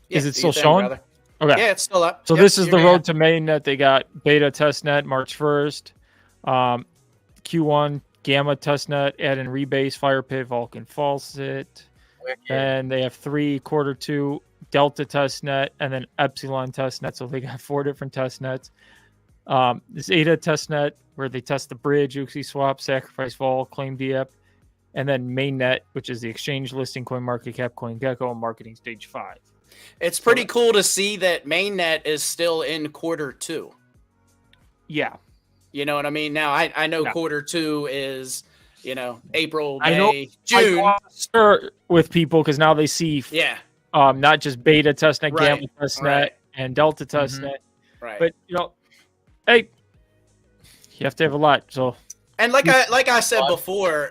Yeah, is it still showing? Brother. Okay. Yeah, it's still up. So this is the road to mainnet. They got beta testnet March 1st, Q1 Gamma testnet, add in Rebase, Fire Pit, Vulcan Faucet. And they have 3 quarter 2 Delta testnet and then Epsilon testnet. So they got 4 different testnets. Zeta testnet where they test the bridge, UXI swap, sacrifice vol, claim DEP, and then mainnet, which is the exchange listing, CoinMarketCap, CoinGecko, and marketing stage 5. It's pretty cool to see that mainnet is still in quarter 2. Yeah. You know what I mean? Now I know quarter 2 is, April, May, I know, June. I know with people because now they see not just beta testnet, Gamma testnet, and Delta testnet. Right. But hey, you have to have a lot. So and like I said before,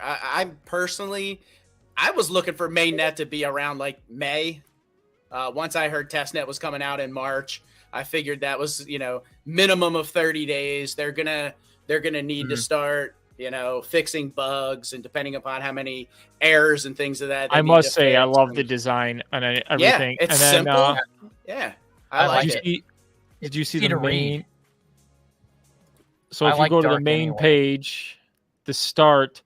I personally was looking for mainnet to be around like May. Once I heard testnet was coming out in March, I figured that was minimum of 30 days. They're gonna need to start fixing bugs, and depending upon how many errors and things of that. I must say, I love the design and everything. Yeah, it's and then, simple. I like it. Did you see the main? Read. So if you go to the main page, the start,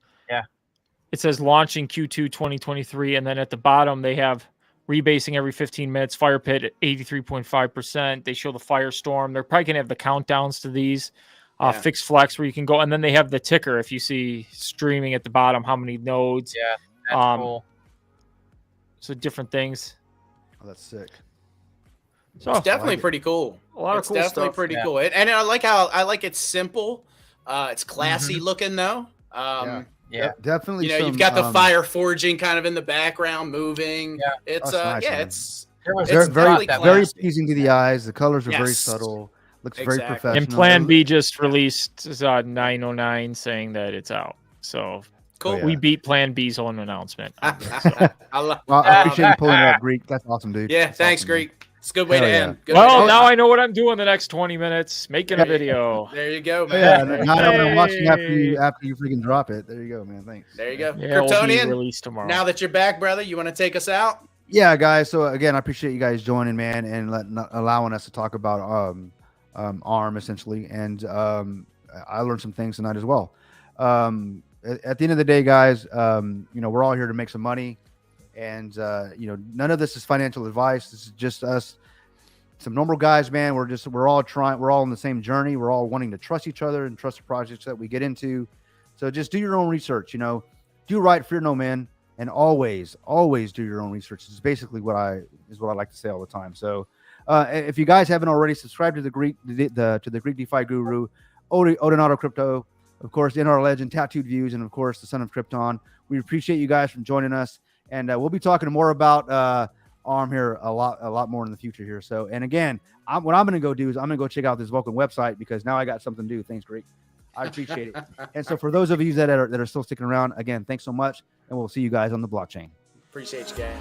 it says launching Q2 2023, and then at the bottom they have rebasing every 15 minutes, Fire Pit at 83.5%. They show the Firestorm. They're probably gonna have the countdowns to these. Fixed flex where you can go, and then they have the ticker if you see streaming at the bottom how many nodes. Yeah, that's cool. So different things. Oh, that's sick. So it's definitely pretty cool. A lot of cool stuff. It's definitely pretty cool. And I like it's simple. It's classy looking though. Definitely. You've got the fire forging kind of in the background moving. Yeah, it's nice, it's very pleasing to the eyes. The colors are very subtle. Looks very professional. And Plan B just released 909 saying that it's out. So cool. We beat Plan B's own announcement. I appreciate you pulling it up, Greek. That's awesome, dude. Yeah, That's thanks, awesome, Greek. It's a good way to end. Now I know what I'm doing the next 20 minutes, making a video. There you go, man. Yeah, I'm watching after you freaking drop it. There you go, man. Thanks. There you go. Yeah, Cryptonian, released tomorrow. Now that you're back, brother, you want to take us out? Yeah, guys. So again, I appreciate you guys joining, man, and allowing us to talk about ARM essentially, and I learned some things tonight as well. At the end of the day, guys, we're all here to make some money, and none of this is financial advice. This is just us, some normal guys, man. We're all on the same journey. We're all wanting to trust each other and trust the projects that we get into. So just do your own research. Do right, fear no man, and always do your own research. It's basically what I like to say all the time. So. If you guys haven't already, subscribed to the Greek DeFi Guru, Odin Crypto, of course, N.R Legend, Tattooed Views, and of course, the Son of Krypton. We appreciate you guys from joining us, and we'll be talking more about ARM here a lot more in the future here. So, and again, what I'm going to go do is I'm going to go check out this Vulcan website because now I got something to do. Thanks, Greek. I appreciate it. And so, for those of you that are still sticking around, again, thanks so much, and we'll see you guys on the blockchain. Appreciate you, guys.